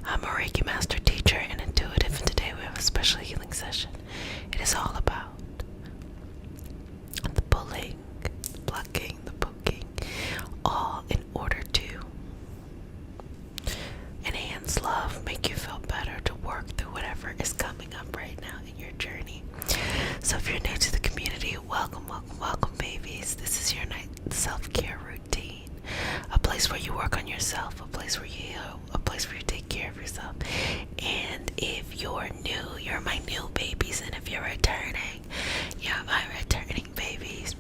I'm a Reiki master teacher and intuitive, and today we have a special healing session. It is all about the pulling, the plucking, the poking, all in order to enhance love, make you feel better, to work through whatever is coming up right now in your journey. So if you're new to the community, welcome, welcome, welcome, babies. This is your night self-care routine. A place where you work on yourself, a place where you heal, a place where you take care of yourself. And if you're new, you're my new babies. And if you're returning, you're my returning babies.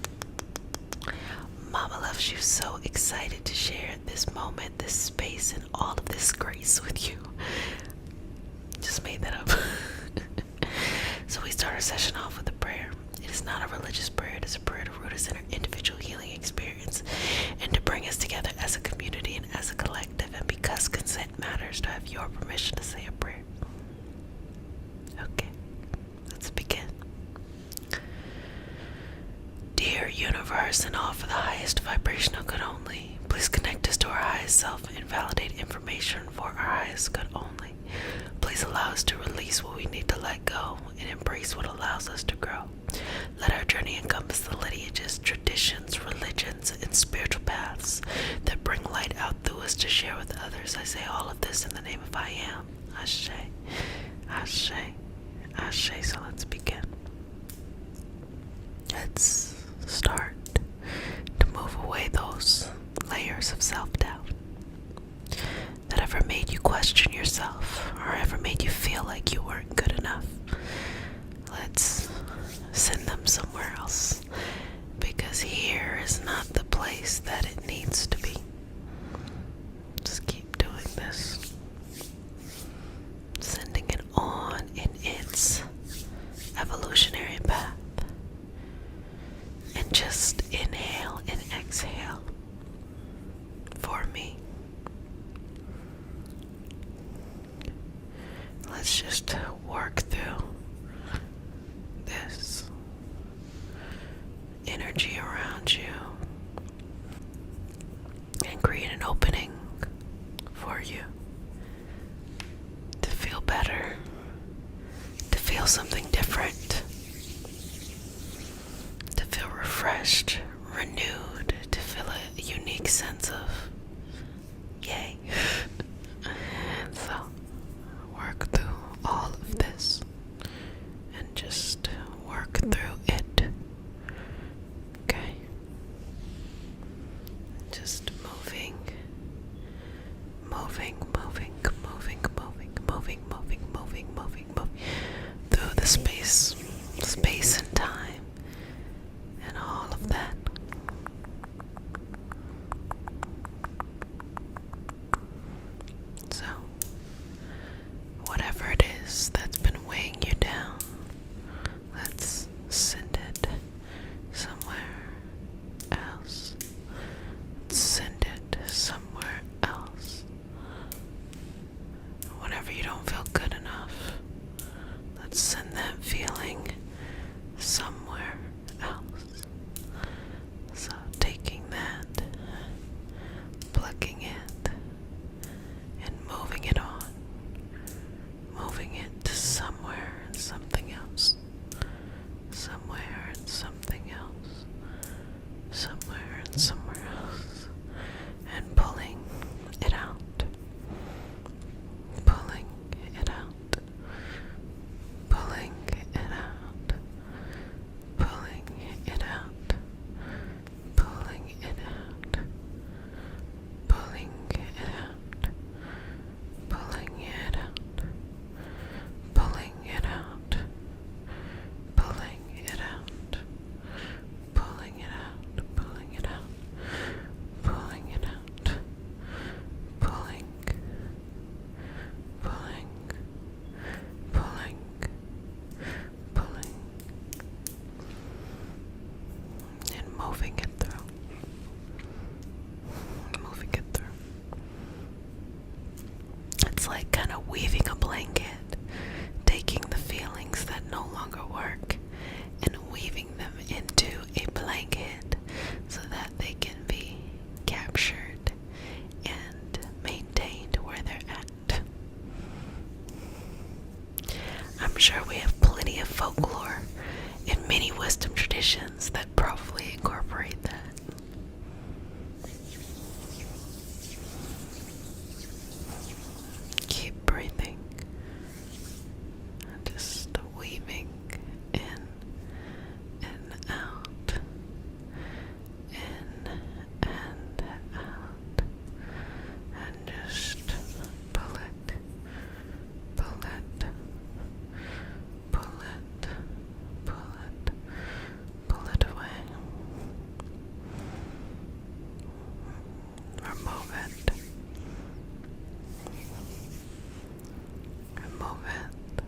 Mama loves you, so excited to share this moment, this space, and all of this grace with you. Just made that up. So we start our session off with a prayer. It is not a religious prayer, it is a prayer to root us in our individual healing experience and to bring us together as a community and as a collective, and because consent matters, to have your permission to say a prayer. Okay, let's begin. Dear universe, and all for the highest vibrational good only, please connect us to our highest self and validate information for our highest good only. Please allow us to release what we need to let go and embrace what allows us to grow. Let our journey encompass the lineages, traditions, religions, and spiritual paths that bring light out through us to share with others. I say all of this in the name of I am. Ashe, Ashe, Ashe. So let's begin. Let's start to move away those layers of self-doubt that ever made you question yourself or ever made you feel like you weren't good enough. Let's send them somewhere else, because here is not the place that it needs to be. Just keep doing this, sending it on in its evolutionary path, and just inhale and exhale for me. Let's just work through this energy around you and create an opening for you to feel better, to feel something different, to feel refreshed, renewed, to feel a unique sense of yay. So work through all of this and just work through it. Okay? Just moving, through the space and time and all of that. So whatever it is that's been weighing you down, let's send it somewhere else. Send it somewhere else. Whenever you don't feel good enough, let's send that feeling somewhere else. So taking that, plucking it, and moving it on. Moving it to somewhere and something else. Somewhere and something else. Somewhere and somewhere else. And pulling it out. Pulling it out. Pulling it out. Pulling it out. Pulling it out. Pulling it out. Pulling it out. Pulling it out, pulling it out, pulling it out, pulling it out, pulling it out, pulling, pulling, pulling, pulling, and moving it through, moving it through. It's like kind of weaving a blanket, taking the feelings that no longer work and weaving them into a blanket so that they can be captured and maintained where they're at. I'm sure we have plenty of folklore and many wisdom traditions that probably incorporate that. Keep breathing. Just weaving in and out. In and out. And just pull it. Pull it. Pull it. Pull it. Pull it away. Remove it. Remove it.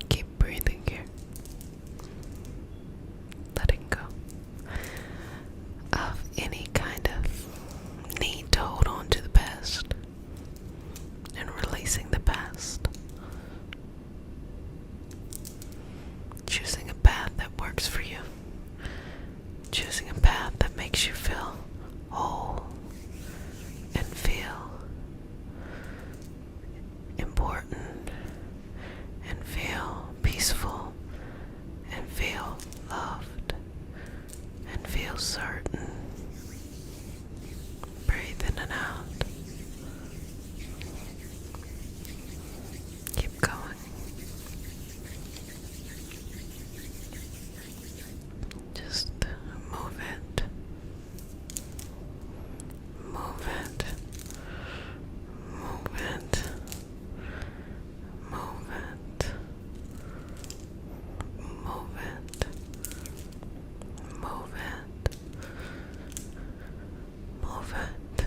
Keep breathing here. Letting go of any kind of need to hold on to the past and releasing the past. Choosing a path that works for you. Choosing a path that makes you feel whole and feel important and feel peaceful and feel loved and feel certain. Breathe in and out. Keep going. Just move it. Move it. Move it. Move it. Move it. Move it. Move it.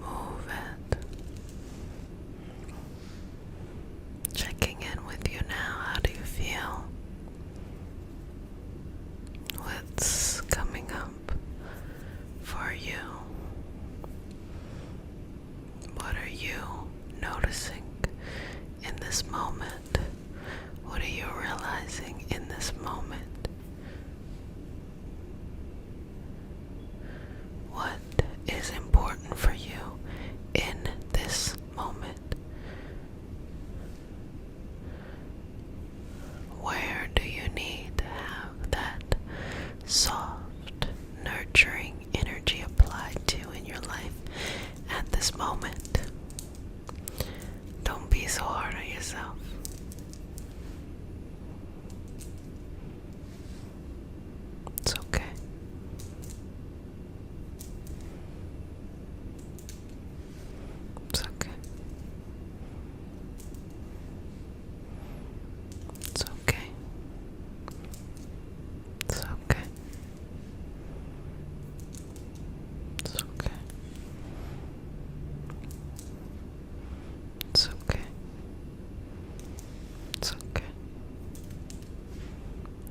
Move it. Checking in with you now. How do you feel? What's coming up for you? What are you noticing in this moment? What are you realizing in this moment? What is important for you in this moment? Where do you need to have that soft, nurturing energy applied to in your life at this moment? Don't be so hard on yourself. It's okay. It's okay. It's okay. It's okay. It's okay. It's okay. It's okay.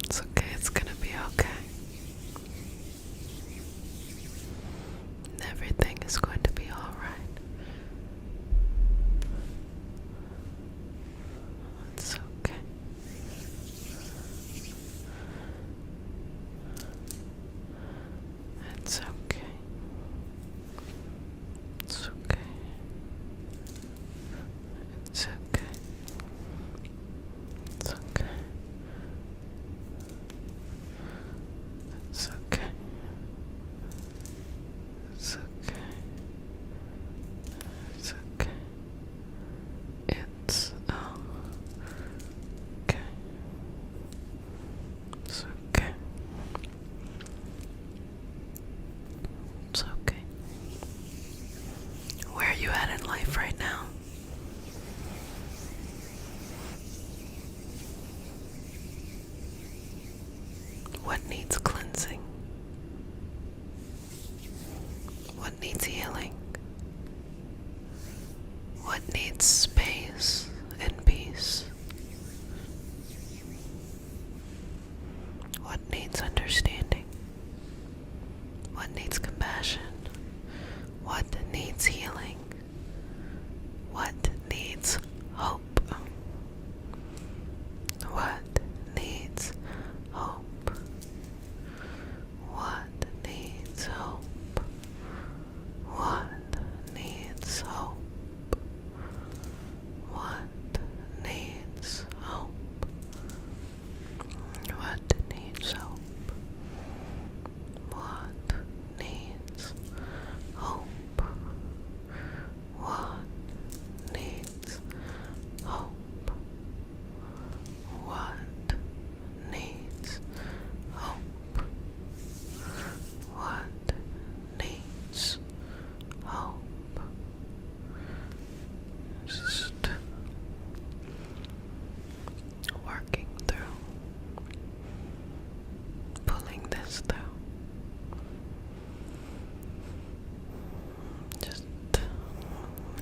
It's okay. It's gonna be okay. Everything is going to be alright. It's okay. It's okay. It's okay. It's okay. It's okay. It's okay. It's okay. It's okay. It's okay. It's okay. It's okay. Where are you at in life right now? What needs cleansing? What needs healing? What needs space and peace? What needs understanding? What needs compassion? What needs healing? What needs hope?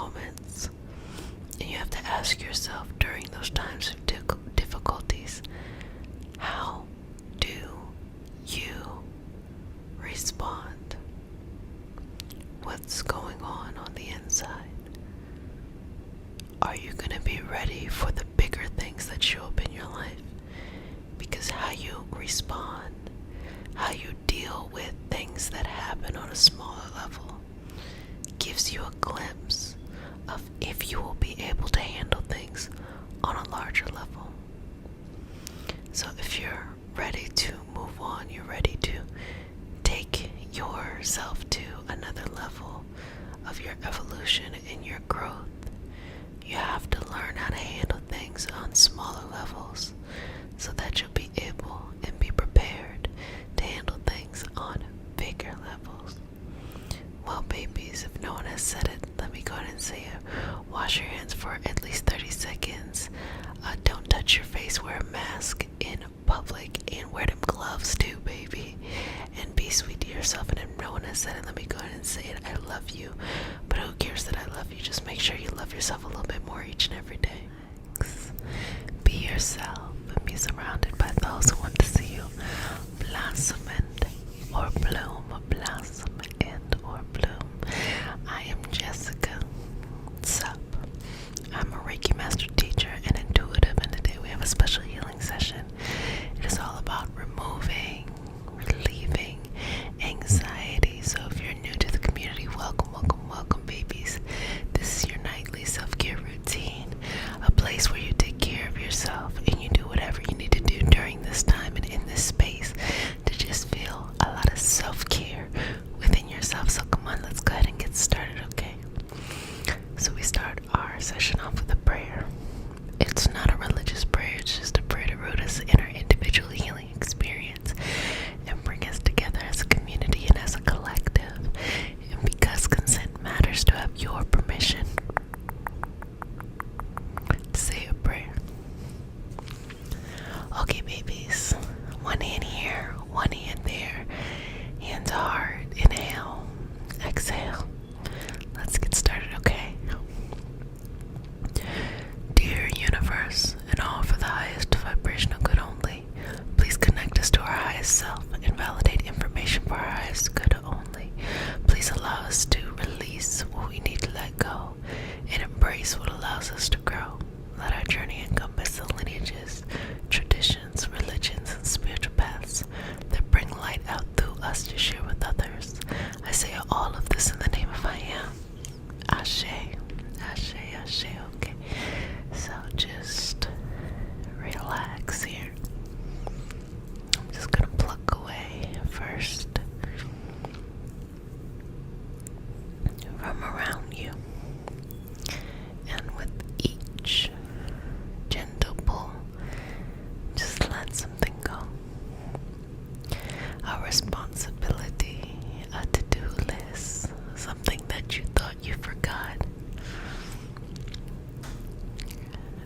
moments. And you have to ask yourself during those times of difficulties, how do you respond? What's going on the inside? Are you going to be ready for the bigger things that show up in your life? Because how you respond, how you deal with things that happen on a smaller level, gives you a glimpse of if you will be able to handle things on a larger level. So if you're ready to move on, you're ready to take yourself to another level of your evolution and your growth, you have to learn how to handle things on smaller levels so that you'll be able and be prepared to handle things on bigger levels. Well, babies, if no one has said it, let me go ahead and say it. Wash your hands for at least 30 seconds. Don't touch your face. Wear a mask in public and wear them gloves too, baby. And be sweet to yourself. And if no one has said it, let me go ahead and say it. I love you. But who cares that I love you? Just make sure you love yourself a little bit more each and every day. Be yourself and be surrounded by those who want to see you blossom or bloom, blossom and or bloom. I am Jessica. What's up? I'm a Reiki master teacher and intuitive, and today we have a special healing session. It is all about relieving anxiety. So if you're new to the community, welcome, babies. This is your nightly self-care routine, a place where you take care of yourself and you do whatever you need to do during this time and in this space to just feel a lot of self-care within yourself. So come on, let's go ahead and get started, okay? So we start our session off with a prayer. It's not a religious prayer, it's just a prayer to root us in our individual healing experience and bring us together as a community and as a collective. And because consent matters, to have your permission to say a prayer. Okay, babies. One hand here, one hand there. Hands hard. Inhale. Exhale. Let's get started, okay? Dear universe, and all for the highest vibrational good only, please connect us to our highest self and validate information for our highest good only. Please allow us to release what we need to let go and embrace what allows us to grow. Let our journey encompass the lineages, traditions, religions, and spiritual paths that bring light out through us to share with others. I say all of this in the name of I am. Ashe, Ashe, Ashe, okay. So just relax here. I'm just gonna pluck away first from around you. And with each gentle pull, just let something go. A responsibility, a to-do list, something that you thought you forgot.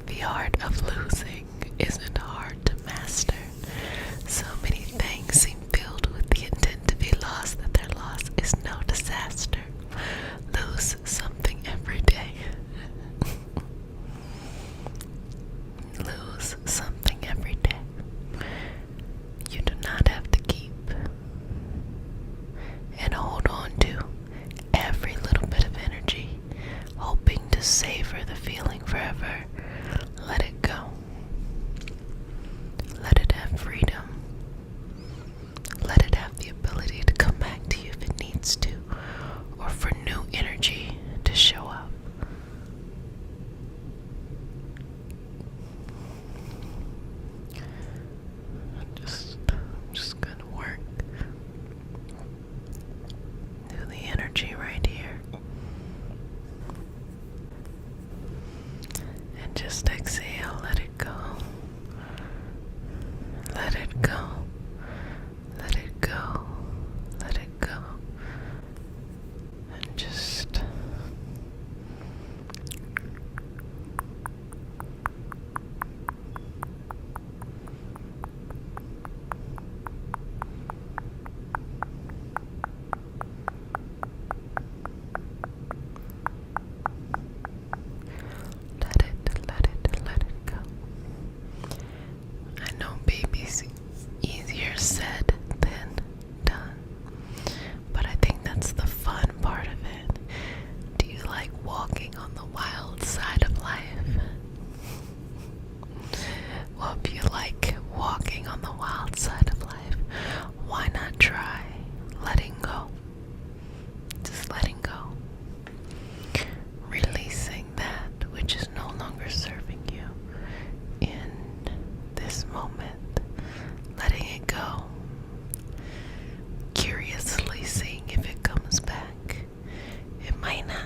The art of losing isn't hard to master. So many things seem filled with the intent to be lost that their loss is no disaster. Lose something every day. Lose something every day. You do not have to keep and hold on to every little bit of energy, hoping to savor the feeling forever. Let it go. Let it have freedom. Let it have the ability to come back to you if it needs to, or for new energy to show up. I'm just gonna work through the energy right here. And just exhale, let it go. Let it go. Let it go. Let it go. And just like walking on the wild side of life? Well, if you like walking on the wild side of life, why not try letting go? Just letting go. Releasing that which is no longer serving you in this moment. Letting it go. Curiously seeing if it comes back. It might not.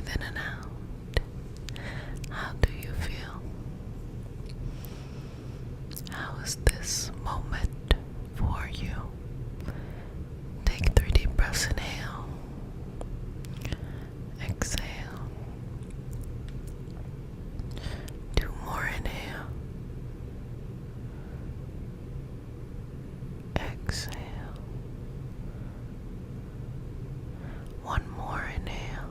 breathe in and out. How do you feel? How is this moment for you? Take 3 deep breaths. Inhale. Exhale. 2 more. Inhale. Exhale. 1 more. Inhale.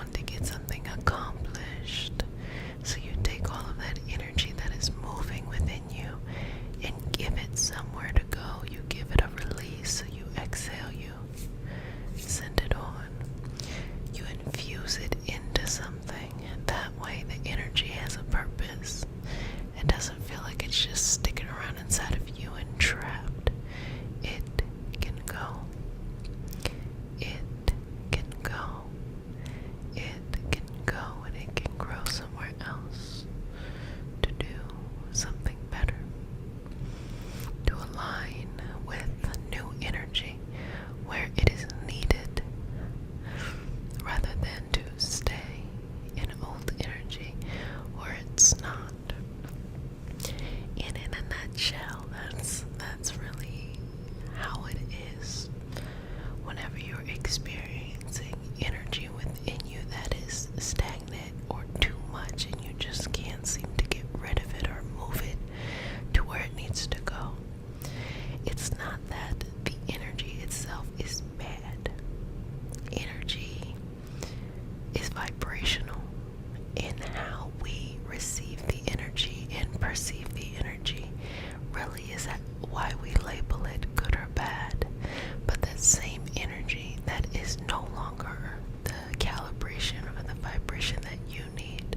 want to get something accomplished. So you take all of that energy that is moving within you and give it somewhere to go. You give it a release. So you exhale, you send it on. You infuse it into something. And that way the energy has a purpose. It doesn't feel like it's just sticking around inside of you and trapped. It can go. It can go. It can go, and it can grow somewhere else to do something better, to align with new energy where it is needed, rather than to stay in old energy where it's not. And in a nutshell, that's really how it is. Whenever you're experiencing energy within you that is stagnant or too much and you just can't seem to get rid of it or move it to where it needs to go, it's not that the energy itself is bad. Energy is vibrational in how we receive the energy and perceive the energy. Really is that why we label it good or bad. But that same energy that is no longer the calibration or the vibration that you need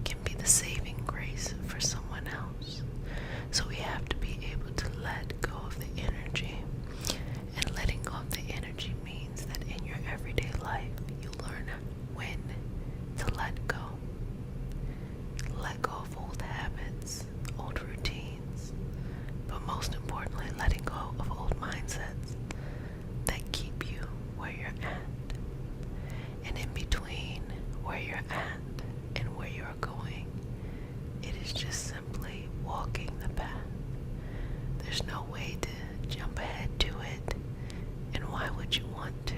can be the saving grace for someone else. So we have to be able to let go of the energy. And letting go of the energy means that in your everyday life, you learn when to let go. Let go of old habits, old routines, but most importantly, letting go of old mindsets that keep you where you're at. And in between where you're at and where you're going, it is just simply walking the path. There's no way to jump ahead to it, and why would you want to?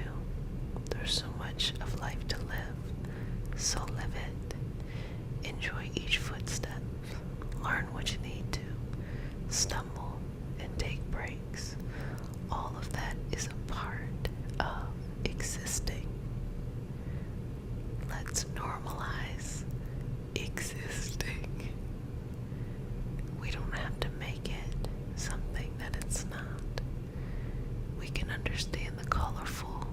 There's so much of life to live, so live it. Enjoy each footstep. Learn what you need to. Stumble and take breaks. All of that is a part of existing. Let's normalize existing. We don't have to make it something that it's not. We can understand the colorful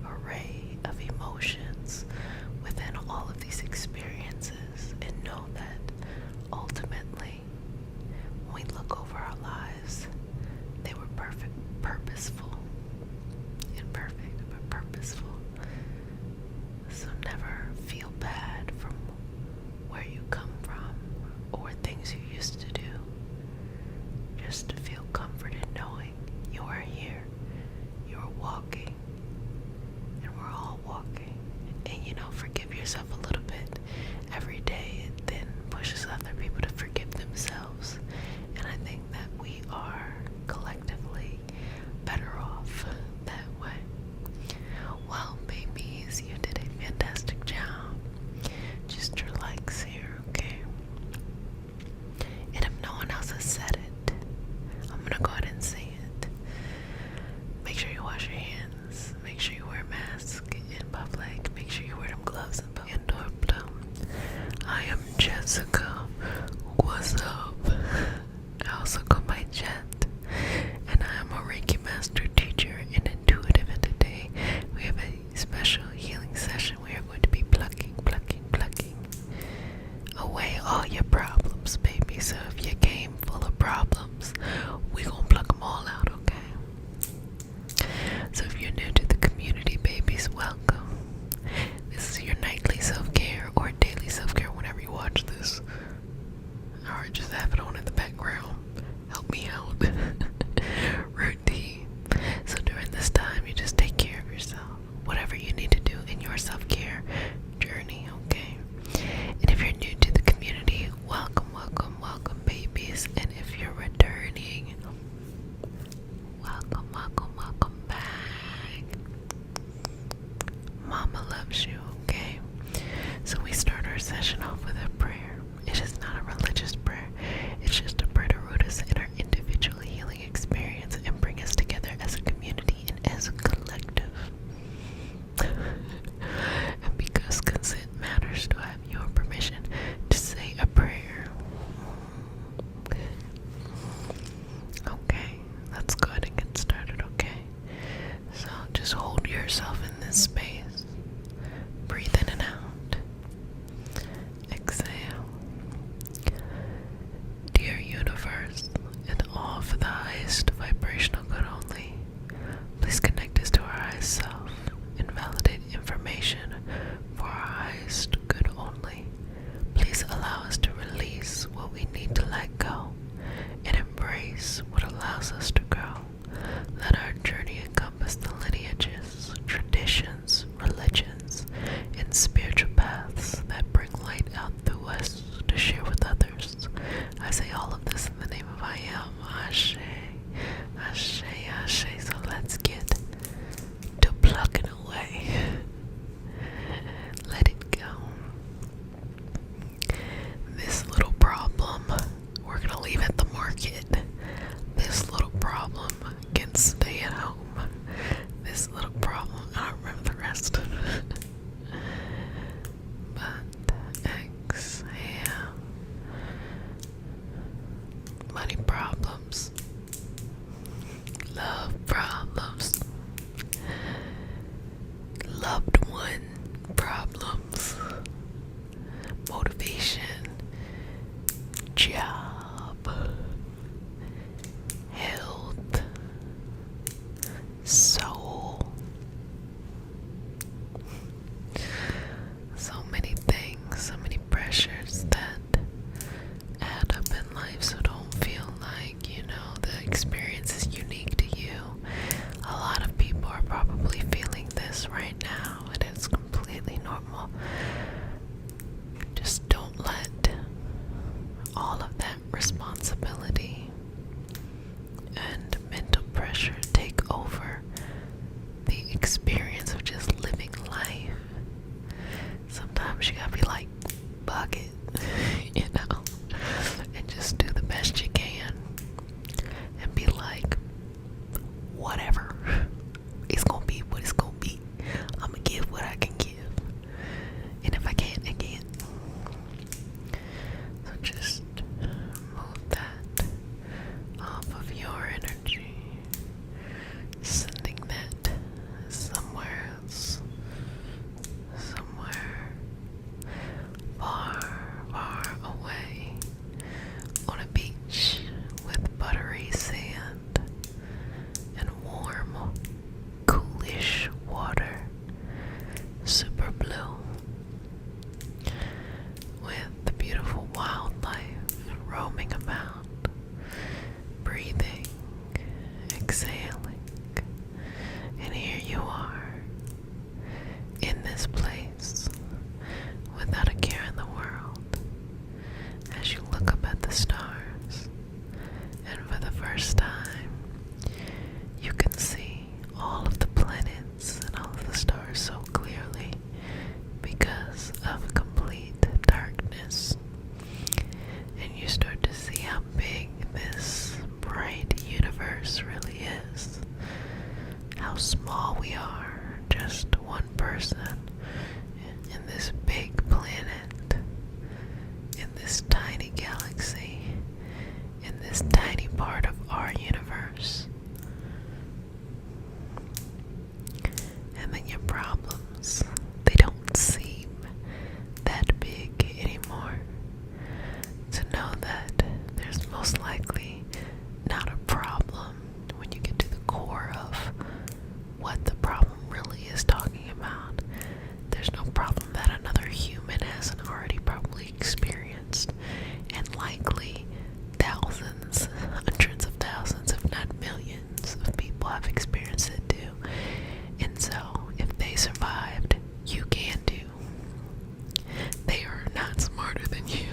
array of emotions within all of these experiences and know that ultimately, when we look over our lives, they were purposeful. Imperfect, but purposeful. So never feel bad from where you come from or things you used to do. Just to feel comfort in knowing you are here, you are walking, and we're all walking. And forgive yourself a little bit every day. It then pushes other people to forgive themselves. And I think that we are collectively better off that way. Well, babies, you did a fantastic job. Just relax here, okay? And if no one else has said it, I'm gonna go ahead and say it. Make sure you wash your hands. Make sure you wear a mask in public. Make sure you wear them gloves in public. I am Jessica. What's up? I also go by Jet, and I am a Reiki master teacher and intuitive. And today we have a special healing session. We are going to be plucking away all your problems, baby. So if you came full of problems, we gonna pluck them all out, okay? So if you're new to the community, babies, welcome. This is your nightly self-care or daily self-care whenever you watch this. Or just have it on in the background. Help me out. Routine. So during this time, you just take care of yourself. Whatever you need to do in your self-care journey, okay? And if you're new to the community, welcome, babies. And if you're returning, welcome back. Mama loves you, okay? So we start our session off with a prayer. It is not a religious prayer. It's just a prayer to root us in our individual healing experience and bring us together as a community and as a collective. And because blue with the beautiful wildlife roaming about, breathing, exhaling, and here you are in this place without a care in the world as you look up at the stars, and for the first time you can see all of the planets and all of the stars so clearly because of complete darkness. And you start to see how big this bright universe really is. How small we are, just one person in this big planet, in this tiny galaxy, in this tiny part of our universe. And then your problems, they don't seem that big anymore. To know that there's most likely not a problem when you get to the core of what the problem really is talking about. There's no problem that another human hasn't already probably experienced, and likely thousands, hundreds of thousands, if not millions of people have experienced it too. And so, if they survived, you can too. They are not smarter than you.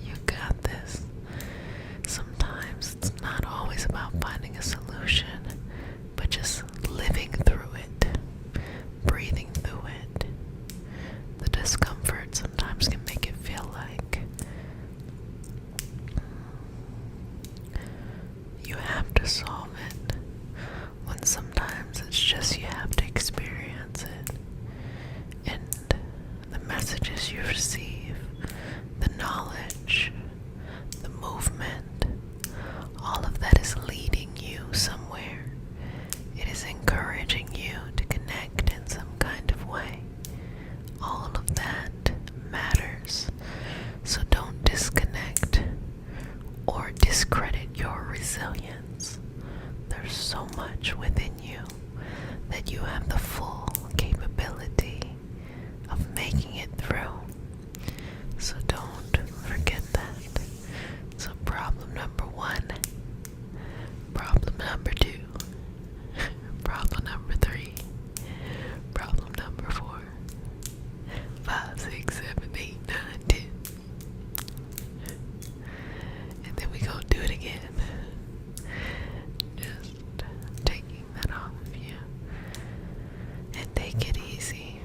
You got this. Sometimes it's not always about finding a solution, but just living through it, breathing through it. The discomfort sometimes can make it feel like you have to solve it, when sometimes it's just you have to experience it. And the messages you receive, the knowledge, the movement, all of that is leading you somewhere. It is encouraging you to connect in some kind of way. All of that matters. So don't disconnect or discredit your resilience. There's so much within you that you have the full capability of making it through. So don't forget that. So problem number 1, problem number 2, problem number 3, problem number 4, 5, 6, 7, 8, 9, 10. And then we gonna do it again. Just taking that off of you. And take it easy.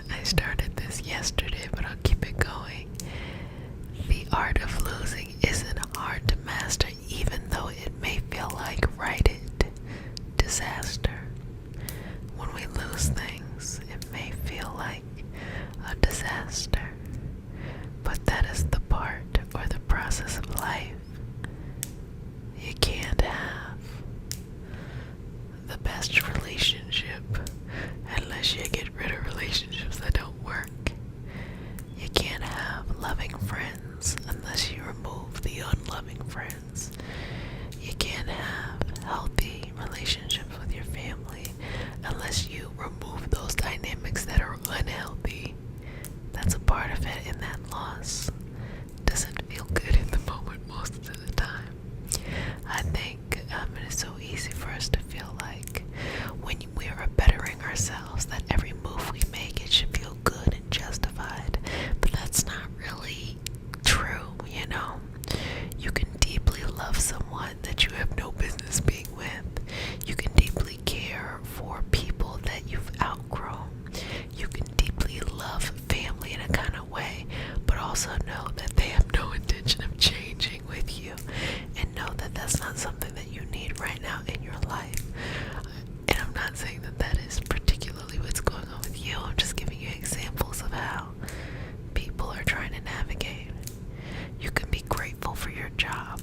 I started this yesterday, but I'll keep it going. The art of losing isn't hard to master, even though it may feel like righted disaster. When we lose things, it may feel like a disaster, but that is the part or the process of life. You can't have the best relationship unless you get rid of relationships that don't work. You can't have loving friends unless you remove the unloving friends. You can't have healthy relationships with your family unless you remove those dynamics that are unhealthy. That's a part of it, and that loss doesn't feel good in the moment most of the time. I think it is so easy for us to feel like when we are bettering ourselves, that every move we make, it should feel good and justified. But that's not really true, you know? You can deeply love someone that you have no business being with. You can deeply care for people that you've outgrown. You can deeply love family in a kind of way, but also know that they have no intention of changing with you, and know that that's not something that you need right now in your life. And I'm not saying that that is particularly what's going on with you. I'm just giving you examples of how people are trying to navigate. You can be grateful for your job,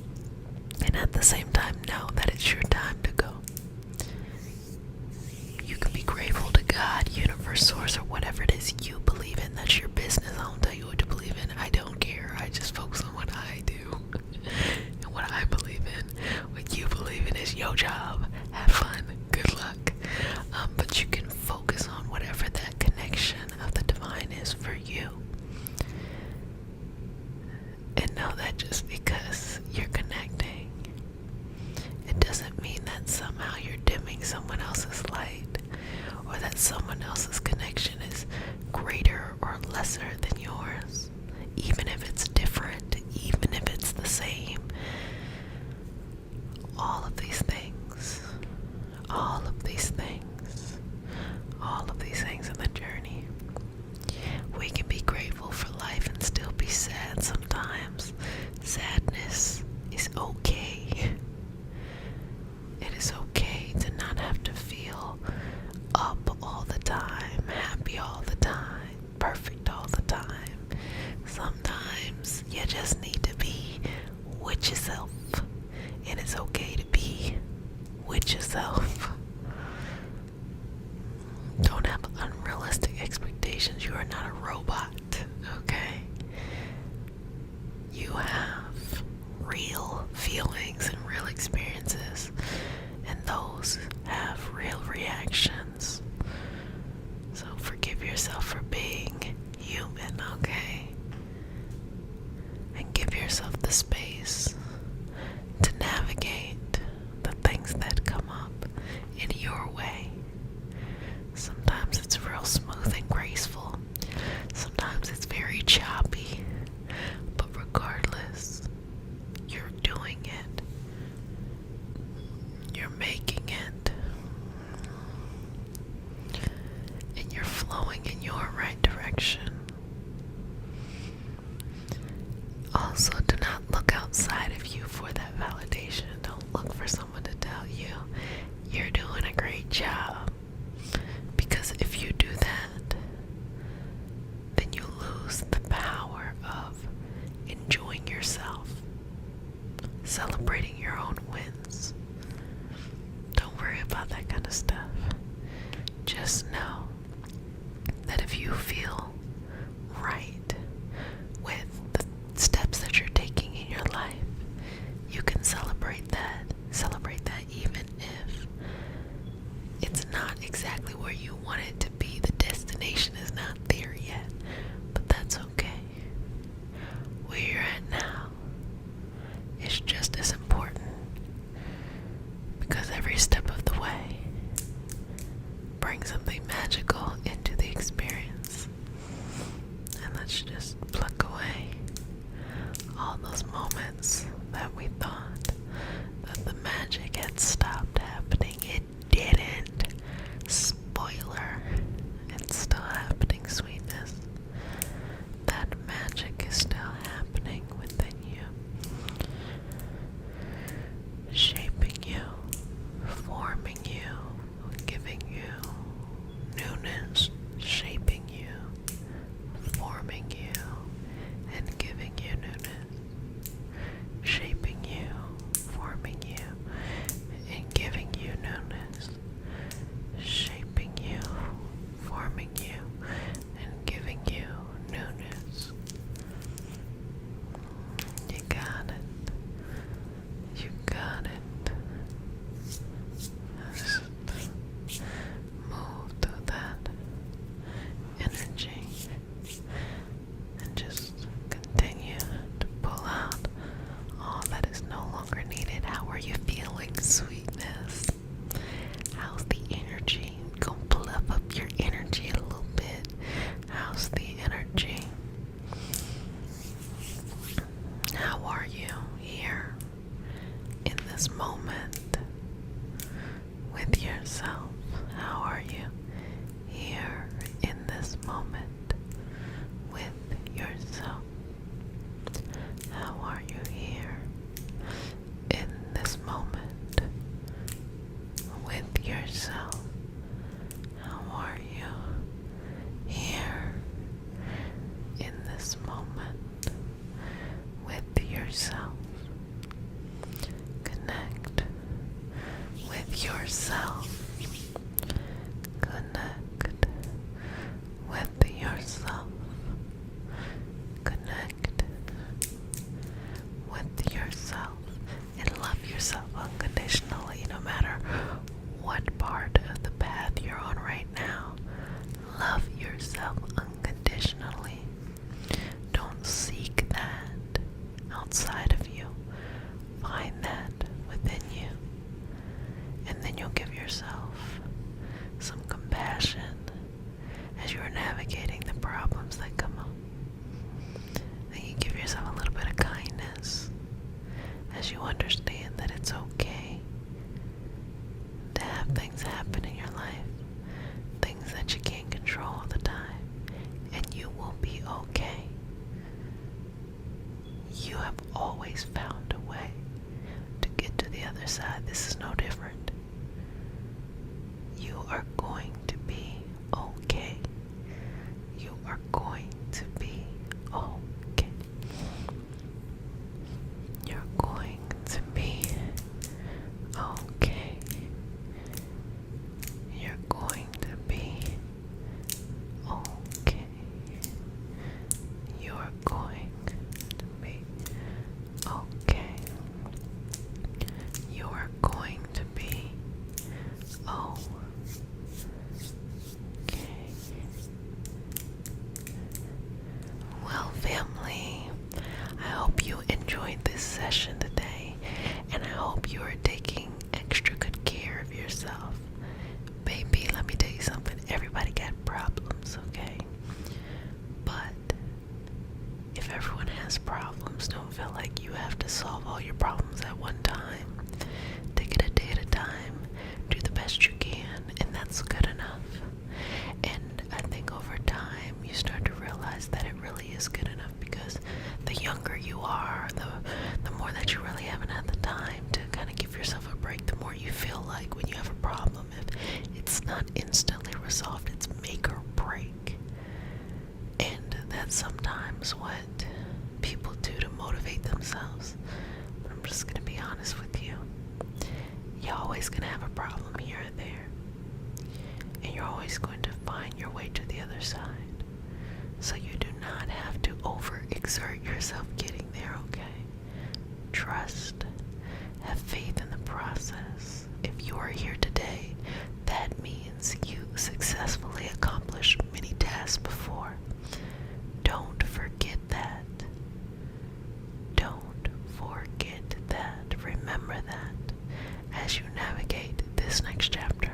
and at the same time know that it's your time to go. You can be grateful to God, universe, source, or whatever it is you believe in. That's your business. I don't tell you what to believe in. I don't care. I just focus on what I do and what I believe in. What you It's your job. Have fun. Good luck. But you can focus on whatever that connection of the divine is for you. And know that just because you're connecting, it doesn't mean that somehow you're dimming someone else's light, or that someone else's connection is greater or lesser than yours. Even if it's different, even if it's the same. All of these things, all of these things, all of these things in the journey. We can be grateful for life and still be sad sometimes. Sadness is okay. It is okay to not have to feel up all the time, happy all the time, perfect all the time. Sometimes you just need to be with yourself, and it's okay to be with yourself. Don't have unrealistic expectations. You are not a robot, okay? You have real feelings and real experiences, and those have real reactions. So forgive yourself for being human, okay? And give yourself the space to navigate the things that come up in your way. Sometimes it's real smooth and graceful. Sometimes it's very choppy. But regardless, you're doing it. You're making it. And you're flowing in your right direction. Also, do not look outside of you for that validation. Don't look for someone to tell you you're doing a great job. Because if you do that, then you lose the power of enjoying yourself, celebrating your own wins. Don't worry about that kind of stuff. Just know that if you feel right with the steps that you're taking in your life, you can celebrate that. Celebrate that even if it's not exactly where you want it to be. The destination is not there yet, but that's okay. Where you're at now is just as important, because every step of the way brings something magical into the experience. And let's just pluck away all those moments that we thought that the magic had stopped happening. It didn't. Spoiler. It's still happening, sweetness. That magic is still happening within you. Shaping you, forming you, giving you newness, shaping you, forming you, and giving you newness. Shaping you, forming you, and giving you newness. Shaping you, forming you, and giving you newness. You got it. You got it. Just move through that energy and just continue to pull out all that is no longer needed. How are you feeling, sweetness? How's the energy? Go puff up your energy a little bit. How's the energy? How are you here in this moment with yourself? How are you here in this moment with yourself? How are you here in this moment with yourself? How are you here in this moment with yourself? Connect with yourself. Connect with yourself. Connect with yourself and love yourself unconditionally, no inside, this is no different. You are going to be okay. You are going to be okay. You're going to be okay. You're going to be okay. You're going to be okay. You're going to be okay. Well, family, I hope you enjoyed this session today, and I hope you are taking extra good care of yourself. Baby, let me tell you something. Everybody got problems, okay? But if everyone has problems, don't feel like you have to solve all your problems at one time. Take it a day at a time. Do the best you can, and that's good enough. And I think over time, you start to realize that it really is good enough, because the younger you are, the more that you really haven't had the time to kind of give yourself a break, the more you feel like when you have a problem, if it's not instantly resolved, it's make or break. And that's sometimes what people do to motivate themselves. But I'm just going to be honest with you. You're always going to have a problem here and there. And you're always going to find your way to the other side. So you do not have to overexert yourself getting there, okay? Trust. Have faith in the process. If you are here today, that means you successfully accomplished many tasks before. Don't forget that. Don't forget that. Remember that as you navigate this next chapter.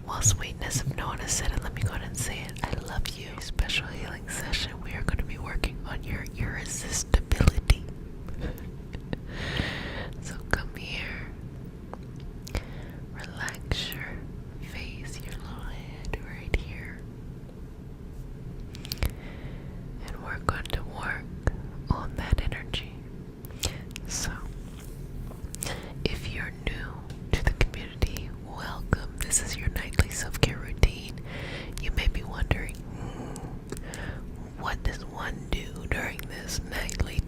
Well, sweetness, if no one has said it, let me go ahead and say it. I love you. Special healing session. We are going to be working on your irresistibility. So come here. Relax your face, your little head right here. And we're going to work on that energy. So, if you're new to the community, welcome. This is your nightly self-care routine. You may be wondering, what does one do during this nightly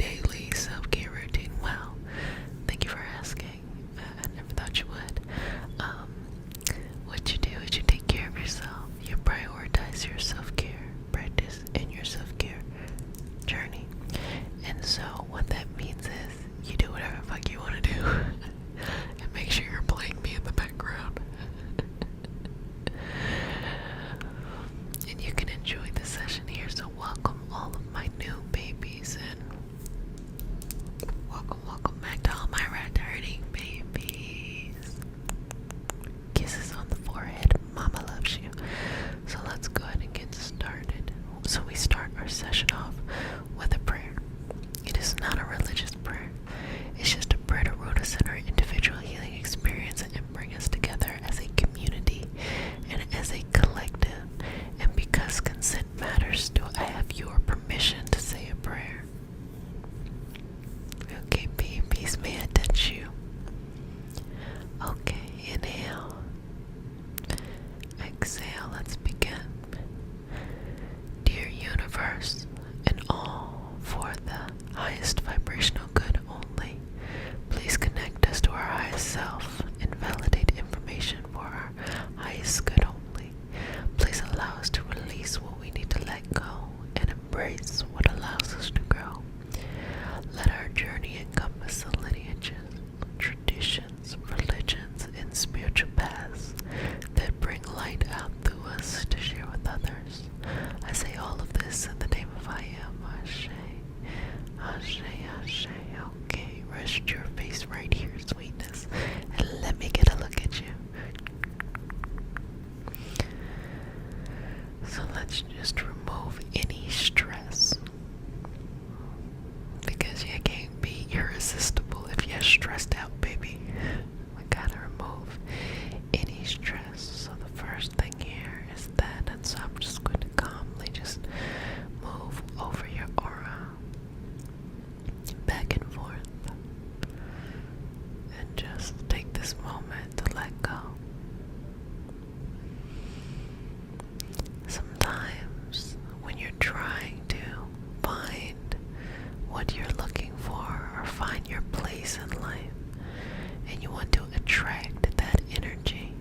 attract that energy,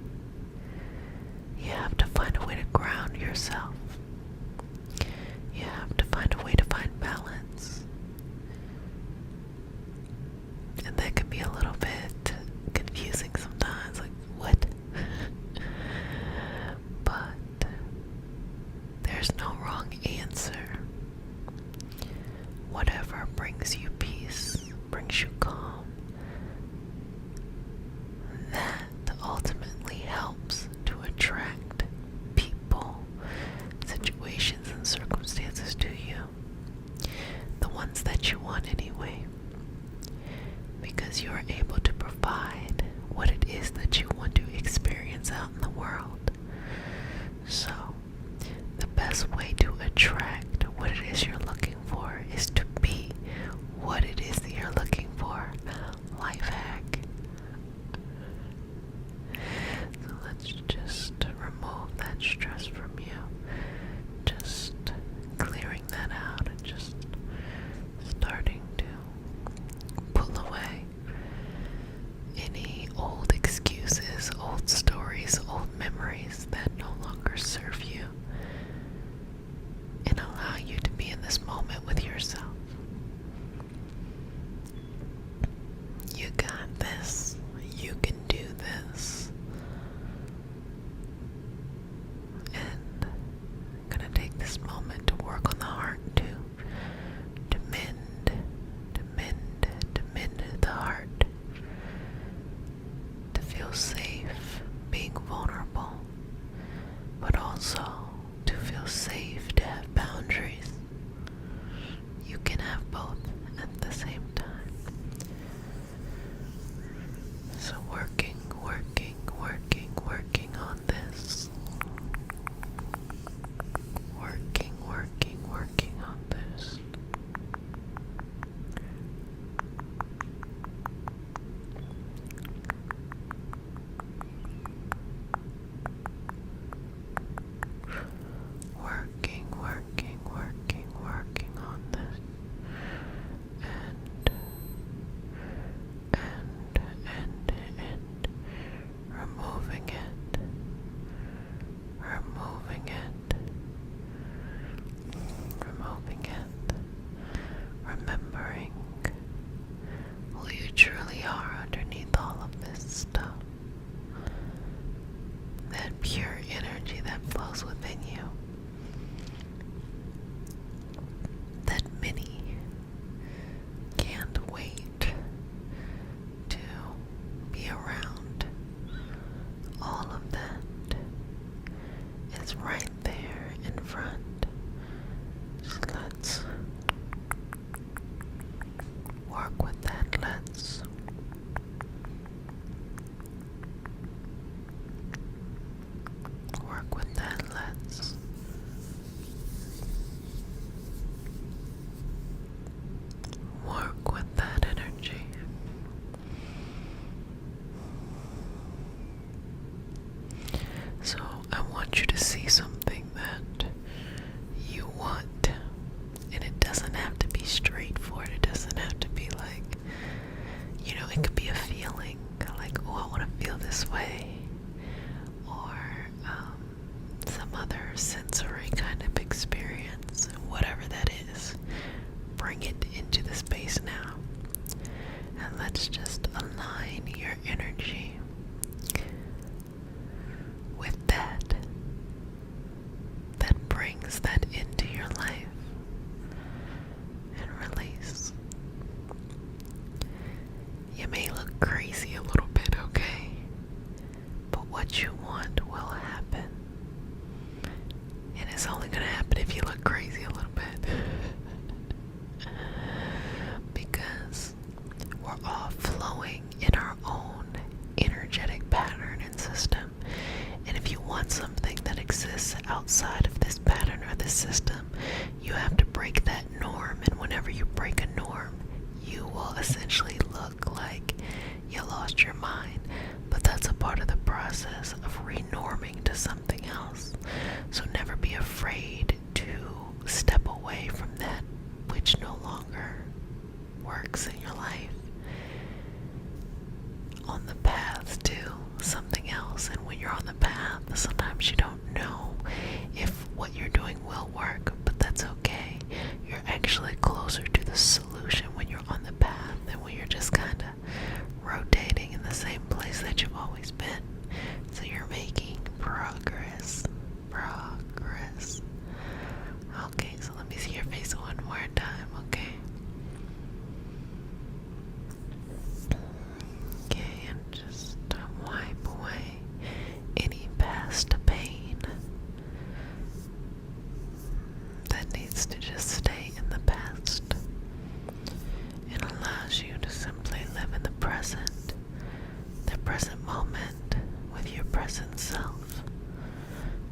you have to find a way to ground yourself. You have to find a way to find balance. And that can be a little bit confusing sometimes, like, what? But there's no wrong answer. Whatever brings you peace, brings you calm, that ultimately helps to attract people, situations, and circumstances to you. The ones that you want anyway. Because you are able to provide what it is that you want to experience out in the world. So, the best way to attract what it is you're looking for is to be what it is that you're looking for. Life hack. So let's just remove that stress from you. Just clearing that out and just starting to pull away any old excuses, old stories, old memories that no longer serve you, and allow you to be in this moment with yourself. You got this. You can do this. And I'm gonna take this moment to work on the heart too. To mend the heart. To feel safe being vulnerable, but also to feel safe to have boundaries. You can have both at the same time. So working on this. Working on this. Working on this. And removing it. Remembering who you truly are underneath all of this stuff. That pure energy that flows within you. That many can't wait to be around. All of that is right there in front. So let's work with that. Let's work with that. Let's work with that energy. So I want you to see something that you want, and it doesn't have to be straightforward. It doesn't have to be like, it could be a feeling, like, oh, I want to feel this way, or some other sensory kind of experience, whatever that is. Bring it into the space now, and let's just align your energy with that brings that into your life, and release. You may look crazy a little bit, okay? But what you want will happen. And it's only gonna happen if you look crazy a little bit. Because we're all flowing in our own energetic pattern and system. And if you want something that exists outside of this pattern or this system, you have to break that norm. And whenever you break a norm, you will essentially look like you lost your mind. But that's a part of the process of sometimes you don't know if what you're doing will work, but that's okay. You're actually closer to the solution when you're on the path than when you're just kind of rotating in the same place that you've always been. So you're making progress. Progress. Okay, so let me see your face one more time, okay? Okay, and just wipe away any past pain that needs to just stay in the past. It allows you to simply live in the present moment with your present self,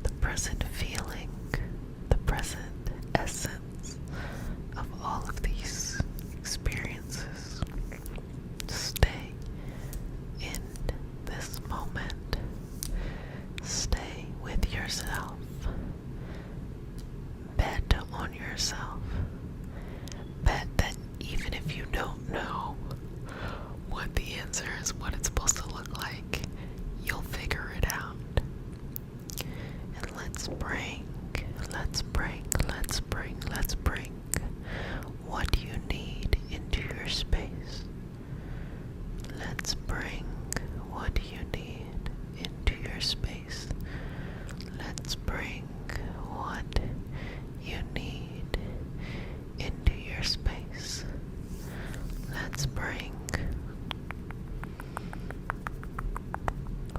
the present feeling, the present essence of all of these experiences. Stay in this moment. Stay with yourself. Bet on yourself. Bet that even if you don't know what the answer is, what it's supposed to look like, you'll figure it out. And let's bring what you need into your space. Let's bring what you need into your space. Let's bring what you need into your space. Let's bring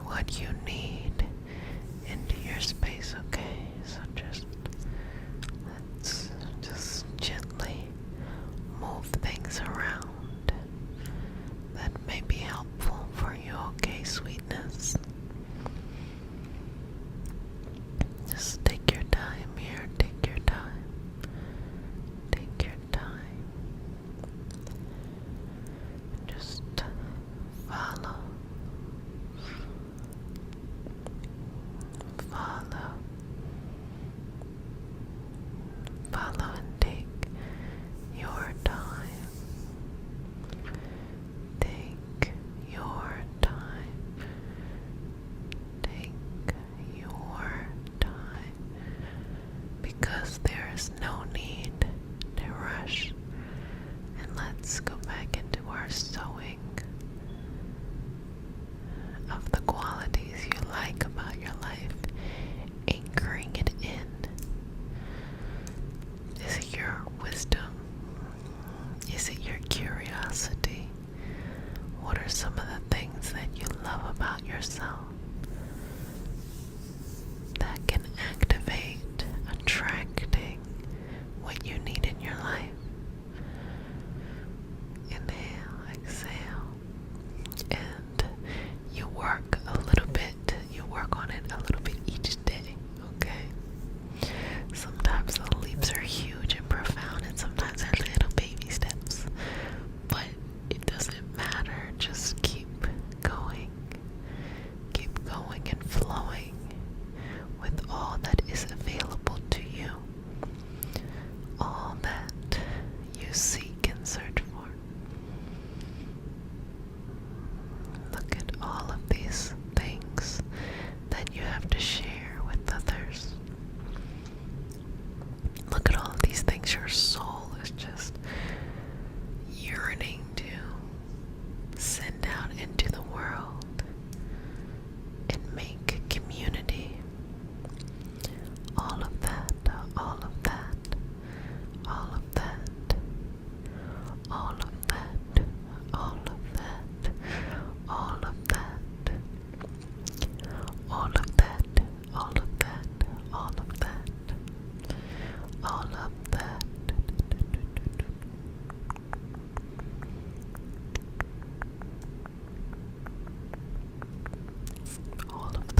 what you need into your space, okay? So let's just gently move things around that may be helpful for you, okay, sweetness? Just take your time here, take your time. Take your time. Just follow. Follow and take your time. Take your time. Take your time. Because there is no need to rush. And let's go back into our sewing of the qualities you like about your life, anchoring it in. Is it your wisdom? Is it your curiosity? What are some of the things that you love about yourself that can activate, attracting what you need in your life? Inhale, exhale, and you work a little bit, you work on it a little bit each day, okay? Sometimes the leaps are huge and profound, and sometimes they're little baby steps, but it doesn't matter. Just keep going and flowing with all that is available to you, all that you seek and search for. Look at all of these things that you have to share with others. Look at all of these things your soul is just yearning to send out into the world and make community. All of that, all of that, all of that, all of that, all of that, all of that, all of that, all of that, all of that, all of that. All of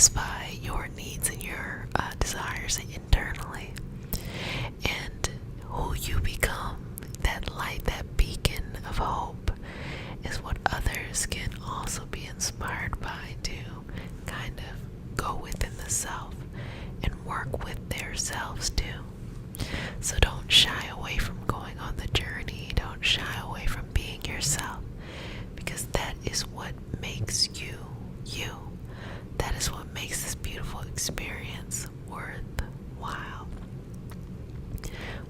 satisfy your needs and your desires internally. And who you become, that light, that beacon of hope, is what others can also be inspired by to kind of go within the self and work with their selves too. So don't shy away from going on the journey. Don't shy away from being yourself, because that is what makes you you. That is what makes this beautiful experience worthwhile.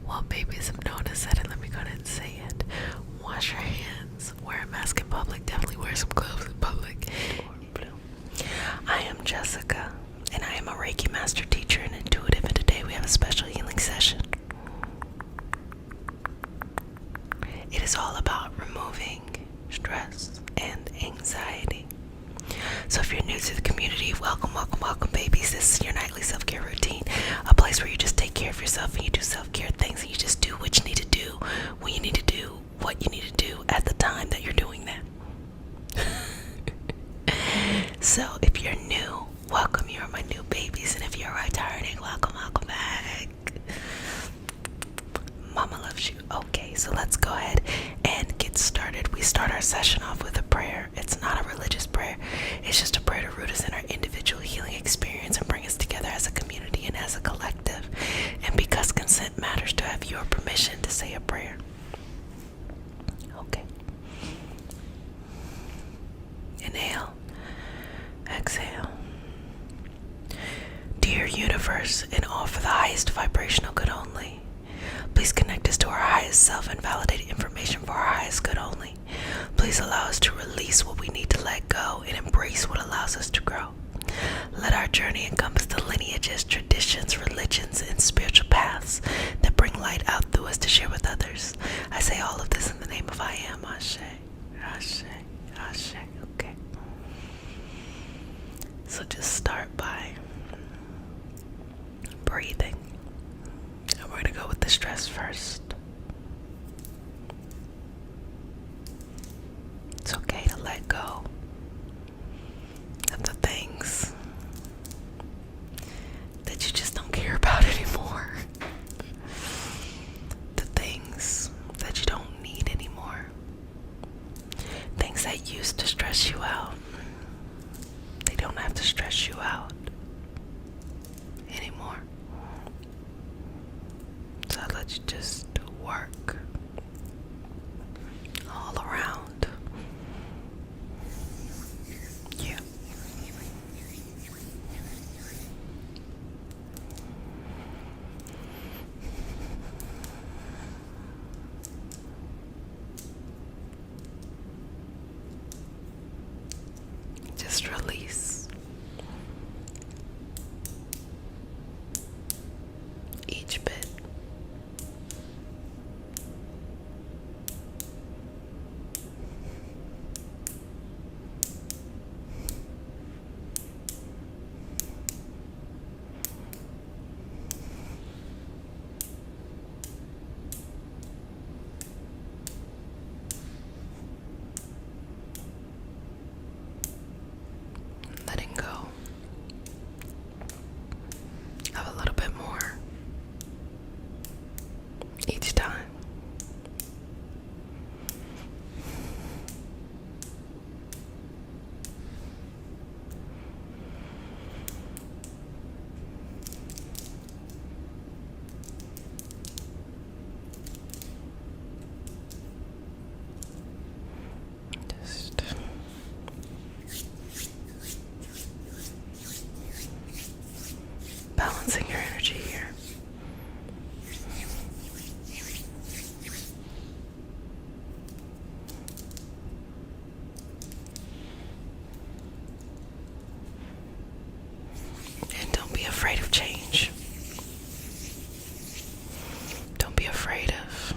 Well, babies have noticed that, and let me go ahead and say it. Wash your hands. Wear a mask in public. Definitely wear some gloves in public. I am Jessica, and I am a Reiki master teacher and intuitive, and today we have a special healing session. It is all about removing stress and anxiety. So if you're new to the community, welcome, welcome, welcome, babies. This is your nightly self-care routine, a place where you just take care of yourself and you do self-care things, and you just do what you need to do when you need to do what you need to do at the time that you're doing that. So if you're new, welcome. You're my new babies, and if you're returning, welcome, welcome back. Mama loves you. Okay, so let's go ahead and get started. We start our session off with a prayer. It's not a religious prayer. It's just a prayer to root us in our individual healing experience and bring us together as a community and as a collective. And because consent matters, to have your permission to say a prayer. Okay. Inhale. Exhale. Dear universe, and all for the highest vibrational good only, please connect us to our highest self and validate information for our highest good only. Please allow us to release what we need to let go and embrace what allows us to grow. Let our journey encompass the lineages, traditions, religions, and spiritual paths that bring light out through us to share with others. I say all of this in the name of I am. Ashe, Ashe, Ashe. Okay. So just start by breathing. And we're going to go with the stress first. It's okay to let go of the things that you just don't care about anymore. The things that you don't need anymore. Things that used to stress you out. They don't have to stress you out anymore. So I let you just work all around you. Just release each bit. Letting go of a little bit more each time. Just balancing your energy here. And don't be afraid of change. Don't be afraid of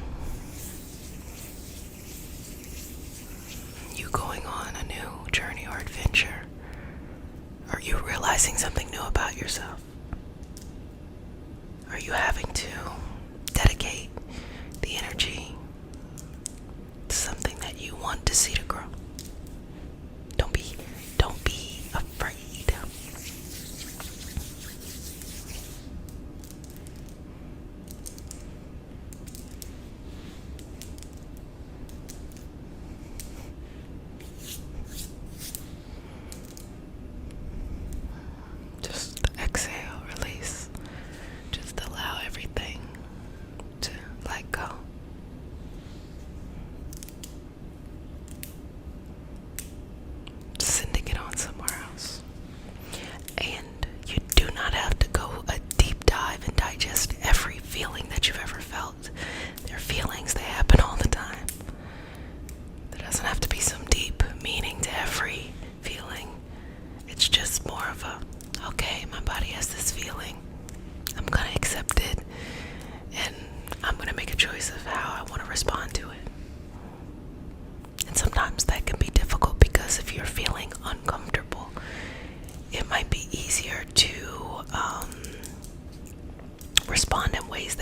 you going on a new journey or adventure, or you realizing something new about yourself. Are you having to dedicate the energy to something that you want to see to grow? Don't be afraid.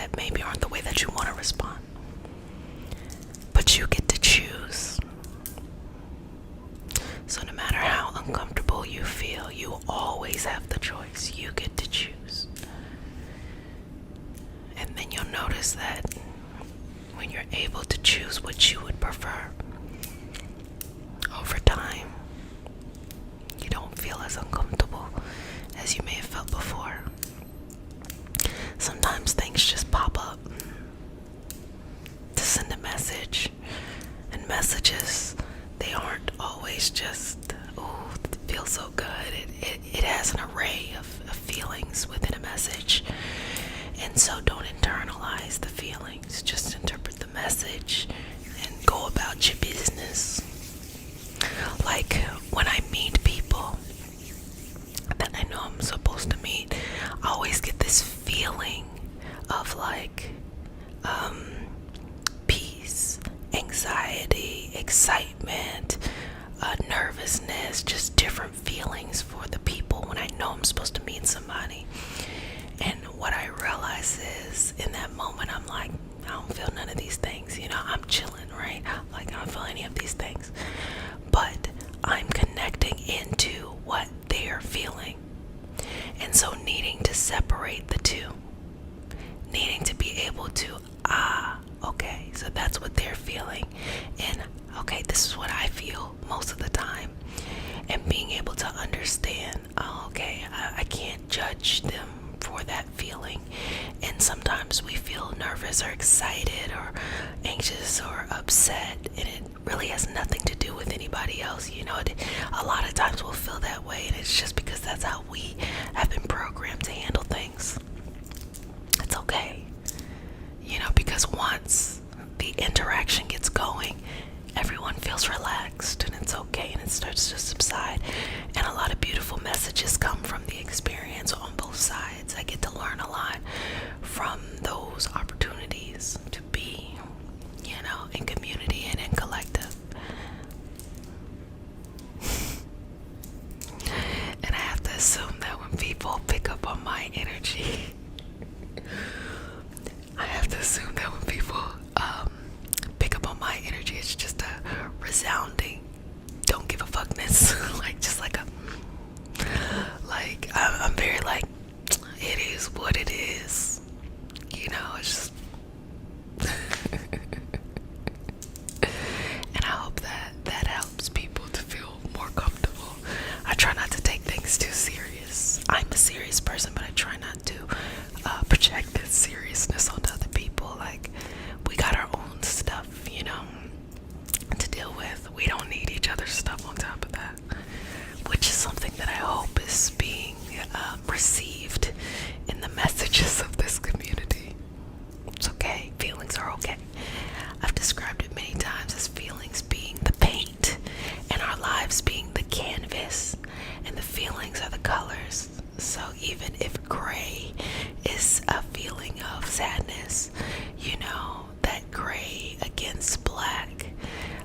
that maybe aren't the way that you want to respond. But you get to choose. So no matter how uncomfortable you feel, you always have the choice. You get to choose. And then you'll notice that when you're able to choose what you would prefer, over time, you don't feel as uncomfortable as you may have felt before. Sometimes things just pop up to send a message, and messages, they aren't always just, oh, it feels so good. It has an array of feelings within a message, and so don't internalize the feelings. Just interpret the message and go about your business. Like when I meet people that I know I'm supposed to meet, I always get this feeling of like peace, anxiety, excitement, nervousness, just different feelings for the people when I know I'm supposed to meet somebody. And what I realize is in that moment, I'm like, I don't feel none of these things. I'm chilling, right? Like, I don't feel any of these things. But I'm connecting into what they're feeling. And so needing to separate the two. Needing to be able to, okay, so that's what they're feeling. And okay, this is what I feel most of the time. And being able to understand, okay, I can't judge them for that feeling. And sometimes we feel nervous or excited or anxious or upset, and it really has nothing to do with anybody else. A lot of times we'll feel that way, and it's just because that's how we have been programmed to handle things. It's okay, because once the interaction gets going, everyone feels relaxed, and it's okay, and it starts to subside. And a lot of beautiful messages come from the experience on both sides. I get to learn a lot from those opportunities to be, in community and in collective. And I have to assume that when people pick up on my energy, it's just a resounding don't give a fuckness. I'm very like, it is what it is. It's just and I hope that helps people to feel more comfortable. I try not to take things too serious. I'm a serious person, but I try not to project that seriousness onto other people. Like, we got our own stuff, to deal with. We don't need each other's stuff on top of that, which is something that I hope is being received in the messages of this community. It's okay. Feelings are okay. I've described it many times as feelings being the paint and our lives being the canvas, and the feelings are the colors. So even if gray is a feeling of sadness, that gray against black,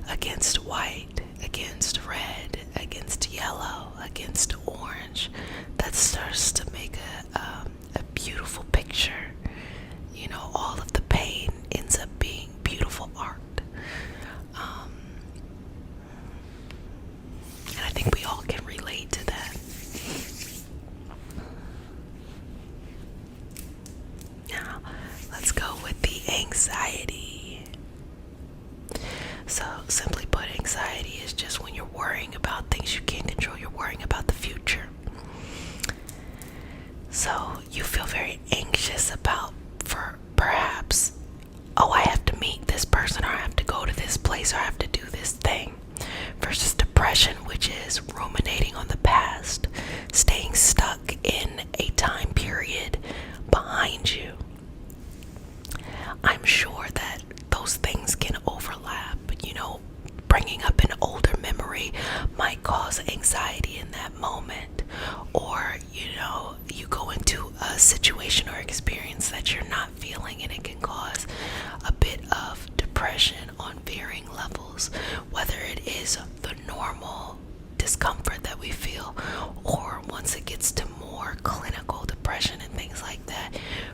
against white, against red, against yellow, against orange, that starts to make a beautiful picture. All of the pain ends up being beautiful art. And I think we all can relate to that. Now, let's go with the anxiety. So, simply put, anxiety is just when you're worrying about things you can't control. You're worrying about the future. So, you feel very anxious about, for perhaps, I have to meet this person, or I have to go to this place, or I have to do this thing. Versus depression, which is ruminating on the past, staying stuck in a time period behind you. I'm sure that those things can overlap. Bringing up an older memory might cause anxiety in that moment. Or, you go into a situation or experience that you're not feeling, and it can cause a bit of depression on varying levels, whether it is the normal discomfort that we feel, or once it gets to more clinical depression and things like that,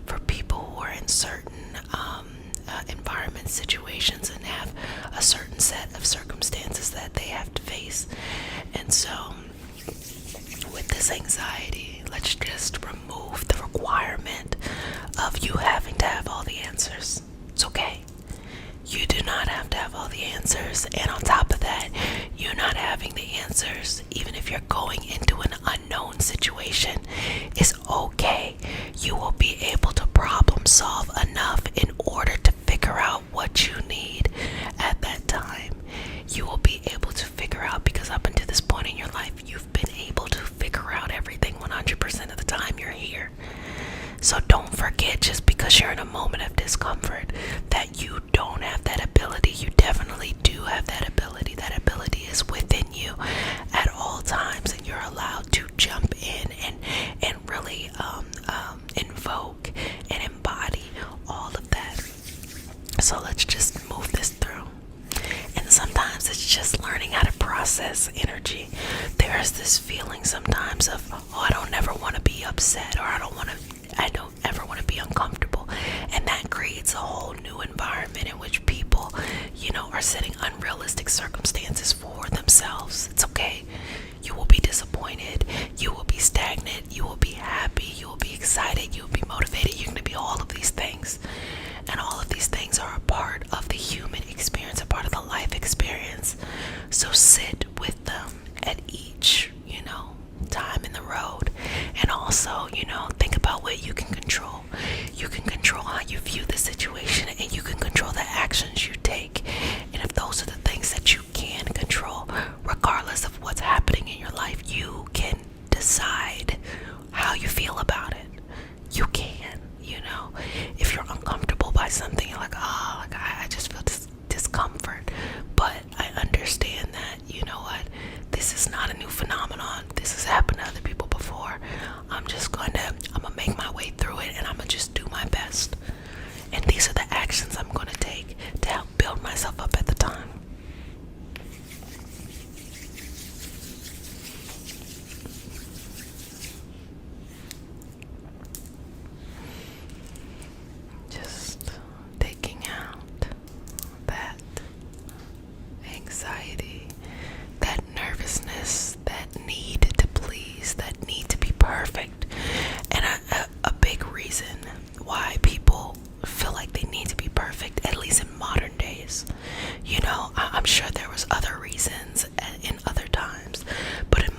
for people who are in certain answers, even if you're going into an unknown situation, is okay. You will be able to problem solve enough in order to figure out what you need at that time. You will be able to figure out, because up until this point in your life, you've been able to figure out everything 100% of the time you're here. So don't forget, just because you're in a moment of discomfort, that you don't have that ability. You definitely do have that ability. That ability is within you at all times, and you're allowed to jump in and really invoke and embody all of that. So let's just move this through. And sometimes it's just learning how to process energy. There is this feeling sometimes of, oh, I don't ever want to be upset, or I don't ever want to be uncomfortable. And that creates a whole new environment in which people, are setting unrealistic circumstances for themselves. It's okay. You will be disappointed. You will be stagnant. You will be happy. You will be excited. You will be motivated. You're going to be all of these things. And all of these things are a part of the human experience, a part of the life experience. So sit with them at each, time in the road. And also, think about what you can control. You can control how you view the situation, and you can control the actions you take. And if those are the things that you can control, regardless of what's happening in your life, you can decide how you feel about it. You can. If you're uncomfortable by something, you're like, oh, I just feel discomfort. But I understand that, this is not a new phenomenon. This has happened to other people before. I'm gonna make my way through it, and I'm gonna just do my best. And these are the actions I'm gonna take to help build myself up at the time. Just taking out that anxiety, that nervousness, that need to please, that need to be perfect. And a big reason why people feel like they need to be perfect, at least in modern days. I'm sure there was other reasons in other times, but in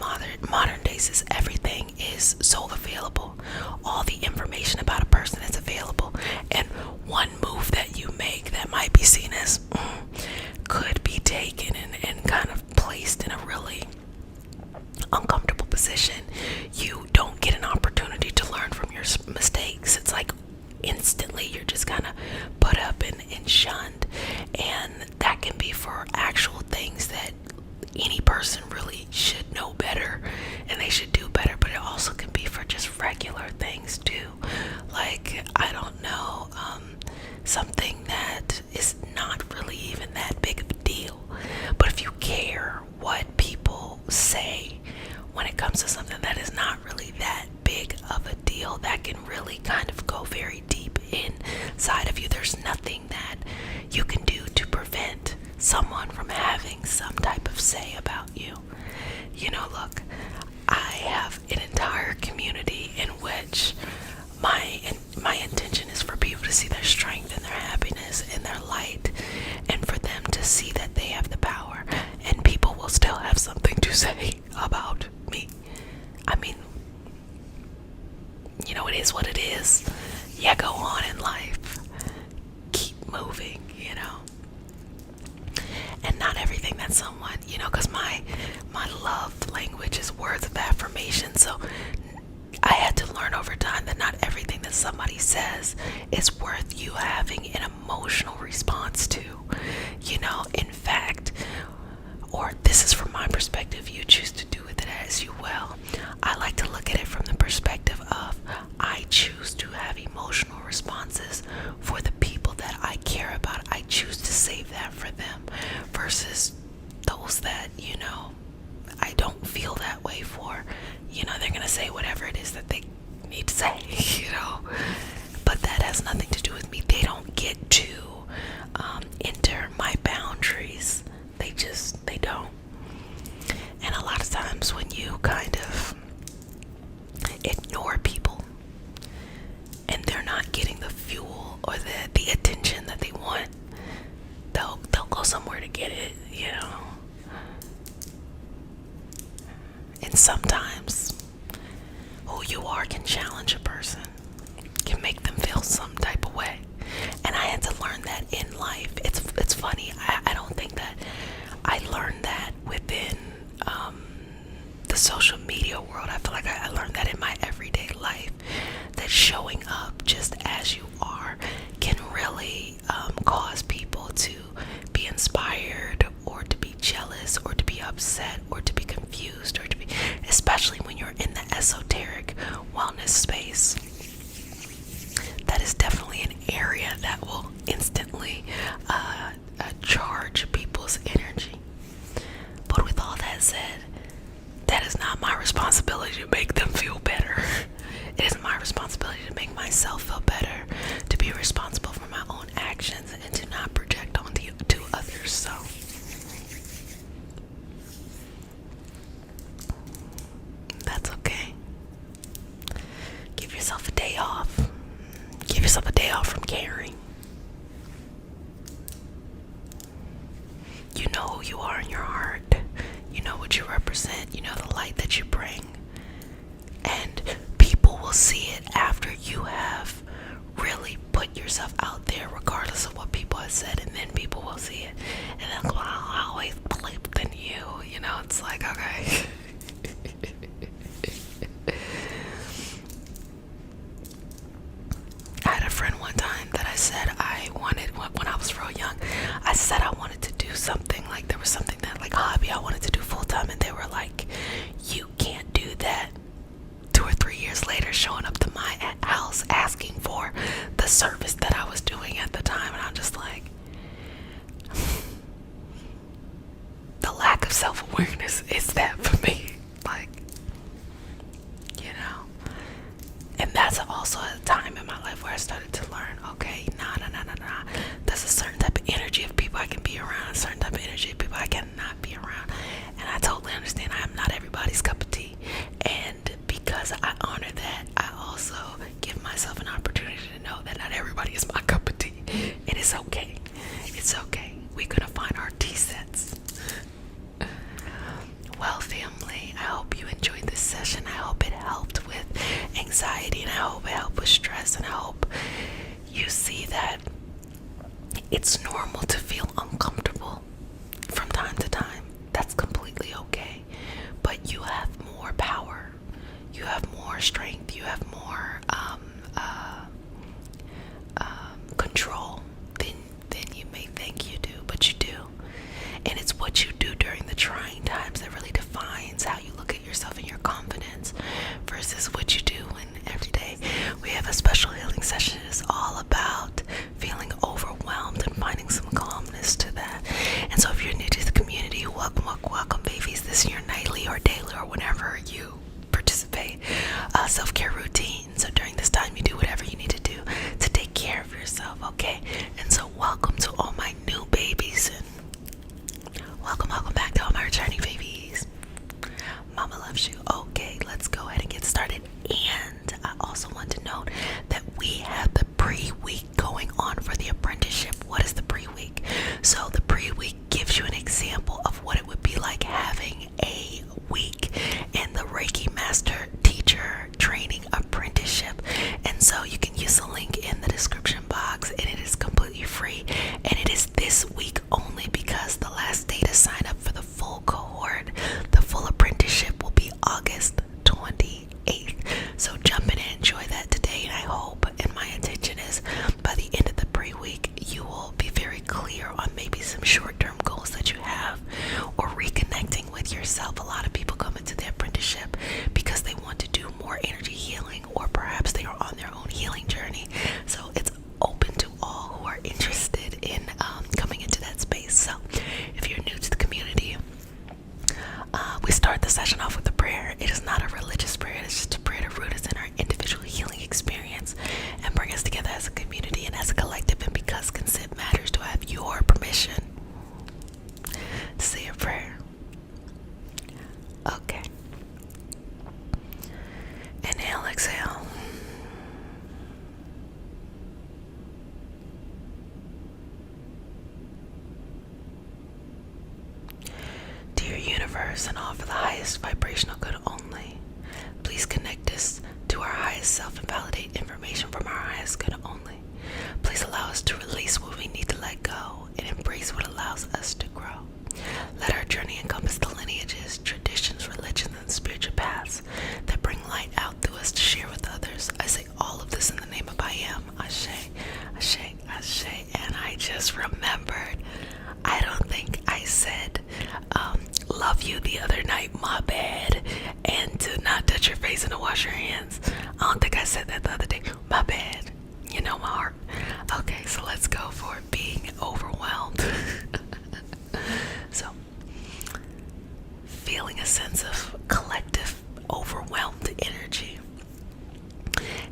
modern days, is everything is so available. All the information about a person is available, and one move that you make that might be seen as could be taken and kind of placed in a really uncomfortable position. You don't get an opportunity to learn from your mistakes. It's like instantly you're just kind of put up and shunned. And that can be for actual things that any person really should know better and they should do better, but it also can be for just regular things too. Like, I don't know, something that is not really even that big of a deal. But if you care what people say when it comes to something that is not really that big of a deal, that can really kind of go very deep inside of you. There's nothing that you can do to prevent someone from having some type of say about you. Look, I have an entire community in which my intention is for people to see their strength and their happiness and their light, and for them to see that they have the power, and people will still have something to say about me. I mean, it is what it is. Yeah, go on in life. Keep moving, And not everything that someone, because my love language is words of affirmation. So I had to learn over time that not everything that somebody says is worth you having an emotional response to. In fact, or this is from my perspective, you choose to do with it as you will. I like to look at it from the perspective of, I choose to have emotional responses for the people that I care about. I choose to save that for them versus those that, I don't feel that way for. They're going to say whatever it is that they need to say, But that has nothing to do with me. They don't get to enter my boundaries. They don't. And a lot of times when you kind of ignore people and they're not getting the fuel or the attention that they want, they'll go somewhere to get it, sometimes who you are can challenge a person, can make them feel some type of way. And I had to learn that in life. It's funny. I don't think that I learned that within the social media world. I feel like I learned that in my everyday life, that showing up just as you are can really cause people to be inspired, or to be jealous, or to be upset, or to be confused, or to be, especially when you're in the esoteric wellness space. That is definitely an area that will instantly charge people's energy. But with all that said, that is not my responsibility to make them feel better. It is my responsibility to make myself feel better, to be responsible for my own actions, and to not project onto to others. So that's okay. Give yourself a day off. Give yourself a day off from caring. You know who you are in your heart. You know what you represent. You know the light that you bring. And people will see it after you have really put yourself out there, regardless of what people have said. And then people will see it. And they'll go, I always believed in you. You know, it's like, okay. I had a friend one time that I said I wanted, when I was real young, I said I wanted to do something, like there was something that, like, hobby I wanted to do full time, and they were like, you can't do that. 2 or 3 years later, showing up to my house asking for the service that I was doing at the time, and I'm just like, the lack of self-awareness is that for me, like, you know. And that's also a time in my life where I started to learn, okay, nah. There's a certain type of energy of people I can be around, a certain type of energy of people I cannot be around. And I totally understand I am not everybody's cup of tea. And because I honor that, I also give myself an opportunity to know that not everybody is my cup of tea. It is okay. It's okay. We're gonna find our tea sets. Well, family, I hope you enjoyed this session. I hope it helped with anxiety, and I hope it helped with stress, and I hope you see that it's normal to feel uncomfortable from time to time. That's completely okay. But you have more power. You have more strength. You have more control than you may think you do, but you do. And it's what you do during the trying times that really defines how you look at yourself and your confidence versus what you do in every day. We have a special healing session. It's all about feeling overwhelmed and finding some calmness to that. And so if you're new to the community, welcome babies. This is your nightly or daily or whenever you participate self-care routine. So during this time, you do whatever you need to do to take care of yourself, okay? And so welcome to all my new babies, and welcome back to all my returning babies. Mama loves you. Okay, let's go ahead and get started. And I also want to note that we have the pre-week going on for the apprenticeship. What is the pre-week? So the pre-week gives you an example of what it would be like having a week in the Reiki Master Teacher Training Apprenticeship. And so you can use the link in the description box, and it is completely free. And it is this week only, because the last day to sign up for the full cohort, the full apprenticeship, will be August 28th. So jump in and enjoy that today. And I hope, and my intention is, by the end of the pre-week, you will be very clear on maybe some short-term goals that you have, or reconnecting with yourself. A lot of people come into the apprenticeship because they want to do more energy healing, or perhaps they are on their own healing journey. So it's open to all who are interested in coming into that space. So if you're new to the community, we start the session off with a prayer. It is not a religious prayer. It's just a prayer to root us in our individual healing experience and bring us together as a community and as a collective. And because consent matters, do I have your permission to say a prayer? Okay. Inhale, exhale. Dear universe, and all for the highest vibrational good only, invalidate information from our highest good only. Please allow us to release what we need to let go and embrace what allows us to grow. Let our journey encompass the lineages, traditions, religions, and spiritual paths that bring light out through us to share with others. I say all of this in the name of I am. Ashe, Ashe, Ashe. And I just remembered, I don't think I said love you the other night, my bad, and to not touch your face and to wash your hands. I don't think I said that the other day, my bad. You know my heart. Okay, so let's go for being overwhelmed. So, feeling a sense of collective overwhelmed energy.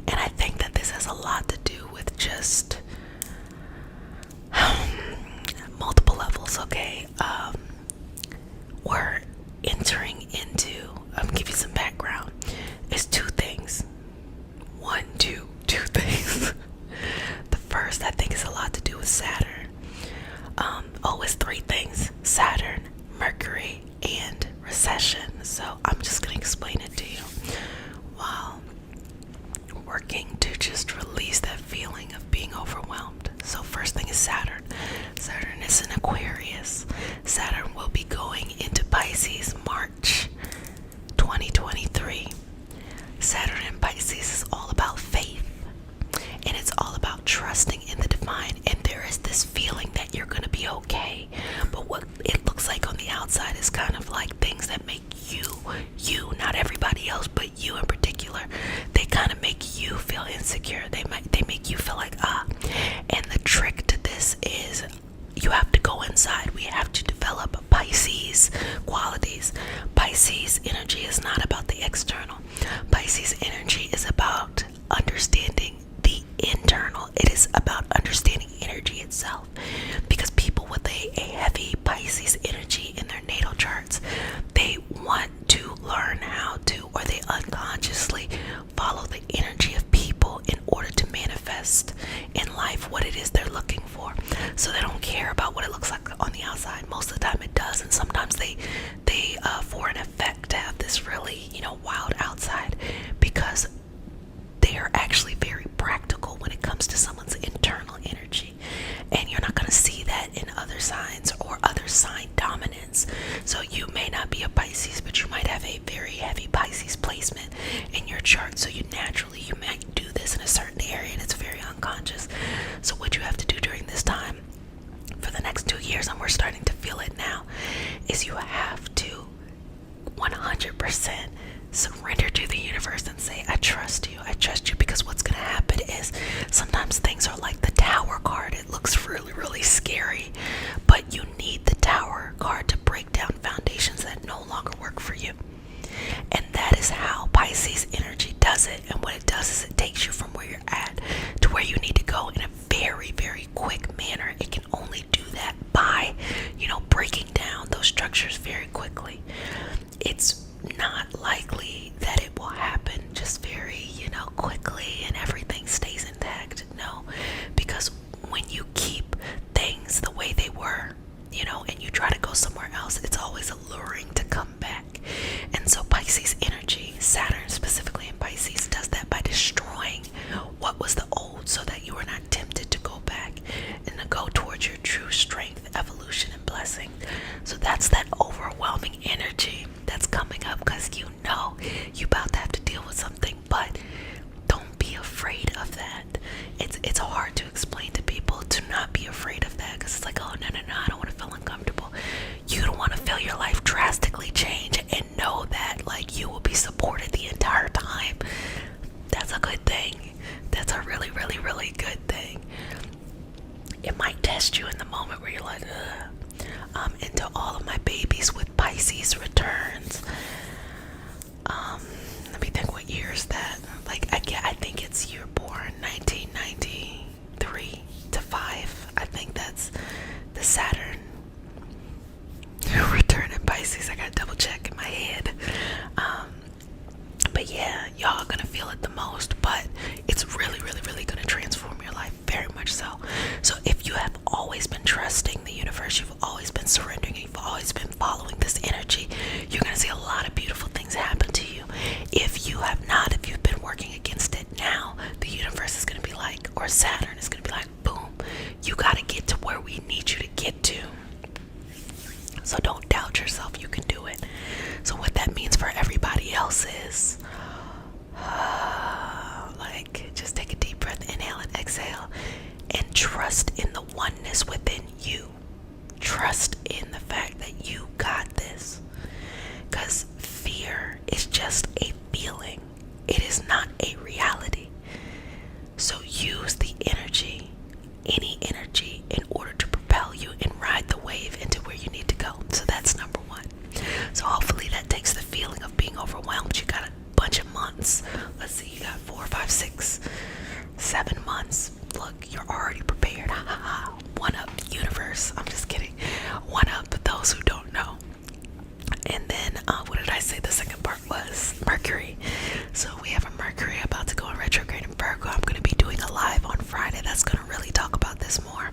And I think that this has a lot to do with just multiple levels, okay? We're entering into, I'm gonna give you some background. It's two things. Two things. The first, I think, is a lot to do with Saturn. It's three things: Saturn, Mercury, and recession. So I'm just gonna explain it to you while working to just release that feeling of being overwhelmed. So first thing is Saturn. Saturn is in Aquarius. Saturn will be going into Pisces March 2023. Saturn in Pisces is all about faith, and it's all about trusting in the divine. And there is this feeling that you're gonna be okay, but what it looks like on the outside is kind of like things that make you, not everybody else, but you in particular, they kind of make you feel insecure. They make you feel like and the trick to this is you have to go inside. We have to develop Pisces qualities. Pisces energy is not about the external. Pisces energy is about understanding the internal. It is about understanding energy itself. Because people with a heavy Pisces energy in their natal charts, they want to learn how to, or they unconsciously follow the energy of people in order to manifest in life what it is they're looking for. So they don't care about what it looks like on the outside. Most of the time it does, and sometimes they for an effect have this really, wild outside, because they are actually very practical when it comes to someone's internal energy. And you're not going to see that in other signs or other sign dominance. So you may not be a Pisces, but you might have a very heavy Pisces placement in your chart. So you might do this in a certain area, and it's very unconscious. So what you have to do during this time for the next 2 years, and we're starting to feel it now, is you have to 100% surrender to the universe and say, I trust you, because what's going to happen is sometimes things are like the Tower card. It looks really, really scary, but you need the Tower card to break down foundations that no longer work for you. And that is how Pisces energy does it. And what it does is it takes you from where you're at to where you need to go in a very, very quick manner. It can only do that by, breaking down those structures very quickly. It's not likely that it will happen just very, quickly and everything stays intact. No, because when you keep things the way they were, and you try to go somewhere else, it's always alluring to come back. And so Pisces energy, Saturn specifically in Pisces, does that by destroying what was the old so that you are not tempted to go back and to go towards your true strength, evolution, and blessing. So that's that overwhelming energy that's coming up, because you about to have to deal with something, but don't be afraid of that. It's hard to explain to people to not be afraid of that, because it's like, oh no, I don't want to feel uncomfortable. You don't want to feel your life drastically change, and know that you will be supported the entire time. That's a good thing. That's a really, really, really good thing. It might test you in the moment where you're like, ugh. Into all of my babies with Pisces returns. Let me think, what year is that? I think it's year born 1993 to 5. I think that's the Saturn return in Pisces. I gotta double check in my head. But yeah, y'all are gonna feel it the most, but it's really, really, really gonna transform your life, very much so. So if you have always been trusting the universe, you've always been surrendering, you've always been following this energy, you're gonna see a lot of beautiful things happen to you. If you have not, if you've been working against it, now is within you. Trust in the fact that you got this. Because fear is just a feeling, it is not a reality. So use the energy, any energy, in order to propel you and ride the wave into where you need to go. So that's number one. So hopefully that takes the feeling of being overwhelmed. You got a bunch of months. Let's see, you got 4, 5, 6, 7 months. Look, you're already prepared. Ha ha ha. One up, universe. I'm just kidding. One up those who don't know. And then, what did I say the second part was? Mercury. So we have a Mercury about to go in retrograde in Virgo. I'm going to be doing a live on Friday that's going to really talk about this more.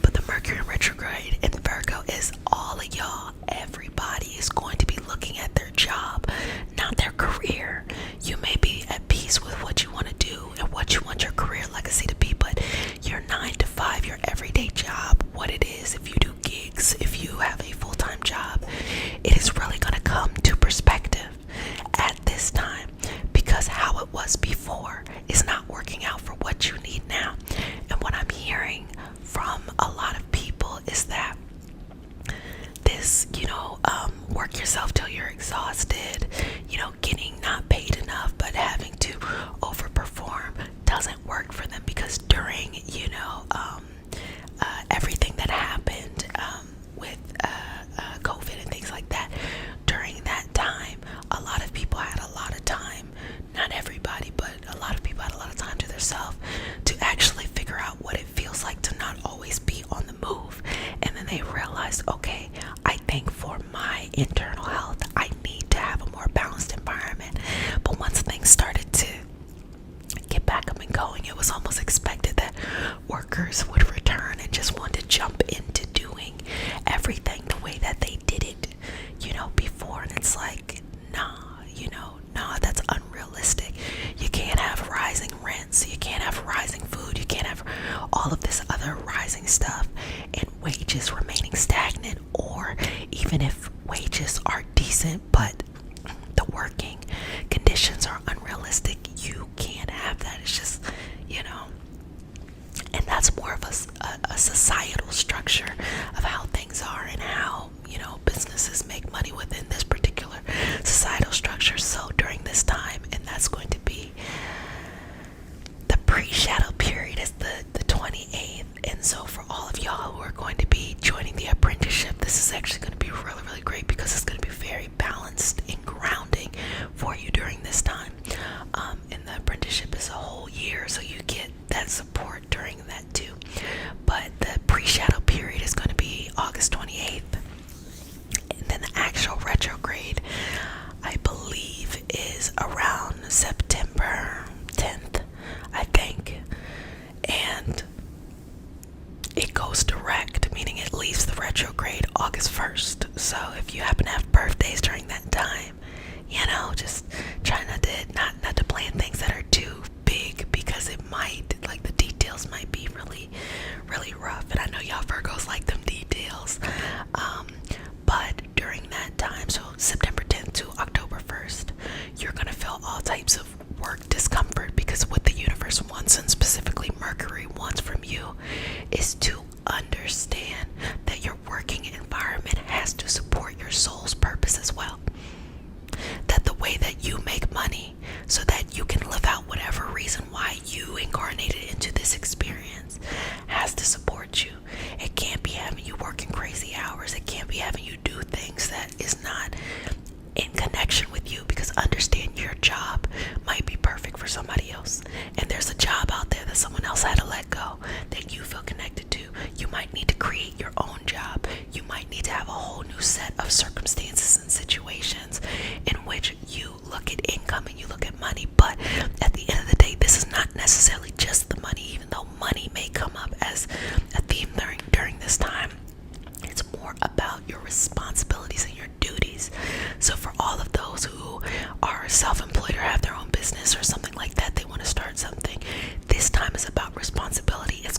But the Mercury in retrograde in Virgo is all of y'all. Everybody is going to be looking at their job, not their career. You may be at peace with what you want to do and what you want your career legacy to be, but your 9 to 5, your everyday job, what it is, if you do gigs, if you have a full-time job, it is really going to come to perspective at this time, because how it was before is not working out for what you need now. And what I'm hearing from a lot of people is that this, work yourself till you're exhausted, getting not paid enough but having to overperform doesn't work for them, because during, everything that happened with COVID and things like that, during that time, a lot of people had a lot of time, not everybody, but a lot of people had a lot of time to themselves to actually figure out what it feels like to not always be on the move. And then they realized, okay, I think for my internal health, I need to have a more balanced environment. But once things started to get back up and going, it was almost expected that workers would return and just want to jump into doing everything the way that they did it, before. And it's like, nah, that's unrealistic. You can't have rising rents, you can't have rising food, you can't have all of this other rising stuff and wages remaining stagnant, or even if wages are decent but the working conditions are unrealistic. You can't have that. It's just, and that's more of a societal structure of how things are and how, businesses make money within this particular societal structure. So during this time, and that's going to be the pre-shadow period, is the 28th. And so for all of y'all who are going to be joining the apprenticeship, this is actually going to be really, really great, because it's going to be very balanced and grounding for you during this time. And the apprenticeship is a whole year, so you get that support during that too. But the pre-shadow period is going to be August 28th. And then the actual retrograde, I believe, is around September 10th, I think. And it goes direct, meaning it leaves the retrograde August 1st. So if you happen to have birthdays during that time, just try not to plan things that are too big, because it might, like, the details might be really, really rough. And I know y'all Virgos like them details. But during that time, so September 10th to October 1st, you're going to feel all types of work discomfort, because what the universe wants, and specifically Mercury wants from you, is to understand that your working environment has to support your soul's purpose as well. That the way that you make money, so that you can live out whatever reason why you incarnated into this experience, has to support you. It can't be having you working crazy hours. It can't be having you do things that is not in connection with you, because understand, your job might be perfect for somebody else, and there's a job out there that someone else had to let go that you feel connected to. You might need to create your own job. You might need to have a whole new set of circumstances and situations in which you look at income and you look at money. But at the end of the day, this is not necessarily just the money, even though money may come up as a theme during this time. It's more about your responsibilities and your duties. So for all of those who are self-employed or have their own business or something like that, they want to start something, this time is about responsibility. It's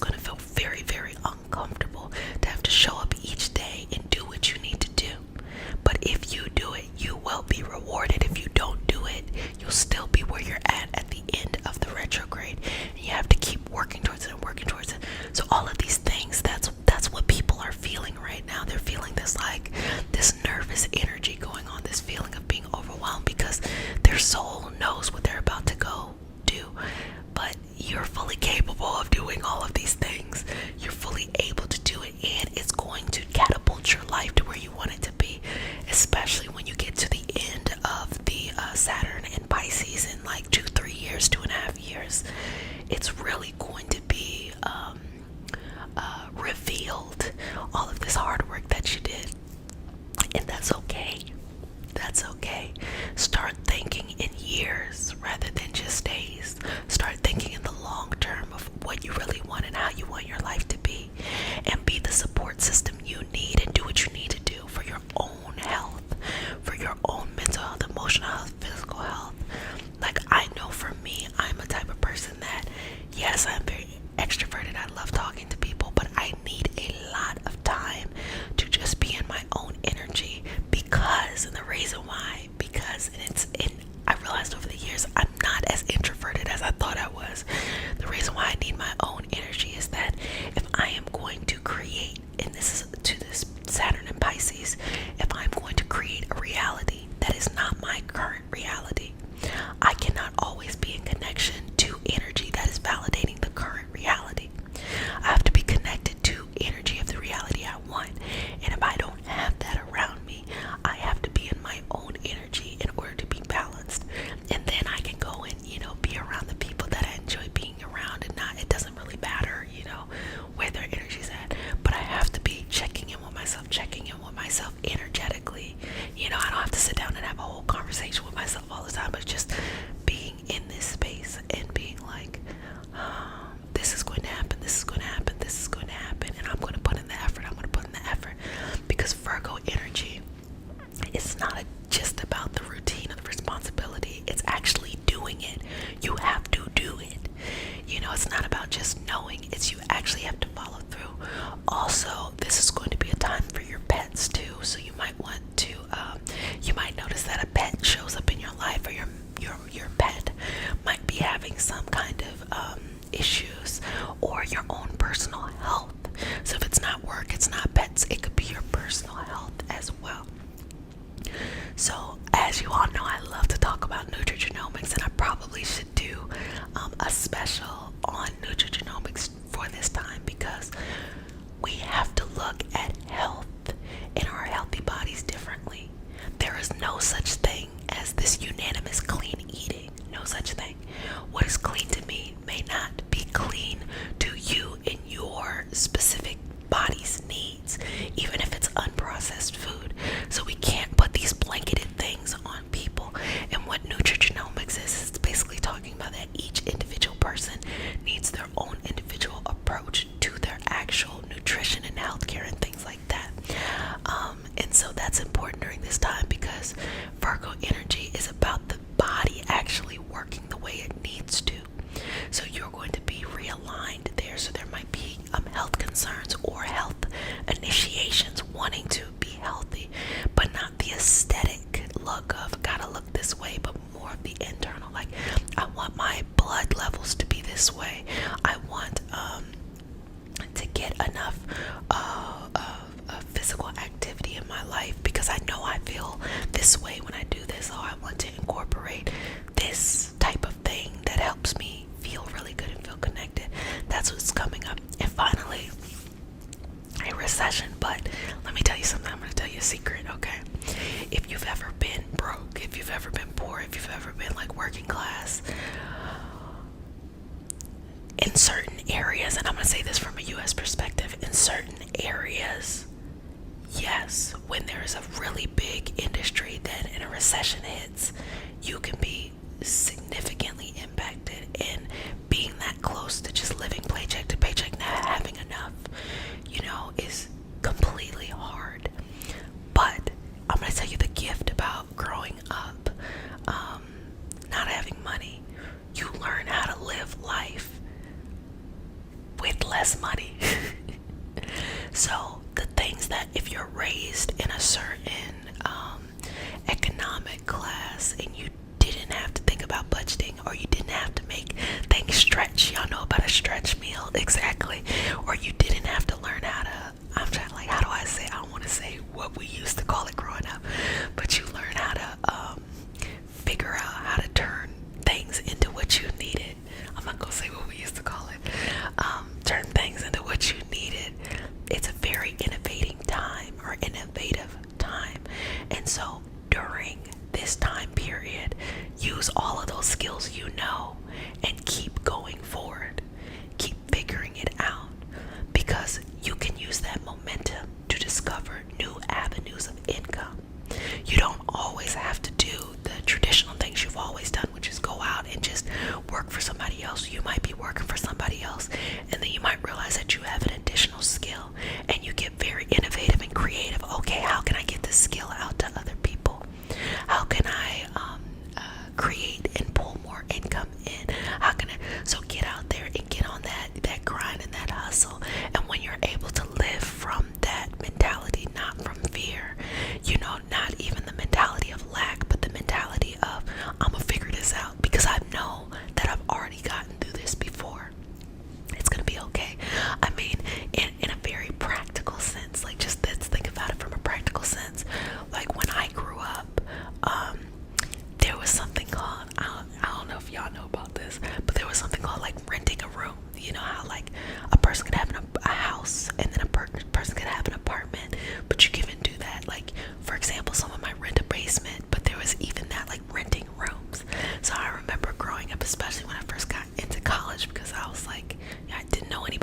doing all of these things. You're fully able to do it, and it's going to catapult your life to where you want it to be, especially when you get to the end of the Saturn and Pisces in like 2-3 years, 2.5 years. It's really going to be revealed, all of this hard work that you did, and that's okay. That's okay. Start thinking in years rather than just days. Start thinking in the long term of what you really want and how you want your life to be, and be the support system you need, and do what you need to do for your own health, for your own mental health, emotional health, physical health. Like, I know for me, I'm a type of person that, yes, I'm very extroverted. I love talking to people, but I need a lot of time to just be in my own energy, because, and the reason why, because, I realized over the years I'm not as introverted as I thought I was. The reason why I need my own energy is that if I am going to create, and this is to this Saturn and Pisces, if I'm going to create a reality that is not my current reality, I cannot always be in connection to energy that is validating the current reality. I have to be connected to energy of the reality I want. And if I don't have that around me, I have to be in my own energy in order to be balanced. And then I can go and, be around the people that I enjoy being around, and it doesn't really matter, where their energy's at. But I have to be checking in with myself energetically. I don't have to sit down and have a whole conversation with myself all the time, but just being in this space and being like, this is going to happen, this is going to happen, this is going to happen, and I'm going to put in the effort, because Virgo energy is not just about the routine or the responsibility. It's actually doing it. You have to do it. It's not about just knowing, it's you actually have to follow through. Also, this is going to be a time for your pets too, so you might want to you might notice that a pet shows up in your life, or your pet might be having some kind of issues, or your own personal health. So if it's not work, it's not pets, it could be your personal health as well. So, as you all know, I love to talk about nutrigenomics, and I probably should do a special on nutrigenomics for this time, because we have to look at health in our healthy bodies differently. There is no such thing as this unanimous clean eating. No such thing. What is clean to me may not be clean to you in your specific body's needs, even if it's unprocessed food. So we can't put these blanketed things on people. And what nutrigenomics is, it's basically talking about that each individual person needs their own individual approach to their actual nutrition and healthcare and things like that. And so that's important during this time, because Virgo energy is about the body actually working the way it needs to. So you're going to be realigned there. So there might be health concerns or health initiations, wanting to be healthy, but not the aesthetic look of gotta look this way, but more of the internal. Like, I want my blood levels to be this way. I want to get enough physical activity in my life, because I know I feel this way when I do this. So I want to incorporate this type of thing that helps me feel really good and feel connected. That's what's coming up. And finally, a recession. But let me tell you something. I'm going to tell you a secret, okay? If you've ever been broke, if you've ever been poor, if you've ever been like working class, in certain areas, and I'm going to say this from a U.S. perspective, in certain areas, yes, when there is a really big industry that in a recession hits, you can be significantly impacted. And being that close to just living paycheck to paycheck, not having enough, is completely hard. But I'm going to tell you the gift about growing up, not having money. You learn how to live life with less money. So the things that, if you're raised in a certain economic class, and you didn't have to think about budgeting, or you didn't have to make things stretch, y'all know about a stretch meal, exactly, or you didn't have to learn how to, I'm trying to, like, how do I say, I don't want to say what we used to call it growing up, but you learn how to figure out how to turn things into what you needed. I'm not gonna say what we used to call it.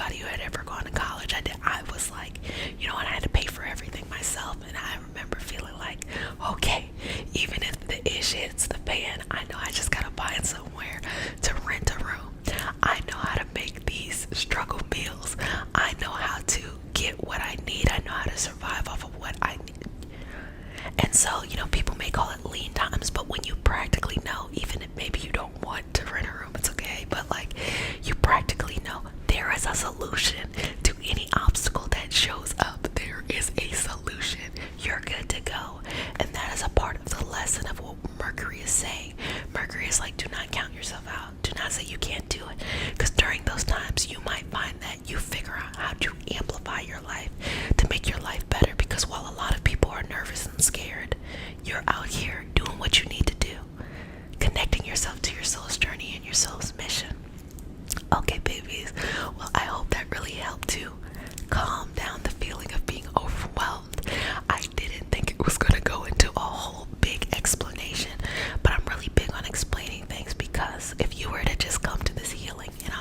anybody who had ever gone to college. I was like, you know, and I had to pay for everything myself. And I remember feeling like, okay, even if the ish hits the fan, I know I just gotta find somewhere to rent a room. I know how to make these struggle meals. I know how to get what I need. I know how to survive off of what I need. And so, you know, people may call it lean times, but when you practically know, even if maybe you don't want to rent a room, it's okay, but like, you practically know there is a solution to any obstacle that shows up. There is a solution. You're good to go. And that is a part of the lesson of what Mercury is saying. Mercury is like, do not count yourself out. Do not say you can't do it. Because during those times, you might find that you figure out how to amplify your life to make your life better. Because while a lot of people are nervous and scared, you're out here doing what you need to do, connecting yourself to your soul's journey and your soul's mission. Okay, babies. Well, I hope that really helped to calm down the feeling of being overwhelmed. I didn't think it was going to go into a whole big explanation, but I'm really big on explaining things, because if you were to just come to this healing and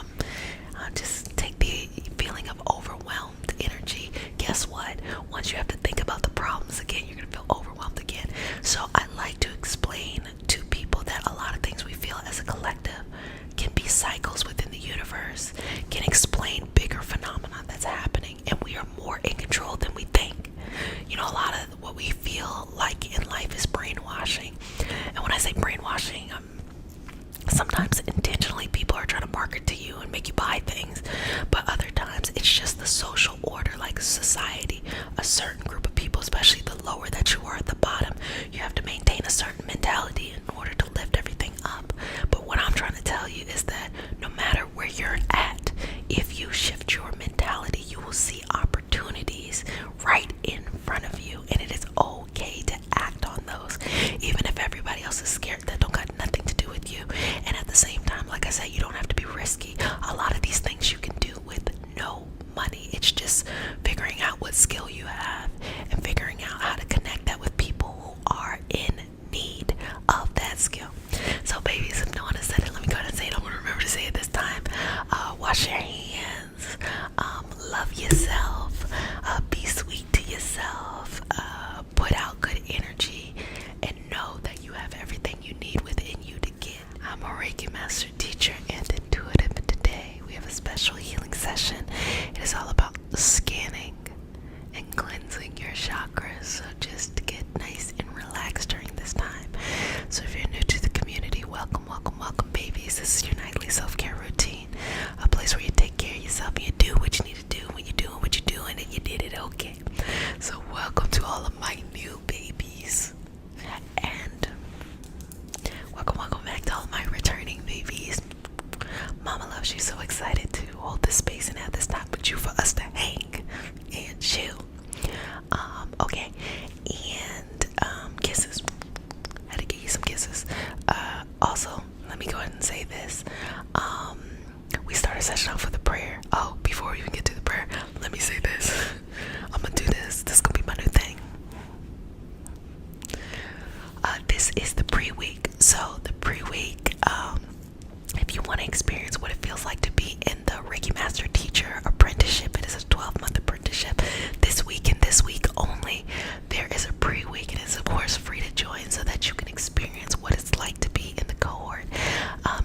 I'm just take the feeling of overwhelmed energy, guess what? Once you have to think about the problems again, you're going to feel overwhelmed again. So I like to explain to people that a lot of things we feel as a collective can be cycles within the universe, can explain bigger phenomena that's happening, and we are more in control than we think. You know, a lot of what we feel like in life is brainwashing. And when I say brainwashing, sometimes intentionally people are trying to market to you and make you buy things, but other times it's just the social order, like society, a certain group of people, especially the lower that you are at the bottom, you have to maintain a certain mentality in order to lift everything up. But what I'm trying to tell you is that no matter where you're at, if you shift your mentality, you will see opportunities right in front of you, and it is okay to act on those, even if everybody else is scared. That don't got nothing to do with you. And at the same time, like I said, you don't have to be risky. A lot of these things you can do with no money. It's just figuring out what skill you have and figuring out how to connect that with people who are in need of that skill. So babies, if no one has said it, let me go ahead and say it. I'm going to remember to say it this time. Wash your hands. Love yourself. Be sweet to yourself. Put out good energy. And know that you have everything you need within you to get. I'm a Reiki master teacher and intuitive, and today we have a special healing session. It is all about scanning and cleansing your chakras. So just get nice and relaxed during this time. So if you're new to the community, welcome, welcome, welcome, babies. This is your nightly self-care routine, a place where you take care of yourself and you do what you need to do when you're doing what you're doing, and you did it okay. So welcome to all of my new babies, and welcome back to all my returning babies. Mama loves you. So excited to hold this space and have this time with you for us to hang and chill. Okay, and kisses. Had to give you some kisses. Also, let me go ahead and say this. We start a session off with a prayer. Oh, before we even get to the prayer, let me say this. I'm gonna do this. This is gonna be my new thing. This is the pre-week. So the pre-week, if you want to experience what it feels like to be in the Reiki Master Teacher Apprenticeship, it is a 12-month apprenticeship. This week and this week only, there is a pre-week, and it's of course free to join so that you can experience what it's like to be in the cohort.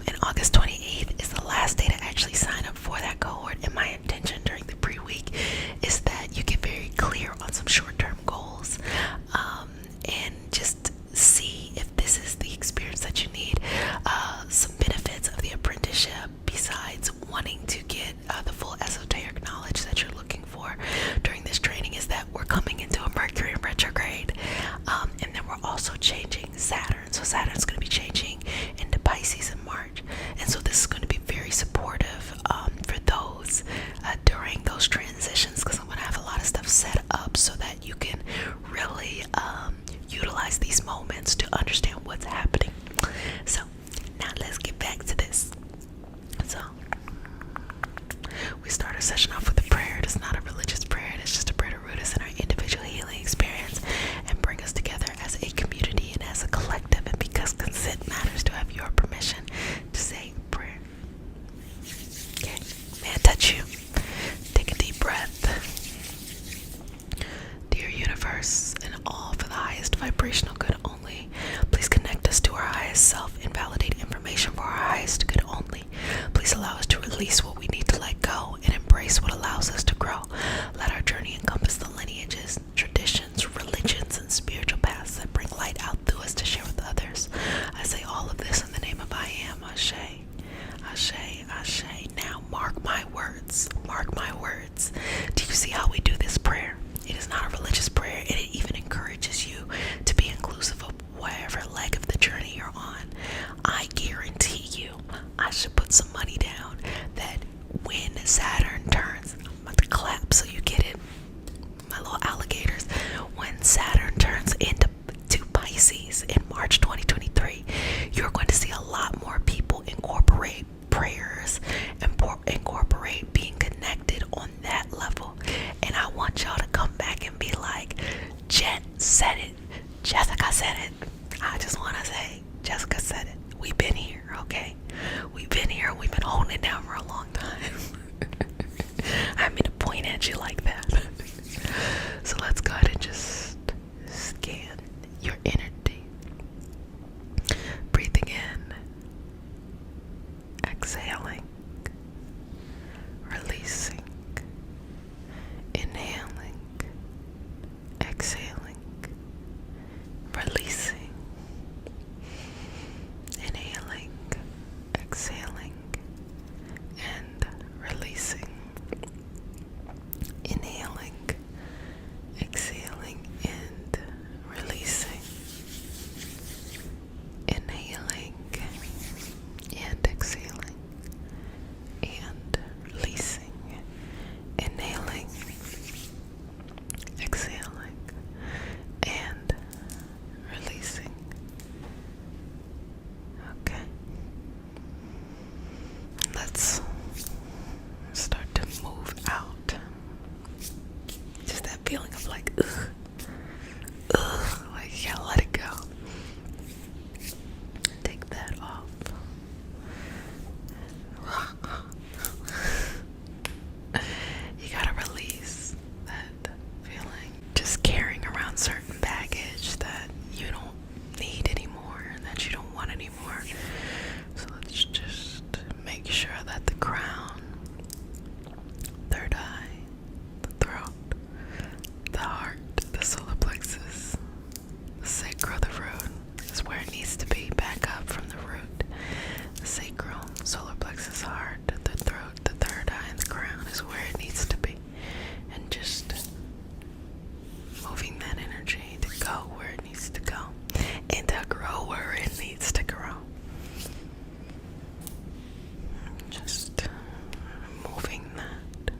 And August 28th is the last day to actually sign up for that cohort. And my intention during the pre-week is that you get very clear on some short-term goals, and just see if this is the experience that you need. Some benefits of the apprenticeship, besides wanting to get the full esoteric knowledge that you're looking for during this training, is that we're coming into a Mercury in retrograde, and then we're also changing Saturn. So Saturn's going to be changing into Pisces in March, and so this is going to be very supportive for those during those transitions, because I'm going to have a lot of stuff set up so that you can really utilize these moments to understand what's happening. So now let's get back to this. So we start our session off with a prayer. It's not a religious prayer. It's just a prayer to root us in our individual healing experience and bring us together as a community and as a collective. And because consent matters, to have your permission to say a prayer. Okay, may I touch you? embrace what allows us to grow. Let our journey encompass the lineages, traditions, religions, and spiritual paths that bring light out through us to share with others. I say all of this in the name of I am. Ashe. Ashe, Ashe. Now mark my words. Mark my words. Do you see how we do this prayer? It is not a religious prayer, and it even encourages you to be inclusive of whatever leg of the journey you're on. I guarantee you, I should put some money down that when Saturn turns, I'm about to clap so you get it, my little alligators. When Saturn turns into Pisces in March 2023, you're going to see a lot more people incorporate prayers and incorporate being connected on that level. And I want y'all to come back and be like, Jet said it, Jessica said it. I just want to say, Jessica said it. We've been here, okay? We've been here. We've been holding it down for a long time. I mean to point at you like that. So let's go ahead and just scan your energy. Breathing in, exhaling, releasing, inhaling, exhaling, releasing, inhaling, exhaling, and releasing, inhaling, exhaling, and releasing, inhaling, and exhaling, and releasing, inhaling, exhaling, and releasing. Okay. Let's start to move out. Just that feeling of like, like you gotta let it go. Take that off. You gotta release that feeling. Just carrying around certain baggage that you don't need anymore, that you don't want anymore. So let's just make sure that the crown, third eye, the throat, the heart, the solar plexus, the sacral, the root is where it needs to be. Back up from the root. The sacral, solar plexus, heart, the throat, the third eye, and the crown is where it needs to be. And just moving that energy to go where it needs to go and to grow where it needs to grow. Just moving that.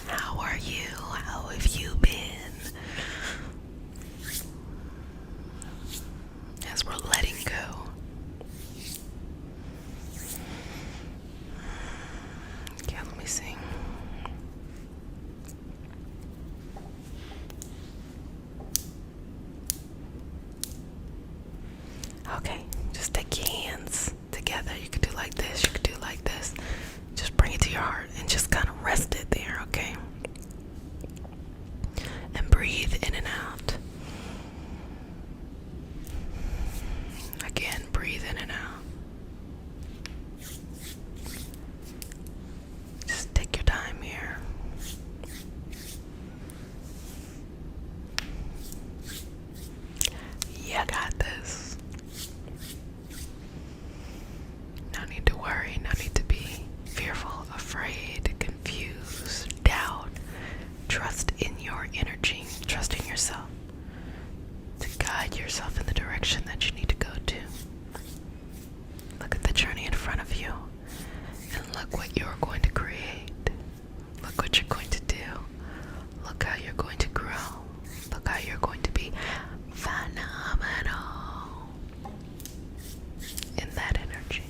How are you? How have you been? As we're letting go. Okay, let me see. Okay, just take your hands together. You could do like this, you could do like this. Just bring it to your heart and just kind of rest it there, okay? And breathe in and out. Again, breathe in and out. Just take your time here. You got this. No need to worry, no need to be fearful, afraid, confused, doubt. Trust in your energy, trust in yourself to guide yourself in the direction that you need to go to. Look at the journey in front of you and look what you're going to create. Look what you're going to do. Look how you're going to grow. Look how you're going to be phenomenal in that energy.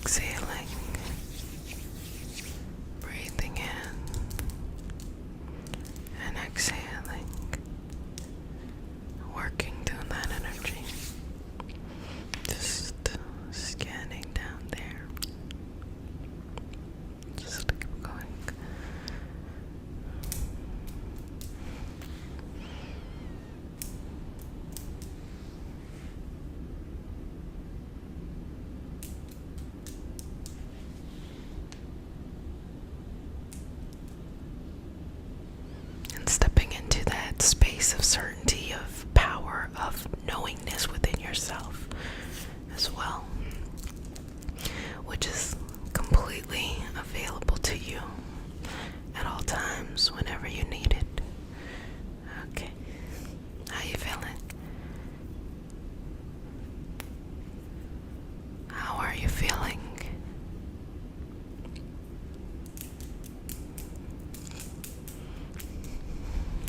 exhaling, breathing in and exhaling, working through that energy, just scanning down there, just keep going. And stepping into that space of certainty, of power, of knowingness within yourself as well, which is completely available to you at all times whenever you need it. Okay, how you feeling? How are you feeling?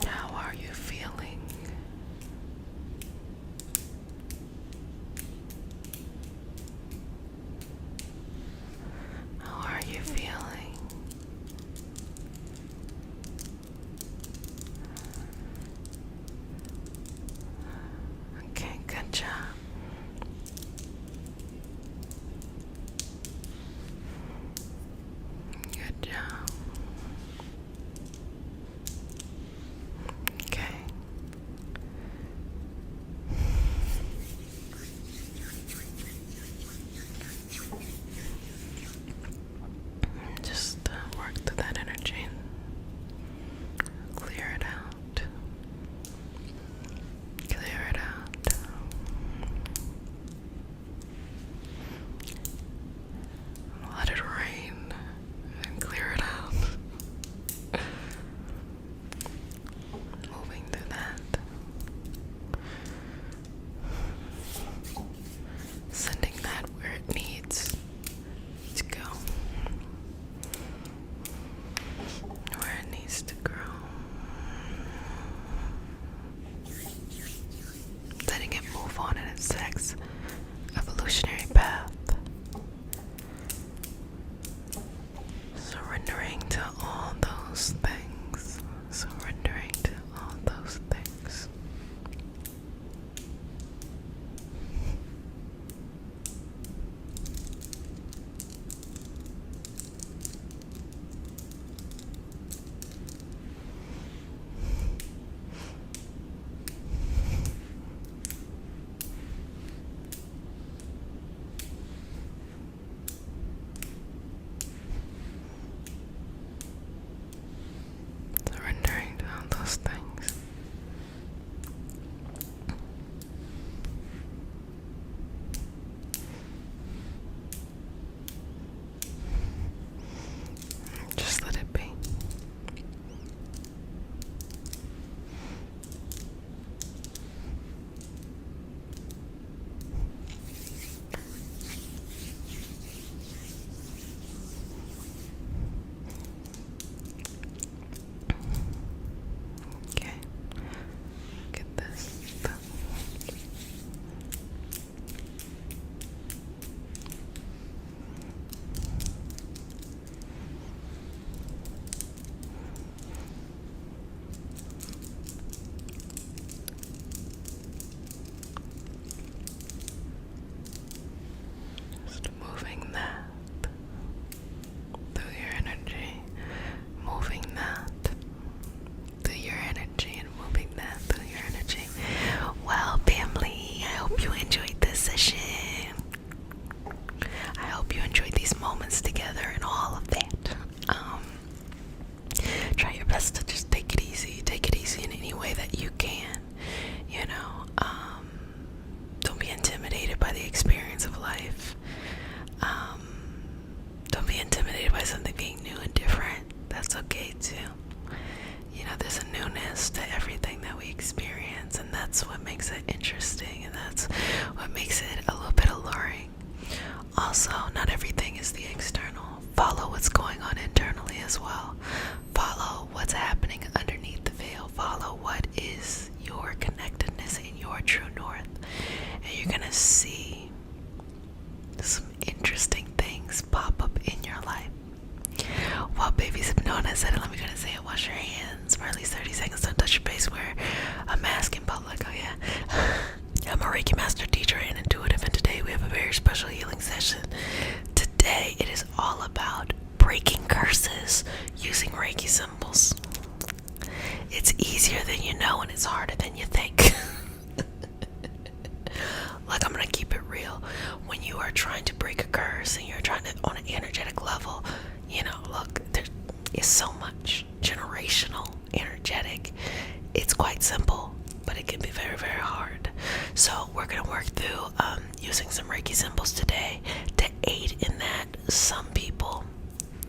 How are you feeling? How are you feeling? Okay, good job. Good job. Okay. Just work through that energy and clear it out. Clear it out. Let it rain and clear it out. Moving through that. Sending that where it needs to go. Where it needs to grow. Letting it move on in its next evolutionary path. Surrendering to all those things. Surrendering to all those things. Surrendering to all those things. Just let it be. Okay. Get this. Just moving that through your energy, moving that through your energy, and moving that through your energy. Well, family, I hope you enjoyed this session. I hope you enjoyed these moments together and all of that. Try your best to just take it easy in any way that you can. You know, don't be intimidated by the experience of life. Don't be intimidated by something being new and different. That's okay too. You know, there's a newness to everything that we experience, and that's what makes it interesting, and that's what makes it a little bit alluring. Also, not everything is the external. Follow what's going on internally as well. Follow what's happening underneath the veil. Follow what is your connectedness in your true north. And you're gonna see some interesting things things pop up in your life. While babies have known, I said it, let me go and say it. Wash your hands for at least 30 seconds. Don't touch your face. Wear a mask in public. Oh yeah. I'm a Reiki master teacher and intuitive, and today we have a very special healing session. Today it is all about breaking curses using Reiki symbols. It's easier than you know and it's harder than you think. Like, I'm gonna keep it real. When you are trying to break a curse and you're trying to, on an energetic level, look, there is so much generational, energetic. It's quite simple, but it can be very, very hard. So we're gonna work through using some Reiki symbols today to aid in that. Some people,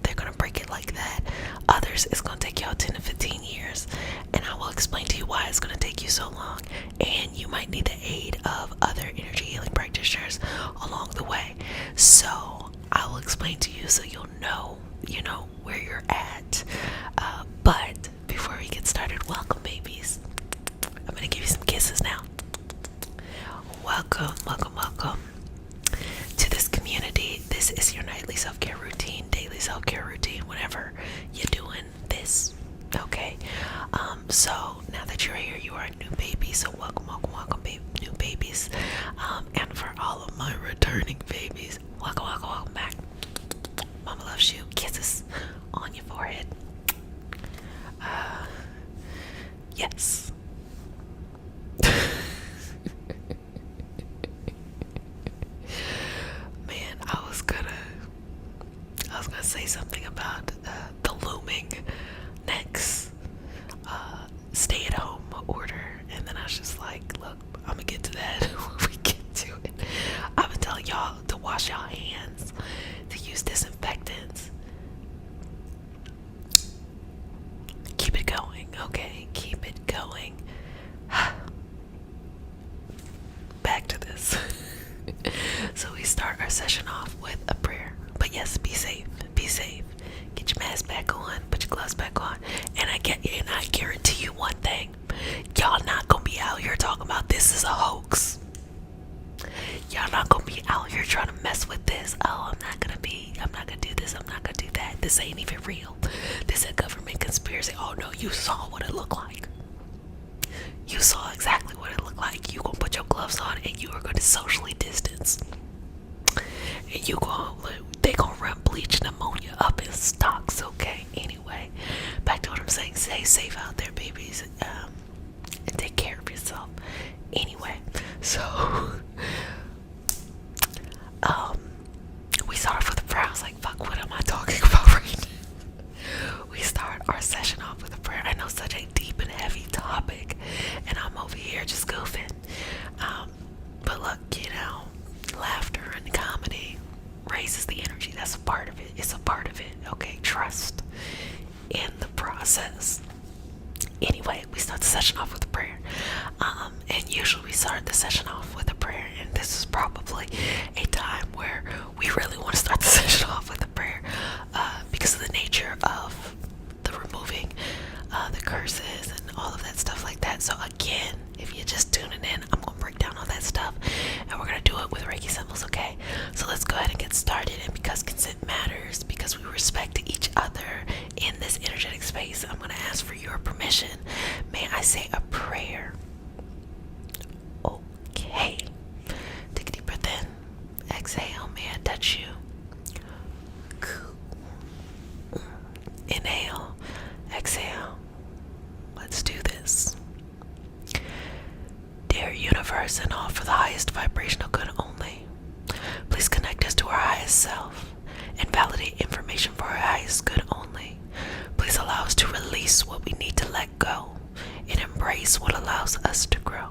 they're gonna break it like that. Others, it's gonna take y'all 10 to 15 years, and I will explain to you why it's gonna take you so long. And you might need the aid of other energy healing practitioners along the way. So I will explain to you so you'll know, where you're at. But before we get started, welcome, babies. I'm gonna give you some kisses now. Welcome, welcome, welcome to this community. This is your nightly self-care routine, daily self-care routine, whenever you're doing this. Okay. So now that you're here, you are a new baby. So welcome, welcome, welcome, new babies. And for all of my returning babies, welcome, welcome, welcome back. Mama loves you. Kisses on your forehead. Yes. Man, I was gonna say something about the looming next stay-at-home order, and then I was just like, look, I'm gonna get to that when we get to it. I've been telling y'all to wash y'all hands, to use disinfectants. Keep it going, okay? Keep it going. Back to this. So we start our session off with a prayer. But yes, be safe. Be safe. Get your mask back on. Put your gloves back on. And I guarantee you one thing. Y'all not gonna be out here talking about this is a hoax. Y'all not gonna be out here trying to mess with this. Oh, I'm not gonna do this. I'm not gonna do that. This ain't even real. This is a government conspiracy. Oh no, you saw what it looked like. You saw exactly what it looked like. You gonna put your gloves on and you are gonna socially distance. And they gonna run bleach and ammonia up in stocks, okay? Anyway, back to what I'm saying. Stay safe out there, babies. And take care of yourself. Anyway, so we start off with a prayer. I was like, fuck, what am I talking about right now? We start our session off with a prayer. I know, such a deep and heavy topic, and I'm over here just goofing. But look, laughter and comedy raises the energy. That's a part of it. It's a part of it. Okay, trust in the process. Anyway, we start the session off with a prayer. And usually we start the session off with a prayer, and this is probably a time where we really want to start the session off with a prayer, because of the nature of the removing the curses and all of that stuff like that. So again, if you're just tuning in, I'm gonna break down all that stuff, and we're gonna do it with Reiki symbols, okay? So let's go ahead and get started. And because consent matters, because we respect each other in this energetic space, I'm gonna ask for your permission. May I say a prayer? Okay. Take a deep breath in. Exhale. May I touch you? Inhale. Exhale. Let's do this. Dear universe, and all for the highest vibrational good only, please connect us to our highest self and validate information for our highest good only. Please allow us to release what we need to let go and embrace what allows us to grow.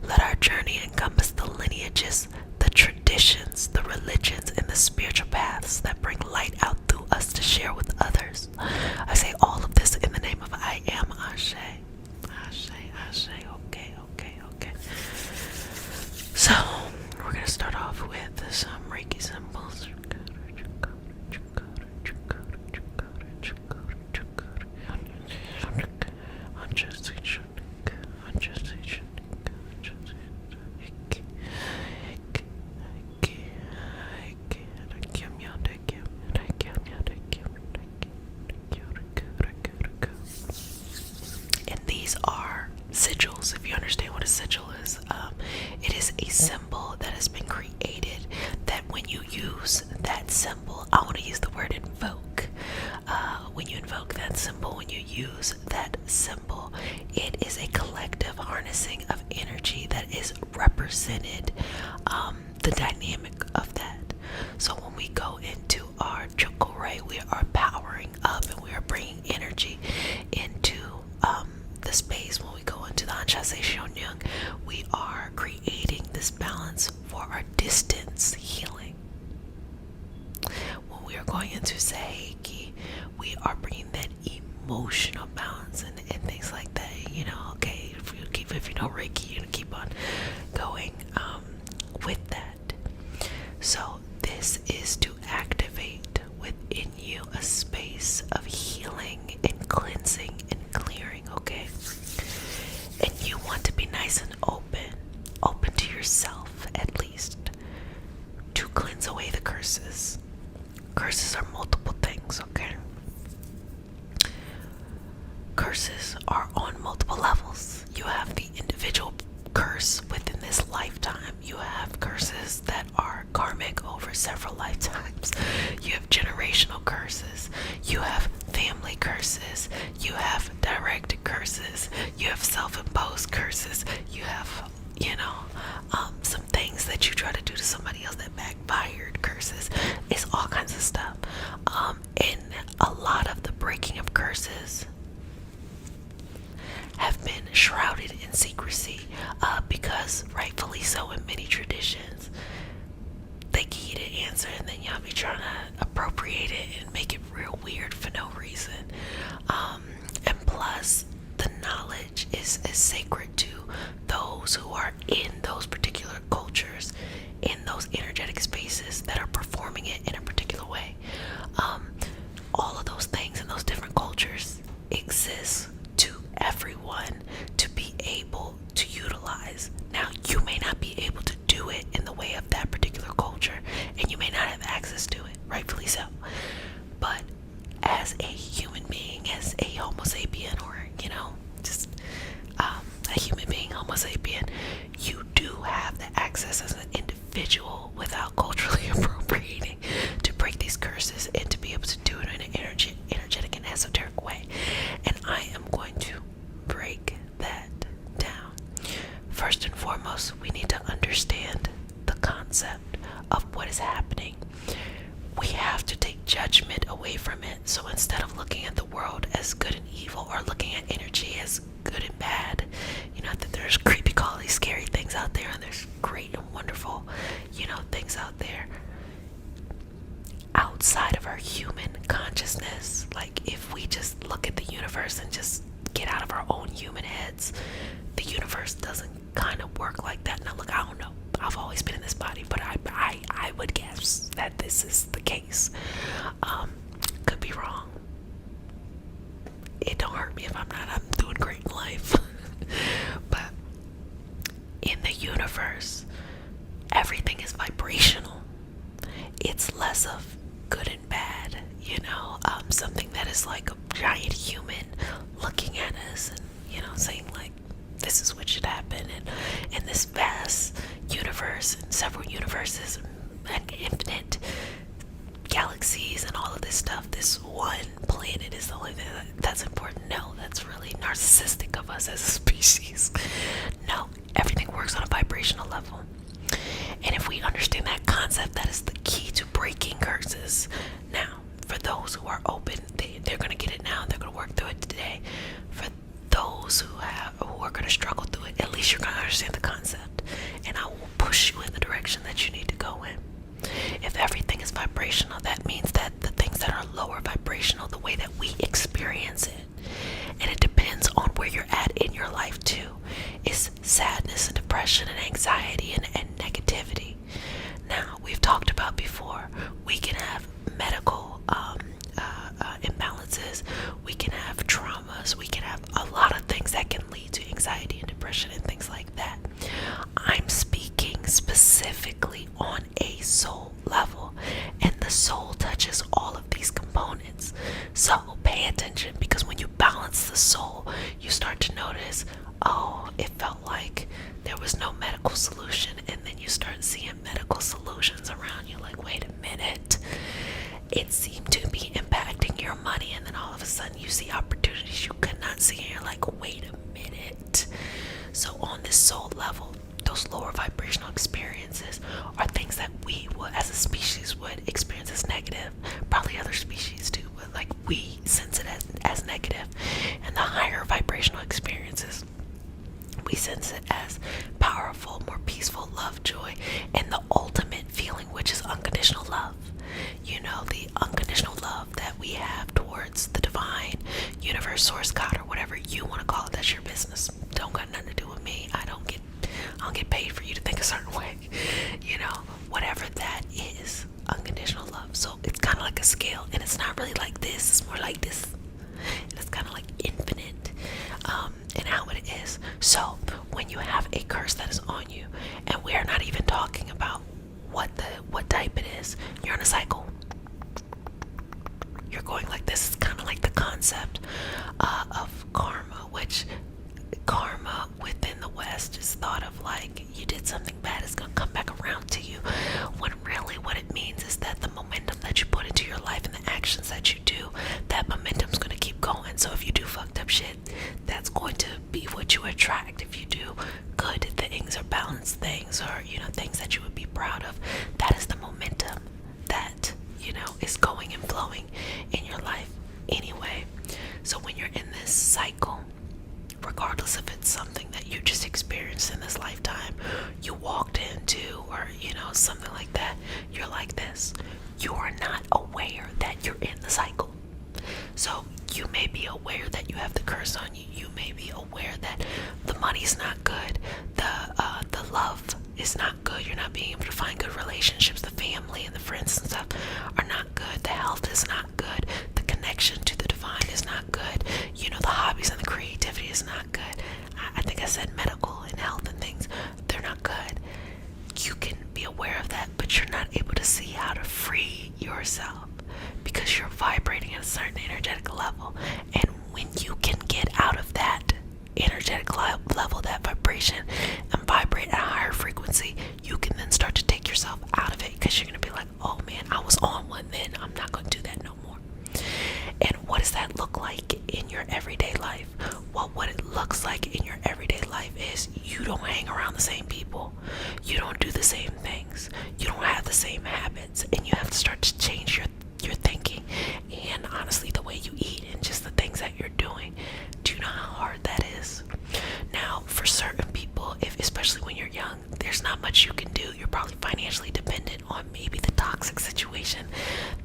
Let our journey encompass the lineages, the traditions, the religions, and the spiritual paths that bring light out through us to share with others. I say all of this in the name of I am Ashe. Ashe, Ashe. Okay. So, we're going to start off with some Reiki symbols. use that symbol. It is a collective harnessing of energy that is represented, the dynamic of that. So when we go into our chakra, we are powering up and we are bringing energy into the space. When we go into the Anshase Shonyung, we are creating this balance for our distance healing. When we are going into Seiki, we are bringing that emotional balance and things like that. Okay, if you know Reiki, you're gonna keep on going with that. So this is to activate within you a space of healing and cleansing and clearing, okay? And you want to be nice and open to yourself at least, to cleanse away the curses. Curses are multiple things, okay? Curses are on multiple levels. You have the individual curse within this lifetime. You have curses that are karmic over several lifetimes. You have generational curses. You have family curses. You have direct curses. You have self-imposed curses. You have, some things that you try to do to somebody else that backfired curses. It's all kinds of stuff. And a lot of the breaking of curses have been shrouded in secrecy, because rightfully so in many traditions, they give you the answer and then y'all be trying to appropriate it and make it real weird for no reason. And plus, the knowledge is sacred to those who are in those particular cultures, in those energetic spaces that are performing it in a particular way. All of those things in those different cultures exist to everyone to be able to utilize. Now, you may not be able to do it in the way of that particular culture, and you may not have access to it, rightfully so. But as a human being, as a Homo sapien, or just a human being, Homo sapien, you do have the access as an individual without culturally appropriating to break these curses and to be able to do it in an energetic and esoteric way. And I am going to break that down. First and foremost, we need to understand the concept of what is happening. We have to take judgment away from it. So instead of looking at the world as good and evil, or looking at energy as good and bad, that there's creepy, crawly, scary things out there, and there's great and wonderful, things out there outside of our human consciousness. Like, if we just look at the universe and just get out of our own human heads, the universe doesn't kind of work like that. Now look, I don't know, I've always been in this body, but I would guess that this is the case. Could be wrong. It don't hurt me if I'm not. I'm doing great in life. But in the universe, everything is vibrational. It's less of good and bad, something that is like a giant human looking at us and, saying like, this is what should happen. And in this vast universe and several universes and infinite galaxies and all of this stuff, this one planet is the only thing that's important. No, that's really narcissistic of us as a species. No, everything works on a vibrational level. And if we understand that concept, that is the key to breaking curses. Now, for those who are open, they're going to get it now. They're going to work through it today. For those who are going to struggle through it, at least you're going to understand the concept. And I will push you in the direction that you need to go in. If everything is vibrational, that means that the things that are lower vibrational, the way that we experience it, and it depends on where you're at in your life too, is sadness and depression and anxiety and negativity. Now, we've talked about before, we can have medical imbalances, we can have traumas, we can have a lot of things that can lead to anxiety and depression and things like that. I'm speaking specifically on a soul level, and the soul touches all of these components. So pay attention, because when you balance the soul, you start to notice, oh, it felt like there was no medical solution, and then you start seeing medical solutions around you. Like, wait a minute, it seemed to be impacting your money, and then all of a sudden you see opportunities, you or source code or whatever you want to call it. That's your business. Don't got nothing to do with me. I don't get paid for you to think a certain way. Whatever that is, unconditional love. So it's kind of like a scale, and it's not really like this. It's more like this. And it's kind of like infinite in how it is. So when you have a curse that is on you, and we are not even talking about what type it is, you're in a cycle. You're going like this. It's kind of like the concept of karma, which karma within the West is thought of like you did something bad, it's gonna come back around to you. When really what it means is that the momentum that you put into your life and the actions that you do, that momentum's gonna keep going. So if you do fucked up shit, that's going to be what you attract. If you do good things or balanced things or things that you would be proud of, that is the momentum that is going and flowing in your life anyway. So when you're in this cycle, regardless if it's something that you just experienced in this lifetime, you walked into, or something like that, you're like this. You are not aware that you're in the cycle. So you may be aware that you have the curse on you. You may be aware that the money's not good, the love is not good. You're not being able to find good relationships. The family and the friends and stuff are not good. The health is not good. The connection to the divine is not good. The hobbies and the creativity is not good. I think I said medical and health and things, they're not good. You can be aware of that, but you're not able to see how to free yourself because you're vibrating at a certain energetic level. And when you can get out of that energetic level, that vibration, and vibrate at a higher frequency, you can then start to take yourself out of it, because you're going to be like, oh man, I was on one then, I'm not going to do that no more. And what does that look like in your everyday life? Well, what it looks like in your everyday life is you don't hang around the same people. You don't do the same things. You don't have the same habits. And you have to start to change your thinking. And honestly, the way you eat and just the things that you're doing. Do you know how hard that is? Now, for certain people, especially when you're young, there's not much you can do. You're probably financially dependent on maybe the toxic situation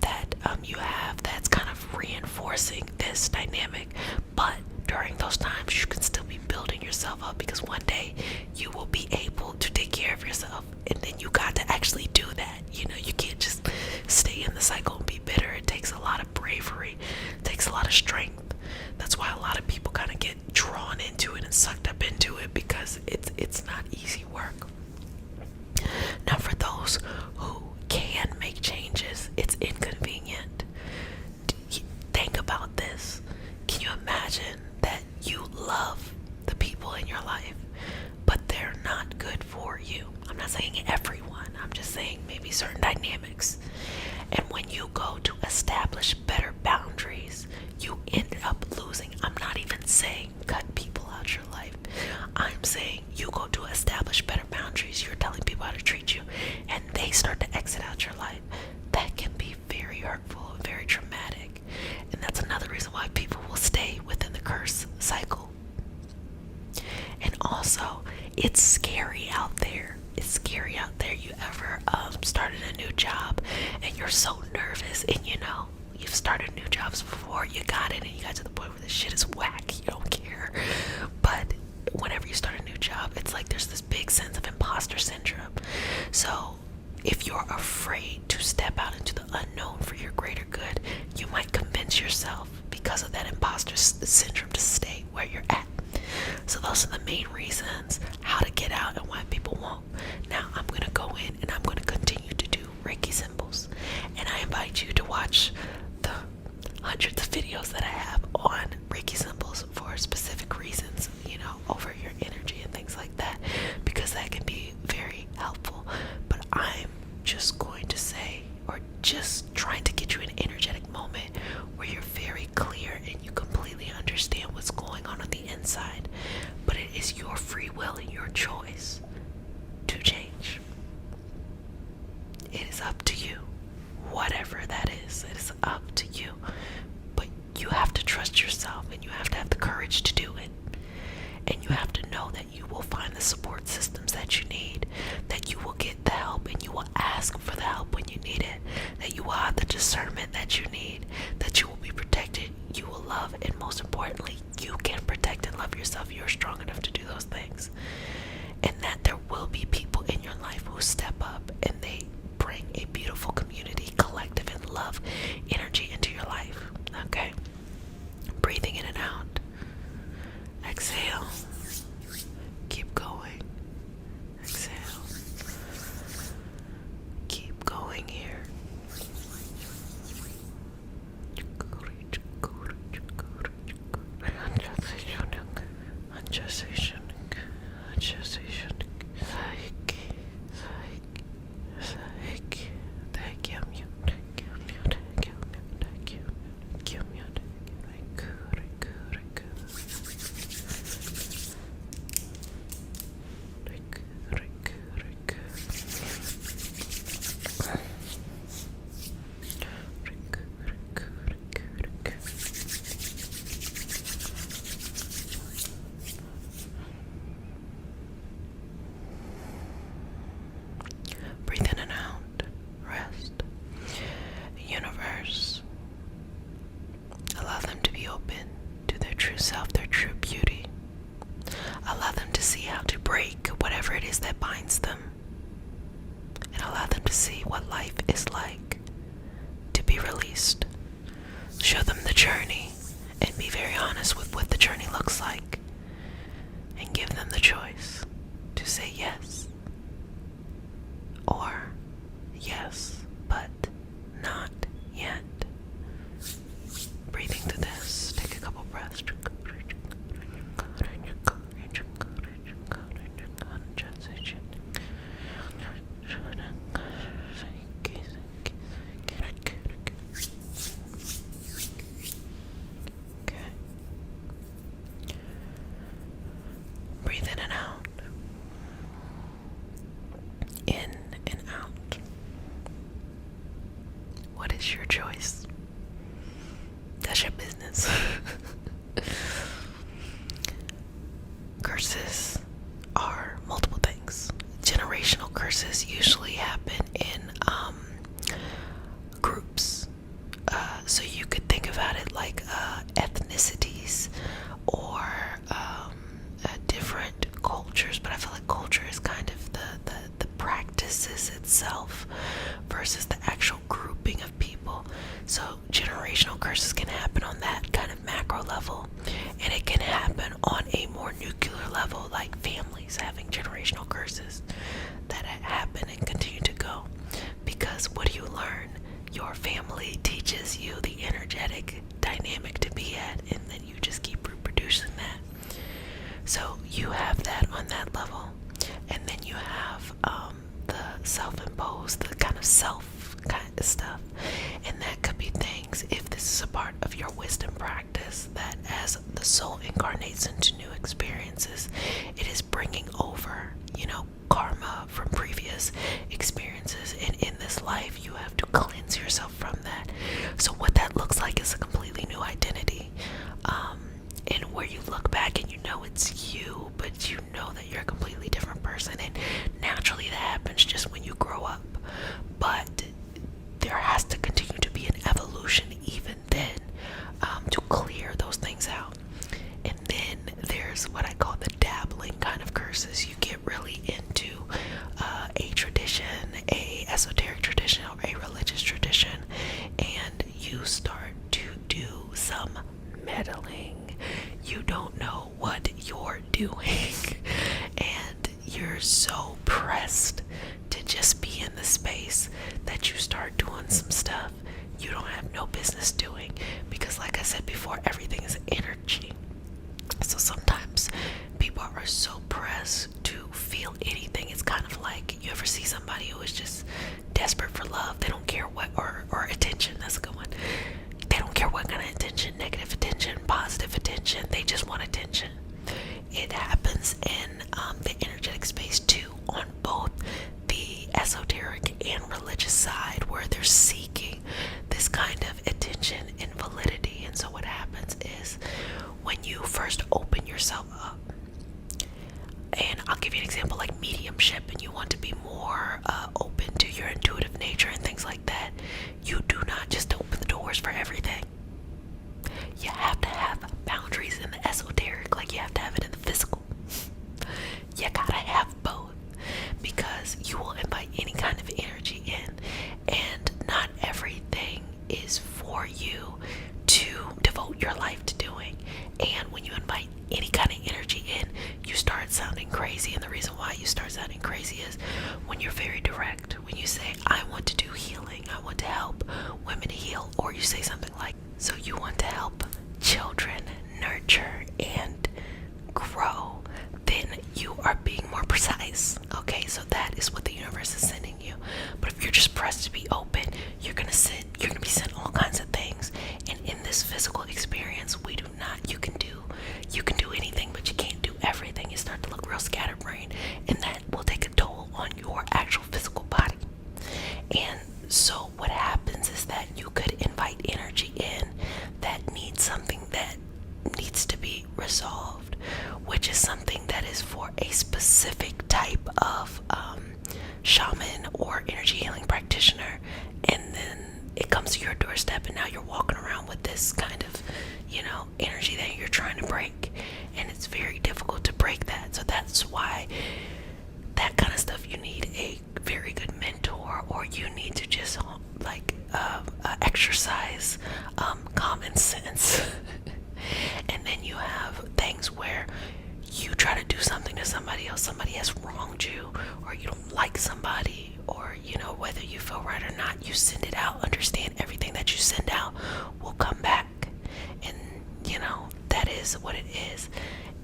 that you have that's kind of reinforcing this dynamic. But during those times, you can still be building yourself up, because one day you will be able to take care of yourself, and then you got to actually do that. You can't just stay in the cycle and be bitter. It takes a lot of bravery. It takes a lot of strength. That's why a lot of people kind of get drawn into it and sucked up into it, because it's not easy work. Now, for those who can make changes, it's inconvenient. Think about this. Can you imagine that you love the people in your life, but they're not good for you? I'm not saying everyone. I'm just saying maybe certain dynamics. And when you go to establish better boundaries, you end up losing. I'm not even saying cut people out your life. I'm saying you go to establish better boundaries. You're telling people how to treat you, and they start to exit out your life. That can be very hurtful and very traumatic. And that's another reason why people will stay within the curse cycle. And also, it's scary out there. It's scary out there. You ever started a new job and you're so nervous, and you've started new jobs before, you got in and you got to the point where this shit is whack, you don't care. But whenever you start a new job, it's like there's this big sense of imposter syndrome. So if you're afraid to step out into the unknown for your greater good, you might convince yourself, because of that imposter syndrome, to stay where you're at. So those are the main reasons how to get out and why people won't. Now I'm going to go in and I'm going to continue to do Reiki symbols. And I invite you to watch the hundreds of videos that I have on Reiki symbols for specific reasons, over your energy and things like that, because that can be very helpful. But I'm just going to say, or just trying to get you an energetic moment where you're very clear and you completely understand what's going on the inside. But it is your free will and your choice to change. It is up to you. Whatever that is, it is up to you. But you have to trust yourself, and you have to have the courage to do it. And you have to know that you will find the support systems that you need, that you will get the help, and you will ask for the help when you need it, that you will have the discernment that you need, that you will be protected, you will love, and most importantly, yourself you're strong enough to do those things. And that there will be people in your life who step up and they bring a beautiful community, collective, and love energy into your life. Okay? Breathing in and out. Exhale. Keep going. Exhale. Keep going here. Breathe in and out. Rest. Universe. Allow them to be open to their true self, their true beauty. Allow them to see how to break whatever it is that binds them. And allow them to see what life is like to be released. Show them the journey and be very honest with what the journey looks like. And give them the choice to say yes. Or yes, but not yet. Breathing through this, take a couple breaths. Okay. Breathe in and out. In and out. What is your choice? That's your business. Curses are multiple things. Generational curses usually happen in groups. So you could think about it like ethnicities or different cultures, but I feel like culture is kind of the practices itself versus the actual grouping of people. So generational curses can happen on that kind of macro level, and it can happen on a more nuclear level, like families having generational curses that happen and continue to go. Because what do you learn? Your family teaches you the energetic dynamic to be at, and then you just keep reproducing that. So you have that on that level, and then you have the self-imposed, the kind of self kind of stuff, and that could be things, if this is a part of your wisdom practice, that as the soul incarnates into new experiences, it is bringing over, karma from previous experiences, and in this life you have to cleanse yourself from that. So what that looks like is a completely new identity, and where you look back and you know it's you, but you know that you're a completely different person, and naturally that happens just when you grow up. But there has to continue to be an evolution even then, to clear those things out. And then there's what I call the dabbling kind of curses. You get really into a tradition, a esoteric tradition, or a religious tradition, and you start to do some meddling. You don't know what you're doing, and you're so pressed to just be in the space that you start doing some stuff you don't have no business doing, because like I said before, everything is energy. So sometimes people are so pressed to feel anything. It's kind of like, you ever see somebody who is just desperate for love? They don't care what, or attention, that's a good one. They don't care what kind of attention, negative attention, positive attention, they just want attention. It happens in the energetic space too, on both the esoteric and religious side, where they're seeking this kind of attention and validity. And so what happens is, when you first open yourself up, and I'll give you an example like mediumship, and you want to be more open to your intuitive nature and things like that, you do not just open the doors for everything. You have to have boundaries in the esoteric, like you have to have it in for you to devote your life to doing. And when you invite any kind of energy in, you start sounding crazy. And the reason why you start sounding crazy is when you're very direct. When you say, I want to do healing, I want to help women heal, or you say something like, so you want to help children nurture and grow, then you are being more precise. Okay, so that is what the universe is sending you. But if you're just pressed to be open, you're gonna be sent all kinds of things. And in this physical experience, we do not, you can do anything, but you can't do everything. You start to look real scatterbrained, and that will take a toll on your actual physical body. And so what happens is that you could invite energy in that needs something that needs to be resolved, which is something that is for a specific type of shaman or energy healing practitioner. And then it comes to your doorstep, and now you're walking around with this kind of, energy that you're trying to break. And it's very difficult to break that. So that's why that kind of stuff, you need a very good mentor, or you need to just exercise common sense. And then you have things where you try to do something to somebody else, somebody has wronged you, or you don't like somebody, or whether you feel right or not, you send it out. Understand, everything that you send out will come back, and that is what it is.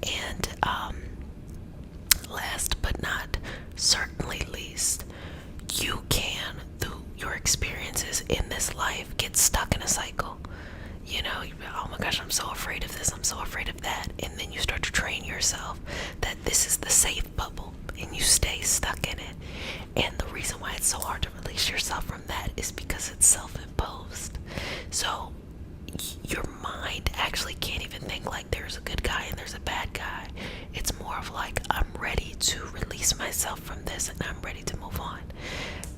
And last but not certainly least, you can, through your experiences in this life, get stuck in a cycle. Oh my gosh, I'm so afraid of this, I'm so afraid of that. And then you start to train yourself that this is the safe bubble, and you stay stuck in it. And the reason why it's so hard to release yourself from that is because it's self-imposed. So your mind actually can't even think like there's a good guy and there's a bad guy. It's more of like, I'm ready to release myself from this, and I'm ready to move on.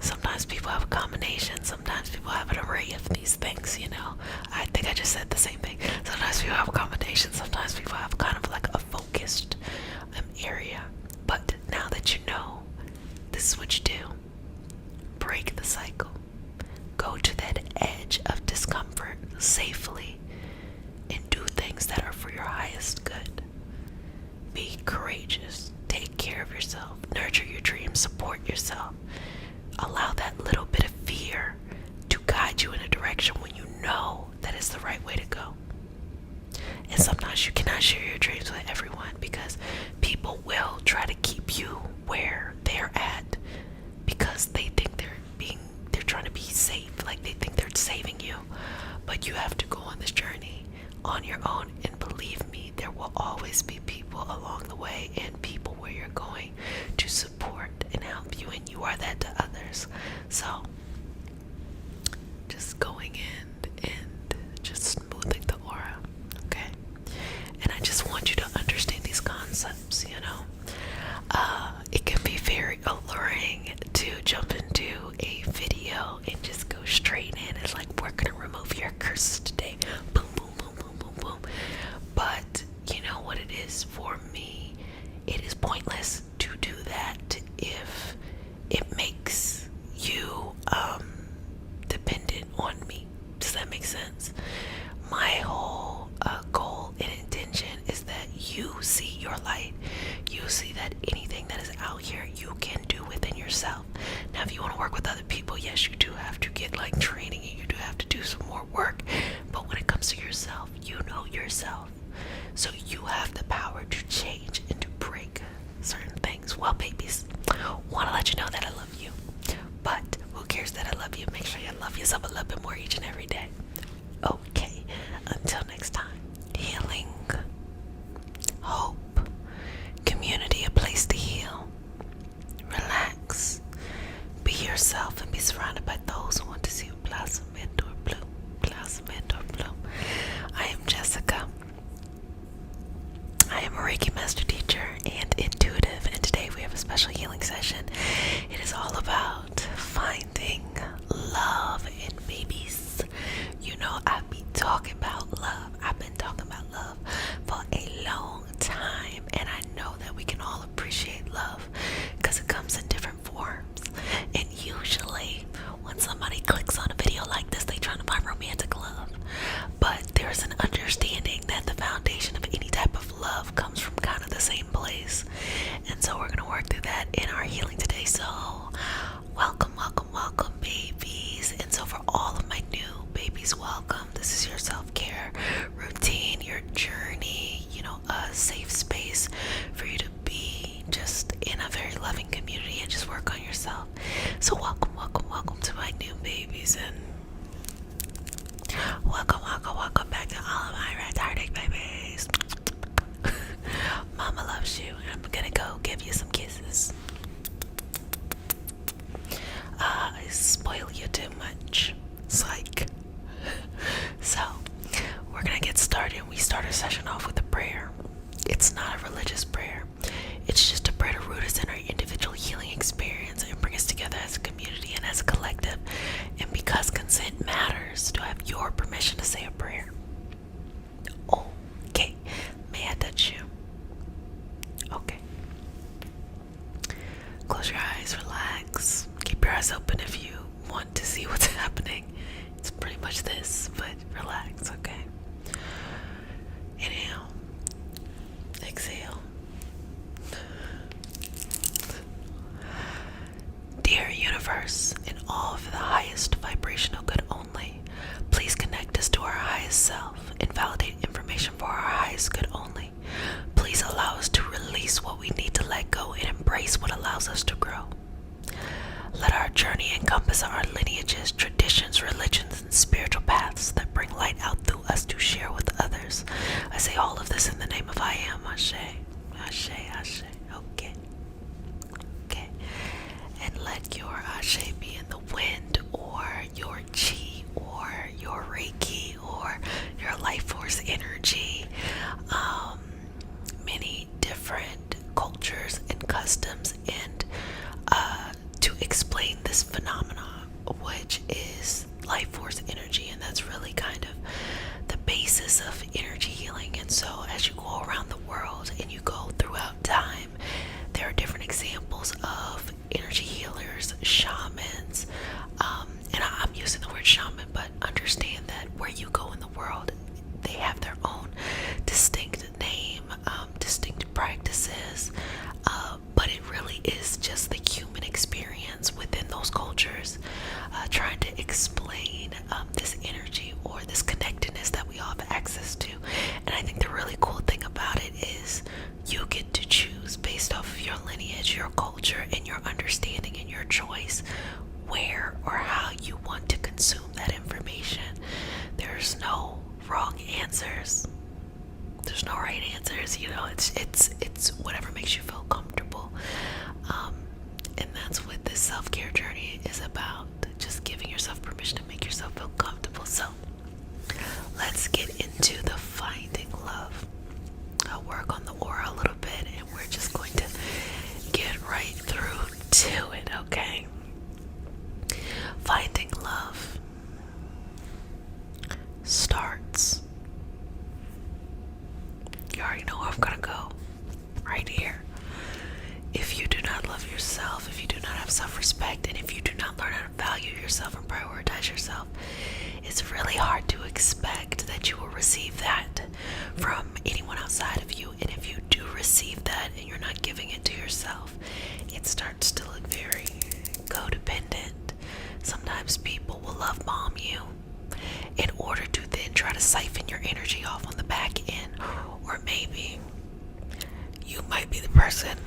Sometimes people have a combination, sometimes people have an array of these things, I think I just said the same thing. Sometimes people have a combination, sometimes people have kind of like a focused area. But now that you know, this is what you do. Break the cycle. Go to that edge of discomfort safely, and do things that are for your highest good. Be courageous. Take care of yourself. Nurture your dreams. Support yourself. Allow that little bit of fear to guide you in a direction when you know that is the right way to go. And sometimes you cannot share your dreams with everyone, because people will try to keep you where they're at, because they think they're trying to be safe, like they think they're saving you. But you have to go on this journey on your own, and believe me, there will always be people along the way, and people where you're going to support and help you, and you are that to others. So just going in and just smoothing the aura, okay? And I just want you to understand these concepts. It can be very alluring to jump into a video and just go straight in. It's like, we're gonna remove your curses today, boom boom boom boom boom boom. But you know what it is, for me, it is pointless to do that if it makes you dependent on me. Does that make sense? My whole goal and intention is that you see your light. You see that anything that is out here, you can do within yourself. Now, if you want to work with other people, yes, you do have to get training, and you do have to do some more work. But when it comes to yourself, you know yourself. So you have the power to change and to break certain things. Well, babies, want to let you know that I love you. But who cares that I love you? Make sure you love yourself a little bit more each and every day. Okay, until next time, healing, hope, community, a place to heal. Relax, be yourself, and be surrounded by those who want to see you blossom into a bloom. Blossom into a bloom. I am Jessica. I am a Reiki master teacher and intuitive, and today we have a special healing session. It is all about finding love in babies. I've been talking about love. I've been talking about love for a long time, and I know that we can all appreciate love because it comes in different forms. And usually when somebody clicks on a video like this, they trying to find romantic love. please welcome. This is your self-care routine, your journey, a safe space for you to be just in a very loving community and just work on yourself. So welcome, welcome, welcome to my new babies, and welcome, welcome, welcome back to all of my retarded babies. Mama loves you, and I'm gonna go give you some kisses. I spoil you too much. Psych. So, we're gonna get started. We start our session off with a prayer. It's not a religious prayer. It's just a prayer to root us in our individual healing experience and bring us together as a community and as a collective. And because consent matters, to have your permission to say a prayer. Okay. May I touch you? Okay. Close your eyes, relax. Keep your eyes open if you want to see what's happening. It's pretty much this, but relax, okay? Inhale. Exhale. Dear universe, in all of the highest vibrational good only, please connect us to our highest self and validate information for our highest good only. Please allow us to release what we need to let go and embrace what allows us to grow. Let our journey encompass our lineages, traditions, religions, and spiritual paths that bring light out through us to share with others. I say all of this in the name of I Am. Ashe. Ashe, Ashe. Okay. Okay. And let your Ashe be in the wind, or your chi, or your Reiki, or your life force energy. Many different cultures and customs, and to explain this phenomena, which is life force energy, and that's really kind of the basis of energy healing. And so as you go around the world and you go throughout time, there are different examples of energy healers, shamans, and I'm using the word shaman, but understand that where you go in the world, they have their own distinct name, distinct practices, but it really is just the human experience within those cultures, trying to explain this energy or this connectedness that we all have access to. And I think the really cool thing about it is you get to choose based off of your lineage, your culture, and your understanding and your choice where or how you want to consume that information. There's no wrong answers. There's no right answers. It's whatever makes you feel comfortable. And that's what this self-care journey is about. Just giving yourself permission to make yourself feel comfortable. So let's get into the finding love. I'll work on the aura a little bit, and we're just going to get right through to it, okay? Finding love starts. You already know where I'm gonna go. Right here. If you do not love yourself, if you do not have self-respect, and if you do not learn how to value yourself and prioritize yourself, it's really hard to expect that you will receive that from anyone outside of you. And if you do receive that and you're not giving it to yourself, it starts to look very codependent. Sometimes people will love bomb you in order to then try to siphon your energy off on the back end. Or maybe you might be the person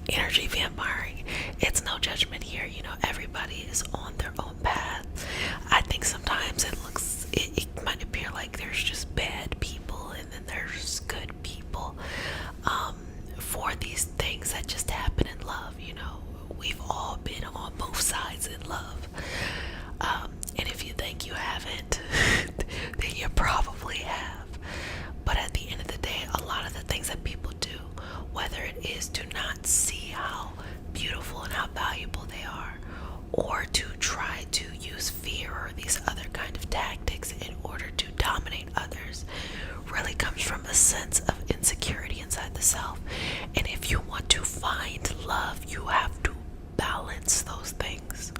energy vampiring. It's no judgment here. Everybody is on their own path. I think sometimes it might appear like there's just bad people and then there's good people for these things that just happen in love. We've all been on both sides in love. And if you think you haven't, then you probably have. But at the end of the day, a lot of the things that people do, whether it is to not see how beautiful and how valuable they are, or to try to use fear or these other kind of tactics in order to dominate others, really comes from a sense of insecurity inside the self. And if you want to find love, you have to balance those things.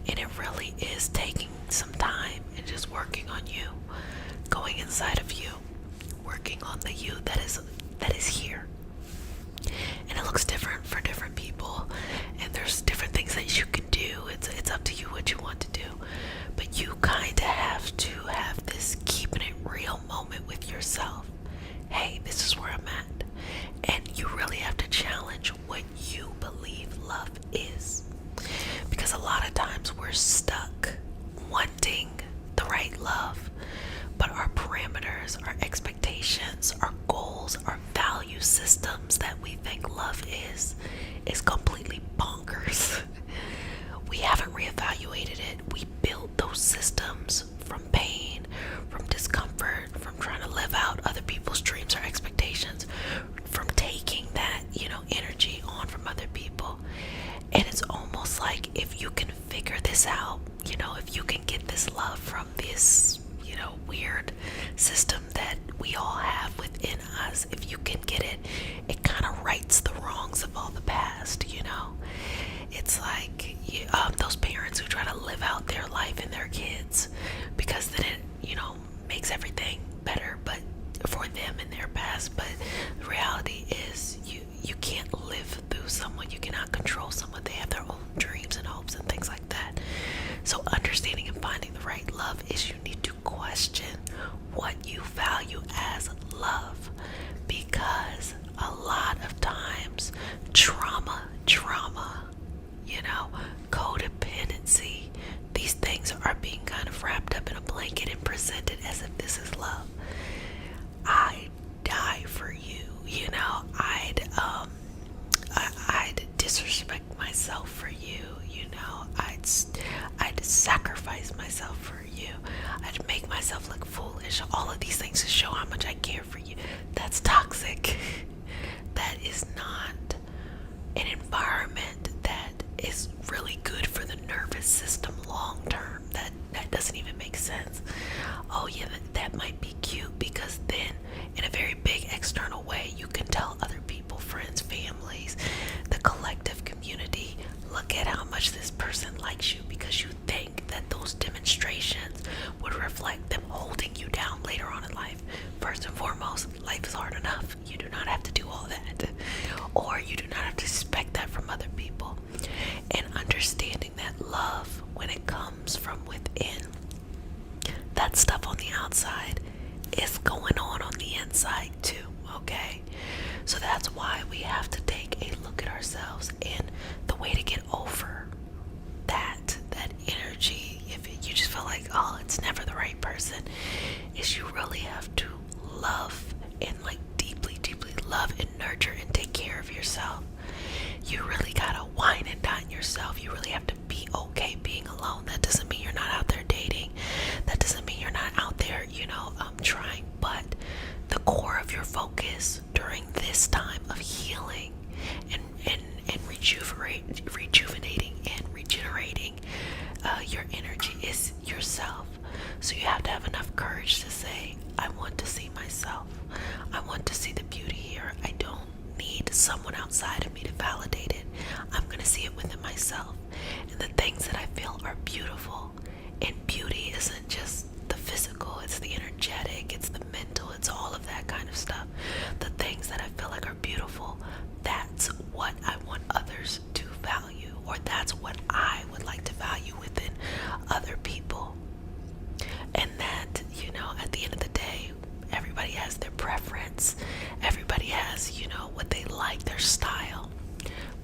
And it really is taking some time and just working on you, going inside of you, working on the you that is here. And it looks different for different people, and there's different things that you can do. It's up to you what you want to do, but you kind of have to have parameters, our expectations, our goals, our value systems that we think love is completely bonkers. We haven't reevaluated it. We built those systems from pain, from discomfort, from trying to live out other people's dreams or expectations, from taking that, energy on from other people. And it's almost like if you can figure this out, if you can get this love from this, weird system that we all have within us, if you can get it, it kind of rights the wrongs of all the past, It's like those parents who try to live out their life and their kids because then it, makes everything better, but for them in their past. But the reality is you can't live through someone. You cannot control someone. They have their own dreams and hopes and things like that. So understanding and finding the right love is you need to question what you value as love, because a lot of times trauma, codependency, these things are being kind of wrapped up in a blanket and presented as if this is love. I'd die for you, I'd disrespect myself for you, I'd sacrifice myself for you, I'd make myself look foolish, all of these things to show how much I care for you. That's toxic. That is not an environment that is really good for the nervous system long term. That doesn't even make sense. Oh yeah, that might be cute because then in a very big external way you can tell other people, friends, families, the collective community, look at how much this person likes you, because you think that those demonstrations would reflect them holding you down later on in life. First and foremost, life is hard enough. You do not have to do all that, or you do not have to expect that from other people. And understanding that love, when it comes from within, that stuff on the outside is going on the inside too, okay? So that's why we have to take a look at ourselves, and the way to get over that energy, if you just feel like, oh, it's never the right person, is you really have to love and deeply love and nurture and take care of yourself. You really gotta wine and dine yourself. You really have to be okay being alone. That doesn't mean you're not out there dating. That doesn't mean you're not out there, trying. But the core of your focus during this time of healing and rejuvenating and regenerating your energy is yourself. So you have to have enough courage to say, I want to see myself. I want to see the beauty here. I don't need someone outside of me to validate it. I'm going to see it within myself. And the things that I feel are beautiful. And beauty isn't just the physical, it's the energetic, it's the mental, it's all of that kind of stuff. The things that I feel like are beautiful, that's what I want others to value, or that's what I would like to value within other people. And that, at the end of the day, everybody has their preference. Everybody has, what they like, their style.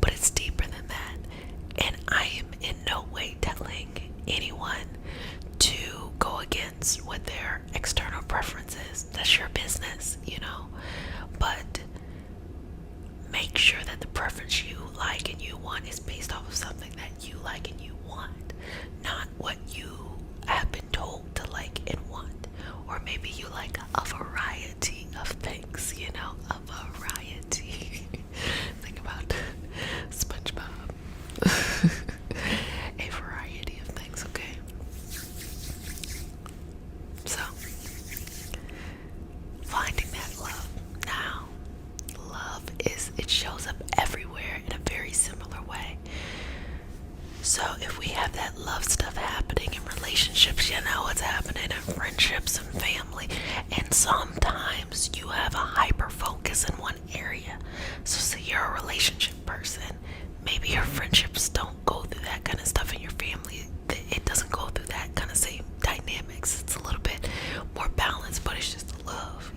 But it's deeper than that. And I am in no way telling anyone to go against what their external preference is. That's your business, But make sure that the preference you like and you want is based off of something that you like and you want, not what you have been told to like and want. Or maybe you like a variety of things, a variety. Think about SpongeBob. A variety of things, okay? So, finding that love. Now, love it shows up everywhere in a very similar way. So if we have that love stuff happening in relationships, it's happening in friendships and family. And sometimes you have a hyper focus in one area. So say you're a relationship person. Maybe your friendships don't go through that kind of stuff, in your family it doesn't go through that kind of same dynamics. It's a little bit more balanced, but it's just love,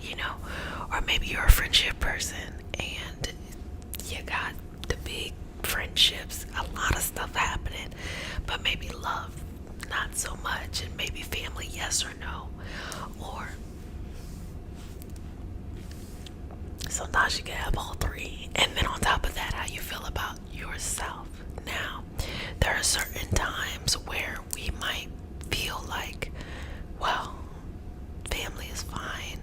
Or maybe you're a friendship person and you got the big friendships, a lot of stuff happening, but maybe love not so much, and maybe family yes or no. Or Sometimes you can have all three. And then on top of that, how you feel about yourself. Now, there are certain times where we might feel like, well, family is fine.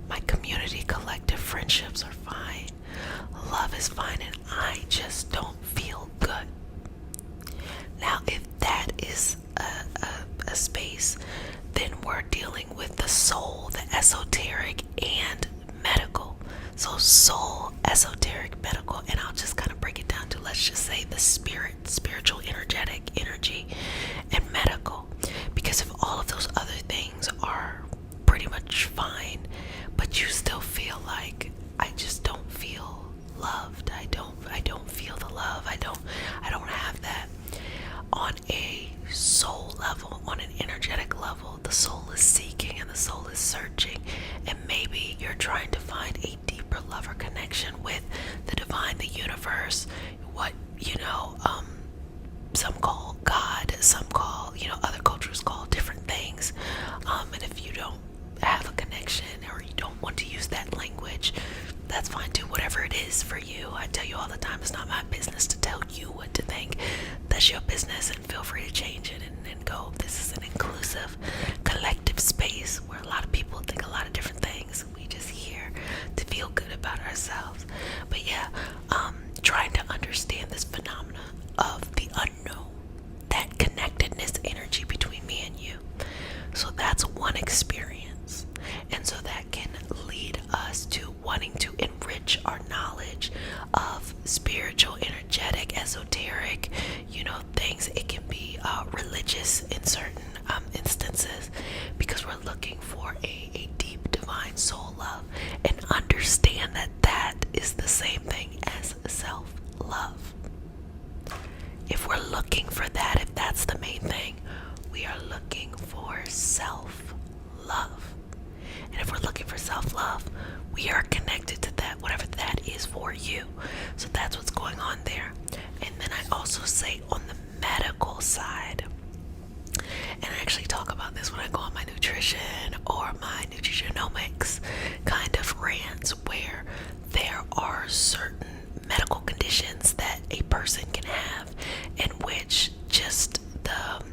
My community, collective friendships are fine. Love is fine, and I just don't feel good. Now, if that is a space, then we're dealing with the soul, the esoteric, and medical. So soul, esoteric, medical, and I'll just kind of break it down to, let's just say, the spirit, spiritual, energetic, energy, and medical. Because if all of those other things are pretty much fine, but you still feel like, I just don't feel loved. I don't feel the love. I don't have that. On a soul level, on an energetic level, the soul is seeking and the soul is searching, and maybe you're trying to find a deeper love or connection with the divine, the universe, what some call God, some call, other cultures call different things. And if you don't have a connection or you don't want to use that language, that's fine too. Whatever it is for you. I tell you all the time, it's not my business to tell you what to think. That's your business, and feel free to change it and go. This is an inclusive, collective space where a lot of people think a lot of different things. We just here to feel good about ourselves. But yeah, trying to understand this phenomena of the unknown, that connectedness energy between me and you. So that's one experience. And so that can lead us to wanting to enrich our knowledge of spiritual, energetic, esoteric, things. It can be religious in certain instances, because we're looking for a deep divine soul love, and understand that that is the same thing as self-love. If we're looking for that, if that's the main thing, we are looking for self-love. And if we're looking for self-love, we are connected to that, whatever that is for you. So that's what's going on there. And then I also say on the medical side, and I actually talk about this when I go on my nutrition or my nutrigenomics kind of rants, where there are certain medical conditions that a person can have in which just the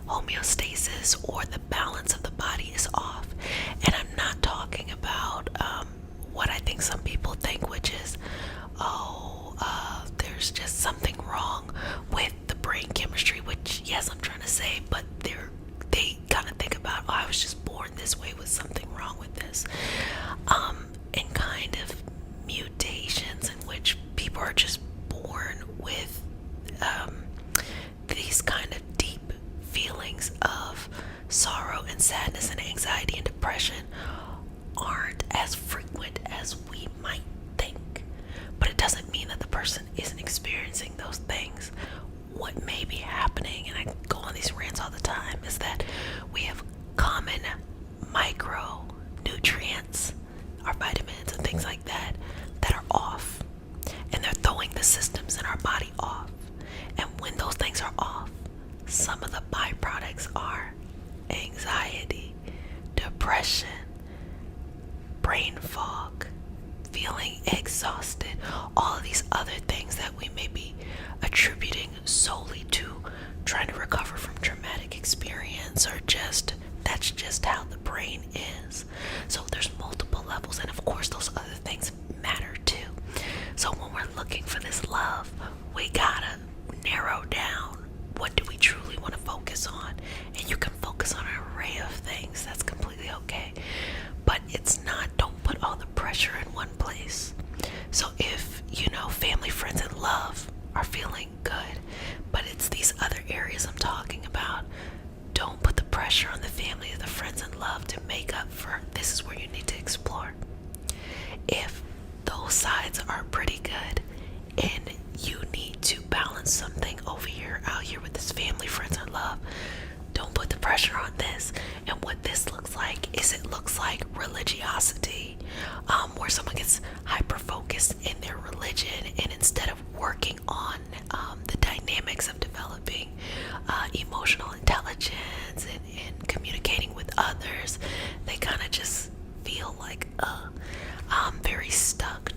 homeostasis or the balance of the body is off. And I'm not talking about what I think some people think, which is, there's just something wrong with the brain chemistry, which, yes, I'm trying to say, but they kind of think about, I was just born this way with something wrong with this. And kind of mutations in which people are just born with these kind of deep feelings of sorrow and sadness and anxiety and depression aren't as frequent as we might think. But it doesn't mean that the person isn't experiencing those things. What may be happening, and I go on these rants all the time, is that we have common micronutrients, our vitamins and things like that, that are off. And they're throwing the systems in our body off. And when those things are off, some of the byproducts are anxiety, depression, brain fog, feeling exhausted, all of these other things that we may be attributing solely to trying to recover from traumatic experience, or just that's just how the brain is. So there's multiple levels, and of course those other things matter too. So when we're looking for this love, we gotta narrow down, what do we truly want to focus on? And you can focus on an array of things, that's completely okay. But it's not, don't put all the pressure in one place. So if, family, friends, and love are feeling good, but it's these other areas I'm talking about, don't put the pressure on the family, the friends, and love to make up for, this is where you need to explore. If those sides are pretty good and you need to balance something over here, out here with this family, friends, and love, don't put the pressure on this. And what this looks like is, it looks like religiosity, where someone gets hyper focused in their religion, and instead of working on the dynamics of developing emotional intelligence and communicating with others, they kind of just feel like I'm very stuck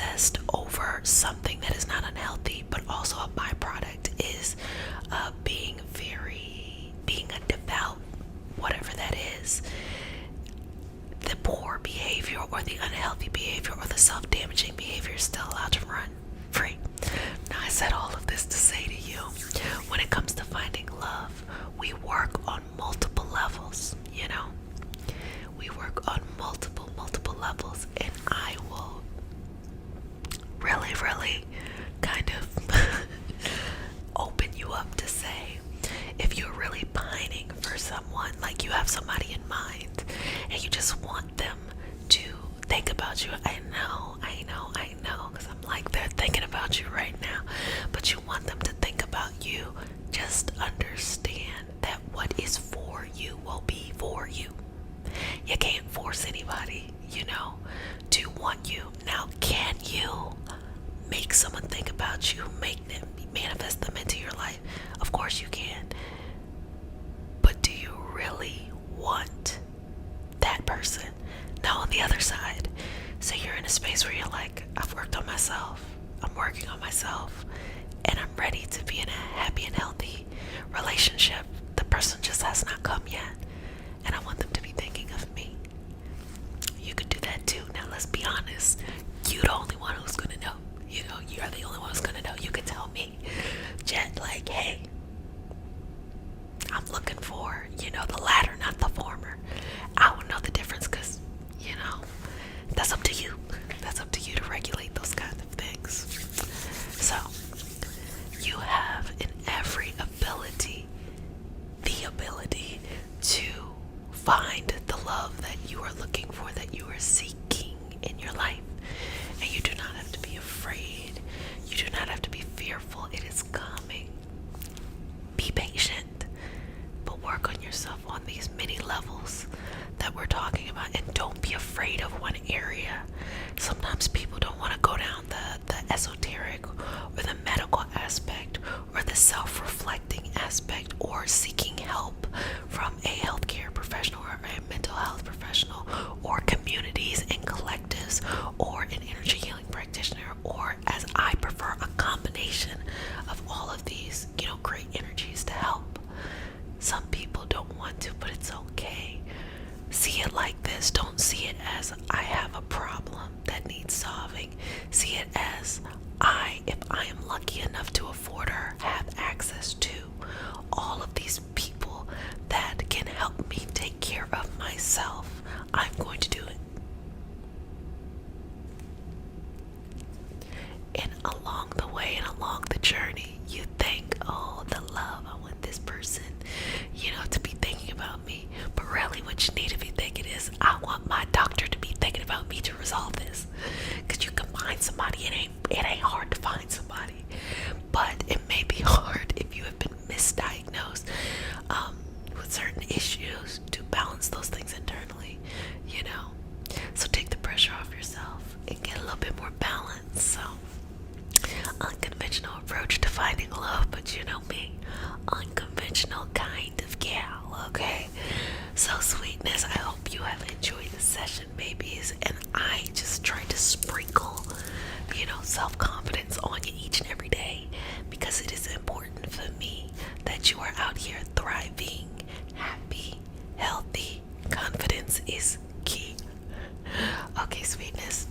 obsessed over something that is not unhealthy, but also a byproduct is being a devout, whatever that is. The poor behavior or the unhealthy behavior or the self-damaging behavior is still allowed to run free. Now, I said all of this to say to you, when it comes to finding love, we work on multiple levels, you know? We work on multiple levels, and I will really kind of open you up to say, if you're really pining for someone, like you have somebody in mind and you just want them to think about you, I know, because I'm like, they're thinking about you right now, but you want them to think about you, just understand that what is for you will be for you. You can't force anybody, to want you. Now, can you make someone think about you, make them, manifest them into your life? Of course you can. But do you really want that person? Now, on the other side, say you're in a space where you're like, I've worked on myself, I'm working on myself, and I'm ready to be in a happy and healthy relationship. The person just has not come yet, and I want them to be thinking of me. You could do that too. Now, let's be honest. You're the only one who's gonna know. You're the only one who's gonna know. You could tell me, Jet, like, hey, I'm looking for, the latter, not the former. I would know the difference because, that's up to you. That's up to you to regulate those kinds of things. So, you have in every ability, the ability to find the love that you are looking for, that you are seeking in your life. And you do not have to be afraid. You do not have to be fearful. It is coming. Be patient, but work on yourself on these many levels that we're talking about, and don't be afraid of one area. Sometimes people don't want to go down the esoteric or the medical aspect or the self-reflecting aspect or seeking help from a healthcare professional or a mental health professional or communities and collectives or an energy healing practitioner, or, as I prefer, a combination of all of these, great energies to help. Some people don't want to, but it's okay. See it like this. Don't see it as I have a problem that needs solving. See it as if I am lucky enough to afford or have access to all of these people that can help me take care of myself, I'm going to do it. And along the way and along the journey, you think, oh, the love, I want this person, to be thinking about me. But really what you need to be thinking is, I want my doctor to be thinking about me to resolve this. Because you can find somebody, it ain't hard to find somebody. But it may be hard if you have been misdiagnosed with certain issues, to balance those things internally, So take the pressure off yourself and get a little bit more balance. So, unconventional approach to finding love, but you know me, unconventional kind of gal, okay? So, sweetness, I hope you have enjoyed the session, babies, and I just try to sprinkle, self-confidence on you each and every day, because it is important for me that you are out here thriving, happy, healthy. Confidence is key. Okay, sweetness,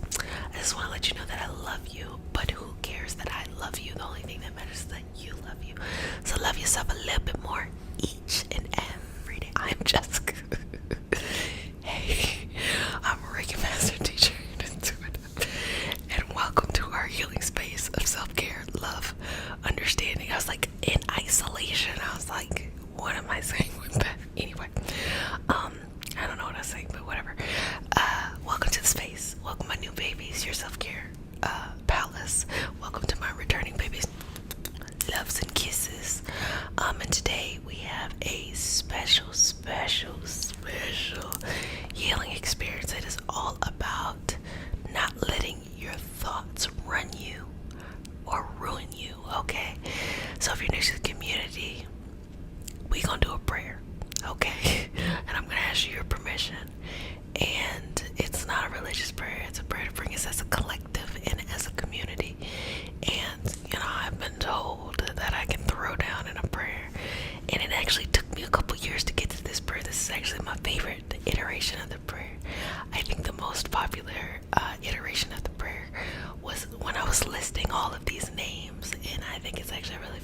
I just want to let you know that I love you, but who cares that I love you? The only thing that matters is that you love you. So love yourself a little bit more each and every day. I'm Jessica. Hey, I'm a Reiki master teacher and intuitive, and welcome to our healing space of self-care, love, understanding. I was like in isolation. I was like, what am I saying with that? Anyway, I don't know what I was saying, but whatever. Welcome to the space. Welcome my new babies, your self-care palace. Welcome to my returning babies. Loves and kisses. And today we have a special healing experience. It is all about not letting your thoughts run you or ruin you, okay? So if you're new to the community, we gonna do a prayer, okay? And I'm gonna ask you your permission. And it's not a religious prayer, it's a prayer to bring us as a collective and as a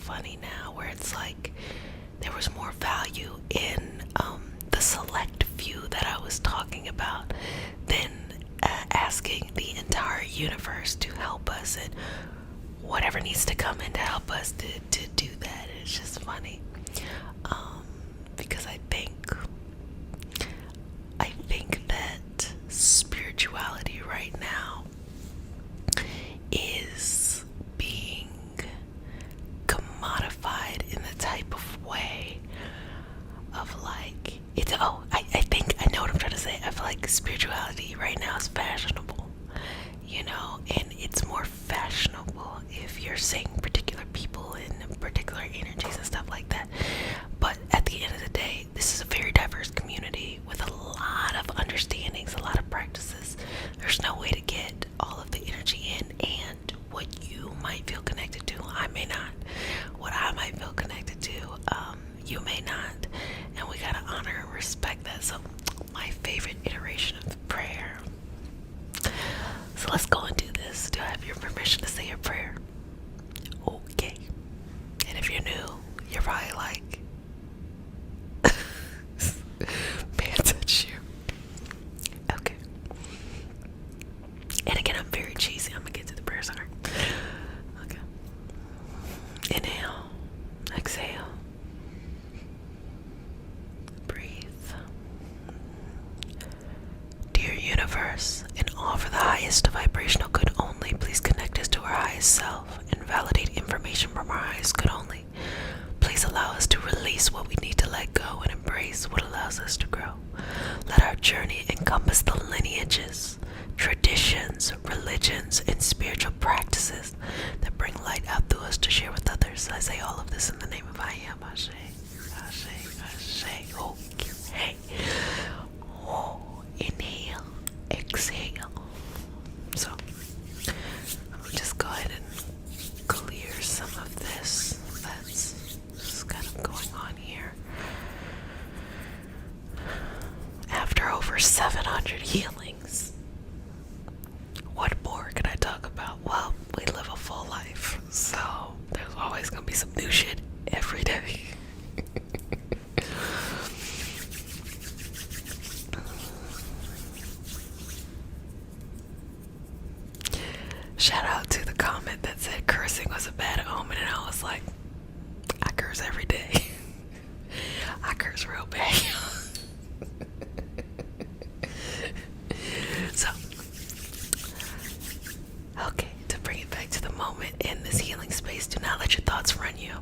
funny now, where it's like there was more value in the select few that I was talking about than asking the entire universe to help us, and whatever needs to come in to help us to do that. It's just funny, because I think that spirituality right now is being commodified in the type of way of like it's I think I know what I'm trying to say. I feel like spirituality right now is fashionable, and it's more fashionable if you're seeing particular people and particular energies and stuff like that. But at the end of the day, this is a very diverse community with a lot of understandings, a lot of practices. There's no way to get all of the energy in, and what you might feel connected to, I may not. What I might feel connected to, you may not. And we gotta honor and respect that. So, my favorite iteration of prayer. So let's go and do this. Do I have your permission to say your prayer? Okay. And if you're new, you're probably like, man, touch you. Okay. And again, I'm very cheesy. I'm gonna get to the prayer. Sorry. Okay. Inhale. Exhale. Breathe. Dear universe, and all for the highest vibrational good only, please connect us to our highest self and validate information from our highest good only. Please allow us to release what we need to let go and embrace what allows us to grow. Let our journey encompass the lineages, traditions, religions, and spiritual practices that bring light out through us to share with others. I say all of this in the name of I am. Ashe, Ashe, Ashe. Okay. Oh, inhale, exhale. So, let me just go ahead and clear some of this that's just kind of going on here. After over 700 healings, what more can I talk about? Well, we live a full life, so there's always gonna be some new shit every day. Shout out to the comment that said cursing was a bad omen, and I was like, I curse every day. I curse real bad. So, okay, to bring it back to the moment in this healing space, do not let your thoughts run you.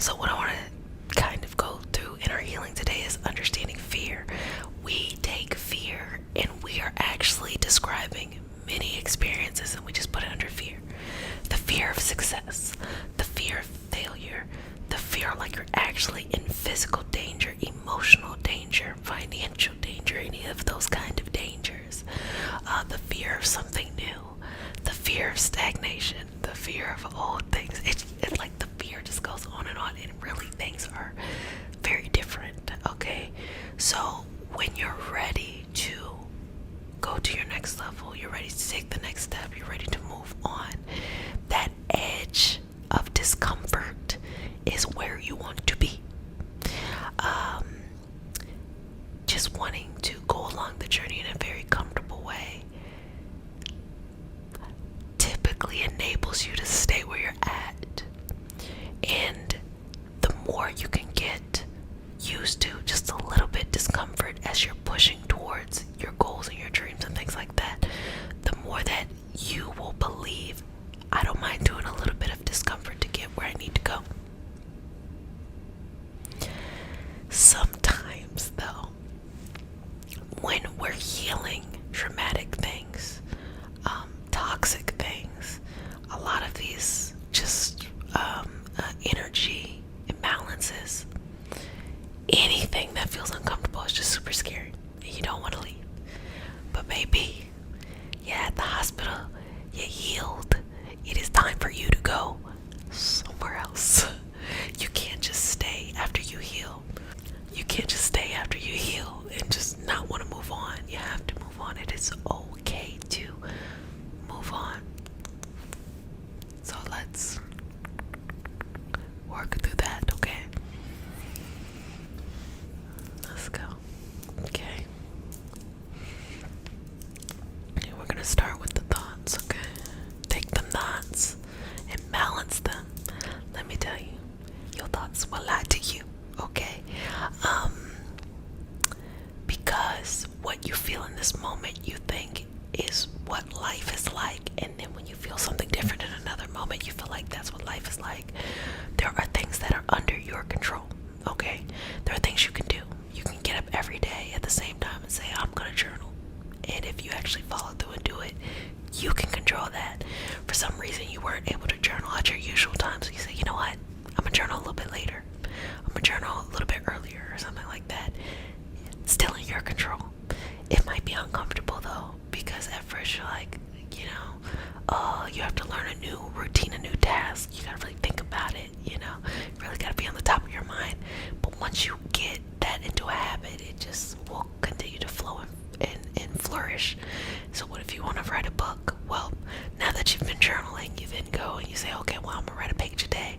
So what I want to kind of go through in our healing today is understanding fear. We take fear and we are actually describing many experiences, and we just put it under fear. The fear of success, the fear of failure, the fear like you're actually in physical danger, emotional danger, financial danger, any of those kind of dangers. The fear of something new, the fear of stagnation, the fear of old things. It's like the fear just goes on, and really things are very different, okay? So when you're ready to go to your next level, you're ready to take the next step, you're ready to move on, that edge of discomfort is where you want to be. Just wanting to go along the journey in a very comfortable way typically enables you to stay where you're at. And the more you can get used to just a little bit discomfort as you're pushing towards your goals and your dreams and things like that, the more that you will believe, I don't mind doing a little bit of discomfort to get where I need to go. Sometimes, though, when we're healing traumatic things, toxic things, a lot of these just energy imbalances, anything that feels uncomfortable is just super scary and you don't want to leave. But maybe you're at the hospital, you're healed, it is time for you to go somewhere else. You can't just stay after you heal. You can't just stay after you heal and just not want to move on. You have to move on. It is okay to move on. So let's work like that's what life is like. There are things that are under your control, okay? There are things you can do. You can get up every day at the same time and say, I'm gonna journal. And if you actually follow through and do it, you can control that. For some reason, you weren't able to journal at your usual time, so you say, you know what? I'm gonna journal a little bit later. I'm gonna journal a little bit earlier or something like that. Still in your control. It might be uncomfortable though, because at first you're like, you have to learn a new routine, a new task. You gotta really think about it, you really gotta be on the top of your mind. But once you get that into a habit, it just will continue to flow and flourish. So what if you want to write a book? Well, now that you've been journaling, you then go and you say, okay, well, I'm gonna write a page a day.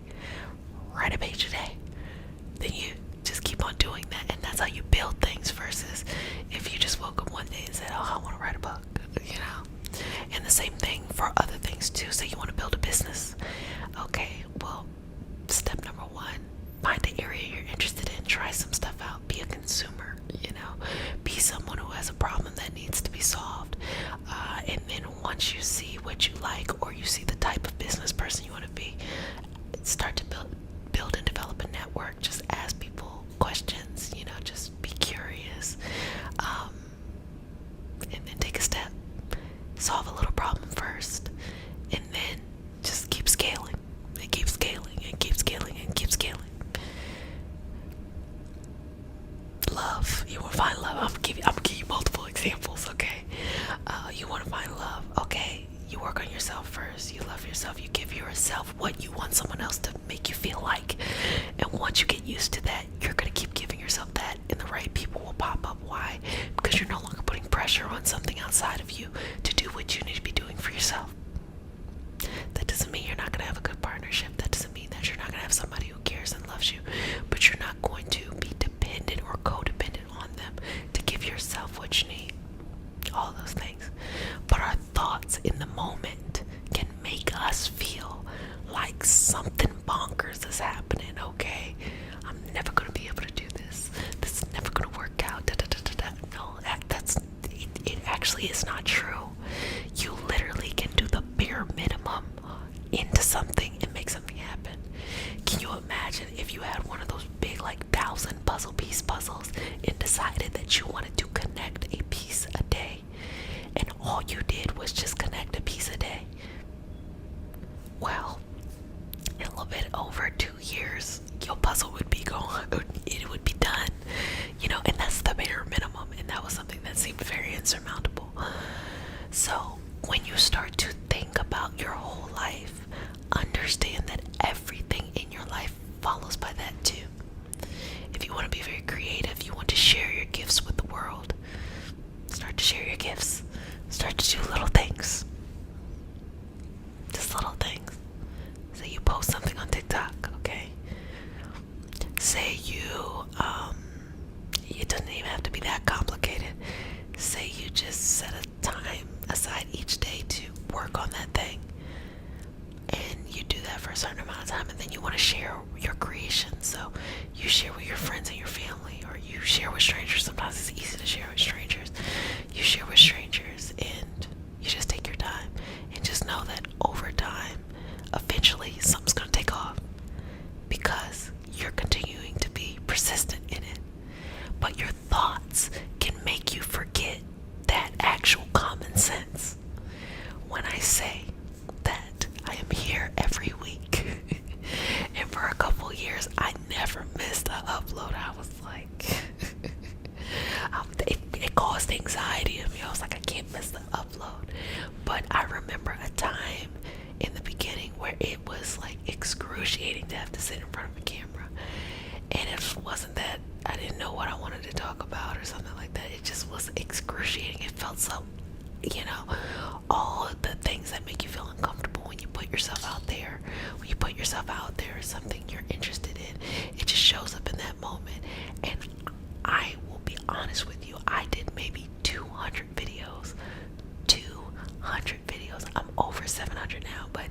Write a page a day. Then you just keep on doing that, and that's how you build things, versus if you just woke up one day and said, oh, I want to write a book. And the same thing for other things too. So you want to build a business. Okay, well, step number one, find the area you're interested in. Try some stuff out. Be a consumer, be someone who has a problem that needs to be solved. And then once you see what you like, or you see the type of business person you want to be, start to build and develop a network. Just ask people questions, just be curious. And then take a step. Solve a little problem first, and then just keep scaling and keep scaling and keep scaling and keep scaling. Love. You want to find love. I'm gonna give you multiple examples, okay? You want to find love, okay? You work on yourself first. You love yourself. You give yourself what you want someone else to make you feel like. And once you get used to that, you're gonna keep giving yourself that, and the right people will pop up. Why? Because you're no longer putting pressure on something outside of you to do what you need to be doing for yourself. That doesn't mean you're not gonna have a good partnership. That doesn't mean that you're not gonna have somebody who cares and loves you. But you're not going to be dependent or codependent on them to give yourself what you need. All those things. But our thoughts in the moment can make us feel like something bonkers is happening, okay? I'm never gonna be able to do this. This is never gonna work out. No, it actually is not true. You literally can do the bare minimum into something and make something happen. Can you imagine if you had one of those big, like 1,000 puzzles and decided that you wanted to connect a piece a day, and all you did was just connect a piece a day? Well, in a little bit over 2 years, your puzzle would be gone. It would be done, and that's the bare minimum. And that was something that seemed very insurmountable. So when you start to think about your whole life, understand that everything in your life follows by that too. If you want to be very creative, you want to share your gifts with the world, start to share your gifts. Start to do little things. Just little things. Say you post something on TikTok, okay? Say it doesn't even have to be that complicated. Say you just set a time aside each day to work on that thing. And you do that for a certain amount of time, and then you want to share your creation. So you share with your friends and your family, or you share with strangers. Sometimes it's easy to share with strangers. You share with strangers, and you just take your time. And just know that over time, eventually something's going to take off, because you're continuing to be persistent in it. But your thoughts can make you forget that actual common sense. When I say that I am here every week, and for a couple years I never missed an upload, I was like, it caused anxiety in me. I was like, I can't miss the upload. But I remember a time in the beginning where it was like excruciating to have to sit in front of a camera. And it wasn't that I didn't know what I wanted to talk about or something like that. It just was excruciating. It felt so, all of the things that make you feel uncomfortable when you put yourself out there. When you put yourself out there as something you're interested in, it just shows up in that moment. And I will be honest with you, I did maybe 200 videos. 200 videos. I'm over 700 now, but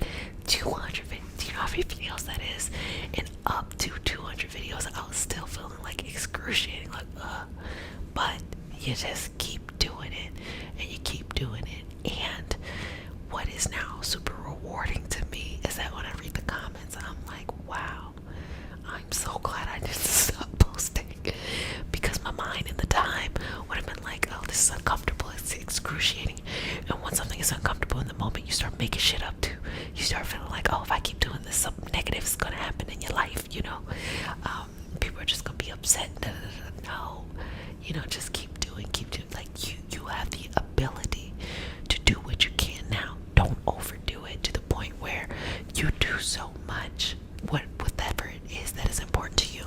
200 videos. Do you know how many videos that is? And up to 200 videos, I was still feeling like excruciating, like, but you just keep doing it, and you keep doing it. And what is now super rewarding to me is that when I read the start feeling like, oh, if I keep doing this, something negative is gonna happen in your life, people are just gonna be upset. No, just keep doing. Like you have the ability to do what you can now. Don't overdo it to the point where you do so much, whatever it is that is important to you,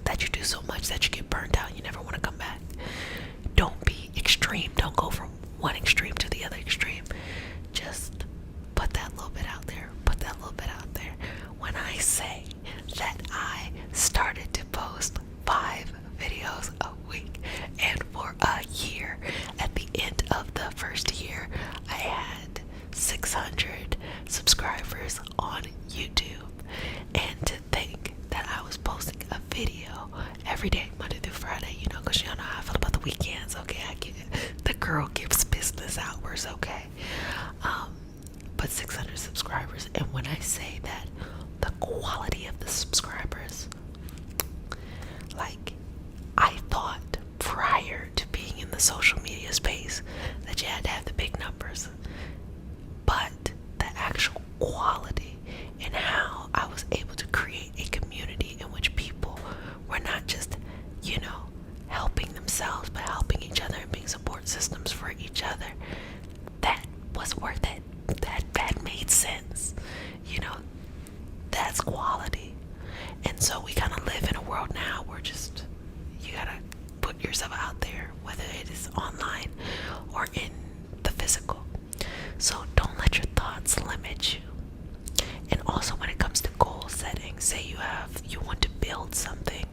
that you do so much that you get burned out. You never want to come back. Don't be extreme. Don't go from one extreme to the other extreme. Just put that little bit out there. Put that little bit out there. When I say that I started to post 5 videos a week, and for a year, at the end of the first year, I had 600 subscribers on YouTube. And to think that I was posting a video every day, Monday through Friday, because y'all know how I feel about the weekends, okay? I get it. The girl gives business hours, okay? But 600 subscribers, and when I say that, the quality of the subscribers, like, I thought prior to being in the social media space that you had to have the big numbers, but the actual quality and how I was able to create a community in which people were not just, helping themselves, but helping each other and being support systems for each other, that was worth it. That made sense. That's quality. And so we kind of live in a world now where just, you gotta put yourself out there, whether it is online or in the physical. So don't let your thoughts limit you. And also when it comes to goal setting, say you want to build something,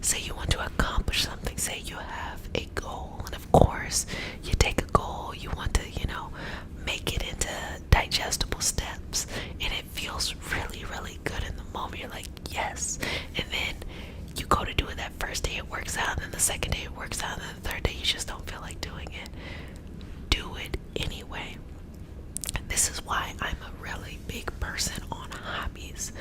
say you want to accomplish something, say you have a goal, and of course you take a goal, you want to, make it into digestible steps, and it feels really, really good in the moment. You're like, yes. And then you go to do it that first day, it works out, and then the second day it works out, and then the third day you just don't feel like doing it. Do it anyway. This is why I'm a really big person on hobbies,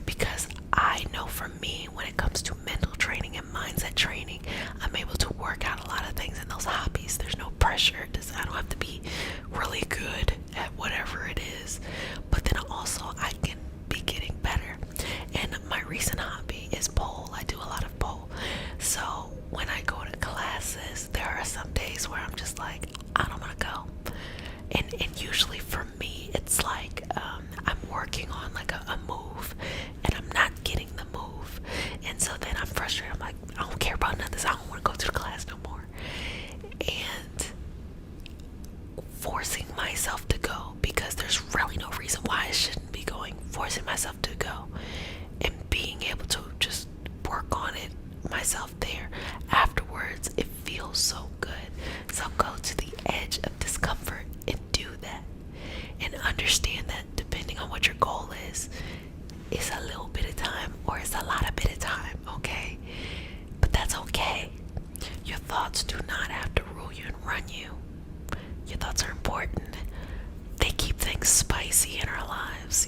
because I know for me, when it comes to mental training and mindset training, I'm able to work out a lot of things in those hobbies. There's no pressure. I don't have to be really good at whatever it is, but then also I can be getting better. And my recent hobby is pole. I do a lot of pole. So when I go to classes, there are some days where I'm just like, I don't want to go. And usually for me, it's like I'm working on like a move, and I'm not getting the move. And so then I'm frustrated. I'm like, I don't care about none of this. I don't want to go to the class no more. And forcing myself to go, because there's really no reason why I shouldn't be going, forcing myself to go and being able to just work on it myself there. Afterwards, it feels so good. So go to the edge of discomfort and do that. And understand that depending on what your goal is, it's a little bit of time or it's a lot of bit of time, okay? But that's okay. Your thoughts do not have to rule you and run you. Your thoughts are important. They keep things spicy in our lives,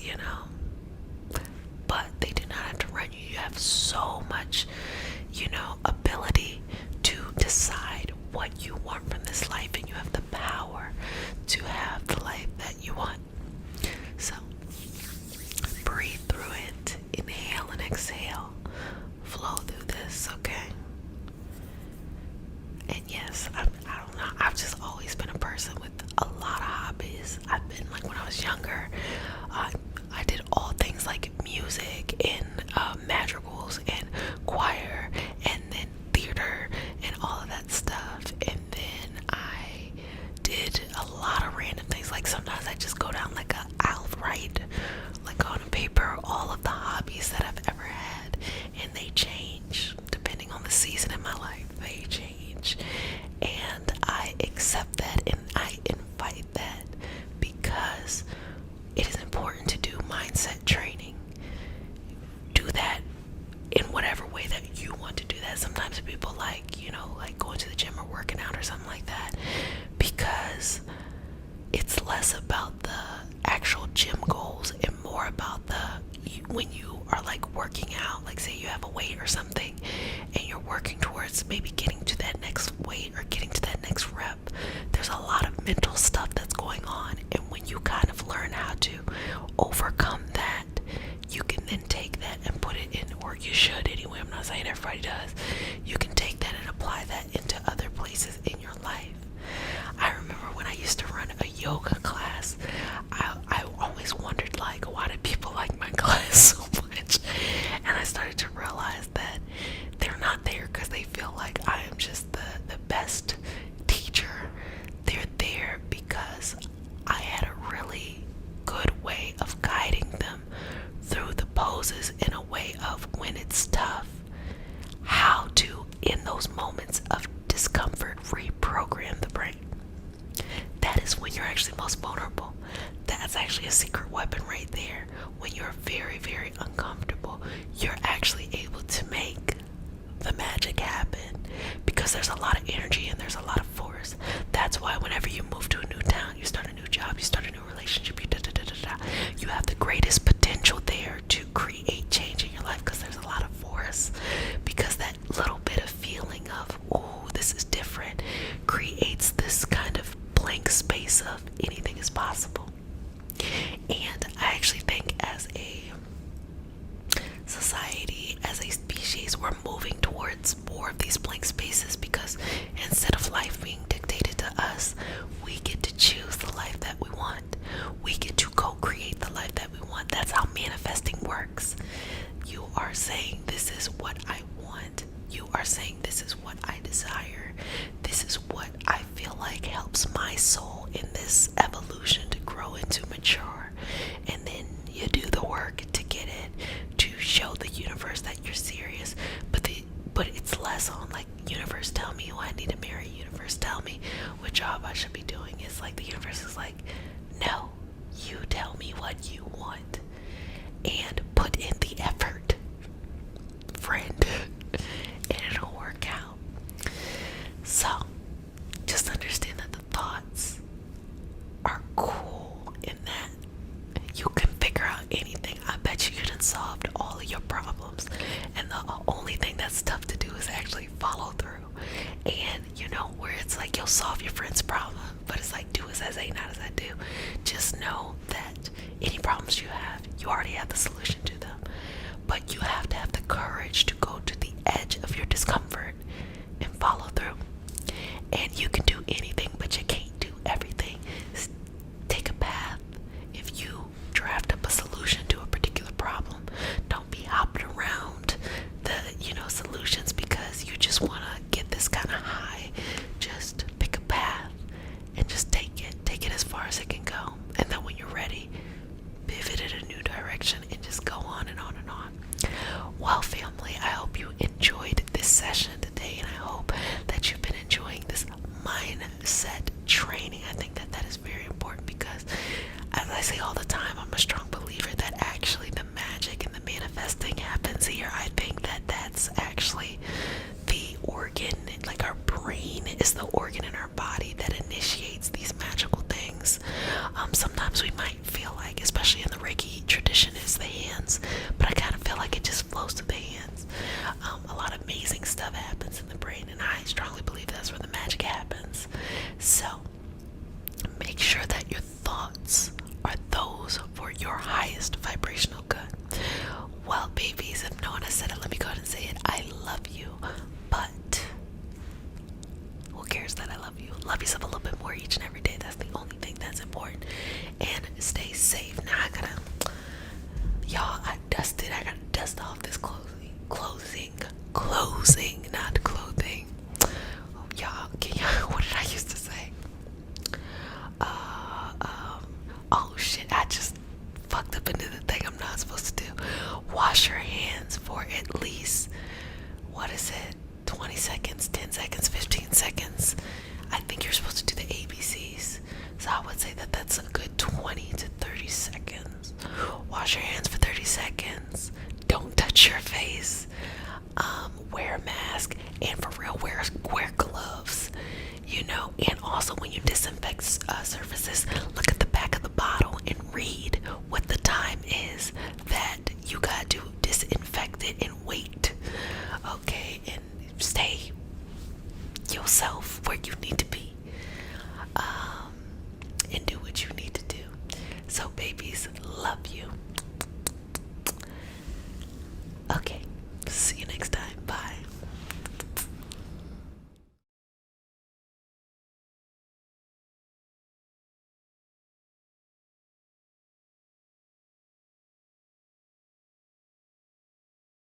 but they do not have to run you. You have so much, ability to decide what you want from this life, and you have the power to have the life that you want. So breathe through it, inhale and exhale, flow through this, okay? And yes, I don't know, I've just always been a person with a lot of hobbies. I've been, like, when I was younger, I did all things like music and madrigals and choir and then theater and all of that stuff. And then I did a lot of random things. Like sometimes I just go down like I'll write like on a paper all of the hobbies that I've ever had, and they change depending on the season in my life. They change, and I accept that and I invite that, because it is important to do mindset training. Do that in whatever way that you want to do that. Sometimes people like going to the gym or working out or something like that, because it's less about the actual gym goals and more about when you are like working out, like say you have a weight or something and you're working towards maybe getting to that next weight or getting to that next rep. There's a lot of mental stuff that's going on, and when when you kind of learn how to overcome that, you can then take that and put it in, or you should anyway, I'm not saying everybody does, you can take that and apply that into other places in your life. I remember when I used to run a yoga class, I always wondered, like, why did people like my class so much? And I started to realize that they're not there because they feel like I am just the best teacher. They're there because I had a really good way of guiding them through the poses in a way of, when it's tough, how to, in those moments of discomfort, reprogram the brain. That is when you're actually most vulnerable. That's actually a secret weapon right there. When you're very, very uncomfortable, you're actually able to make the magic happen, because there's a lot of energy and there's a lot of force. That's why whenever you move to a new town, you start a new job, you start a new relationship, you have the greatest potential there to create change in your life, because there's a lot of force. Because that little bit of feeling of, oh, this is different, creates this kind of blank space of anything is possible. And I actually think as a society, as a species, we're moving towards more of these blank spaces, because instead of life being dictated to us, we get to choose the life that we want. We get to co-create the life that we want. That's how manifesting works. You are saying, this is what I want. You are saying, this is what I desire. This is what I feel like helps my soul in this evolution to grow and to mature. And then you do the work to get it, to show the universe that you're serious. But it's less on like, universe, tell me who I need to marry. Universe, tell me what job I should be doing. It's like the universe is like, no, you tell me what you want and put in the effort, friend, and it'll work out. So just understand that the thoughts are cool in that you can figure out anything. I bet you couldn't solve all of your problems, and the only thing that's tough to do is actually follow through. And you know, where it's like, you'll solve your friend's problem, but it's like, do as I say, not as I do. Just know that any problems you have, you already have the solution to them, but you have to have the courage to go to the edge of your discomfort and follow through. And you can do anything, but you can't do everything. Take a path. If you draft up a solution to a particular problem, don't be hopping around the solutions because you just want to get this kind of high. Just pick a path and just take it as far as it can go, and then when you're ready, pivot in a new direction and just go on and on and on. Well, family, I hope you enjoyed this session today, and I hope that you've been enjoying this mindset training. I think that is very important, because as I say all the time, I'm a strong believer that actually the magic and the manifesting happens here. I think that that's actually the organ, like our brain is the organ in our body that initiates these magical things. Sometimes we might feel like, especially in the Reiki tradition, it's the hands, but I kind of feel like it just flows to the hands. A lot of amazing stuff happens in the brain, and I strongly believe that's where the magic happens. So make sure that your thoughts are those for your highest vibrational good. Well, babies, if no one has said it, let me go ahead and say it. I love you, but who cares that I love you? Love yourself a little bit more each and every day. That's the only thing that's important. And stay safe. Now I gotta dust off this closing, not clothing. Oh, y'all, what did I used to say? Oh shit, I just fucked up into the thing I'm not supposed to do. Wash your hands for at least, 20 seconds, 10 seconds, 15 seconds. I think you're supposed to do the ABCs. So I would say that that's a good 20 to 30 seconds. Wash your hands for 30 seconds. Don't touch your face. Wear a mask.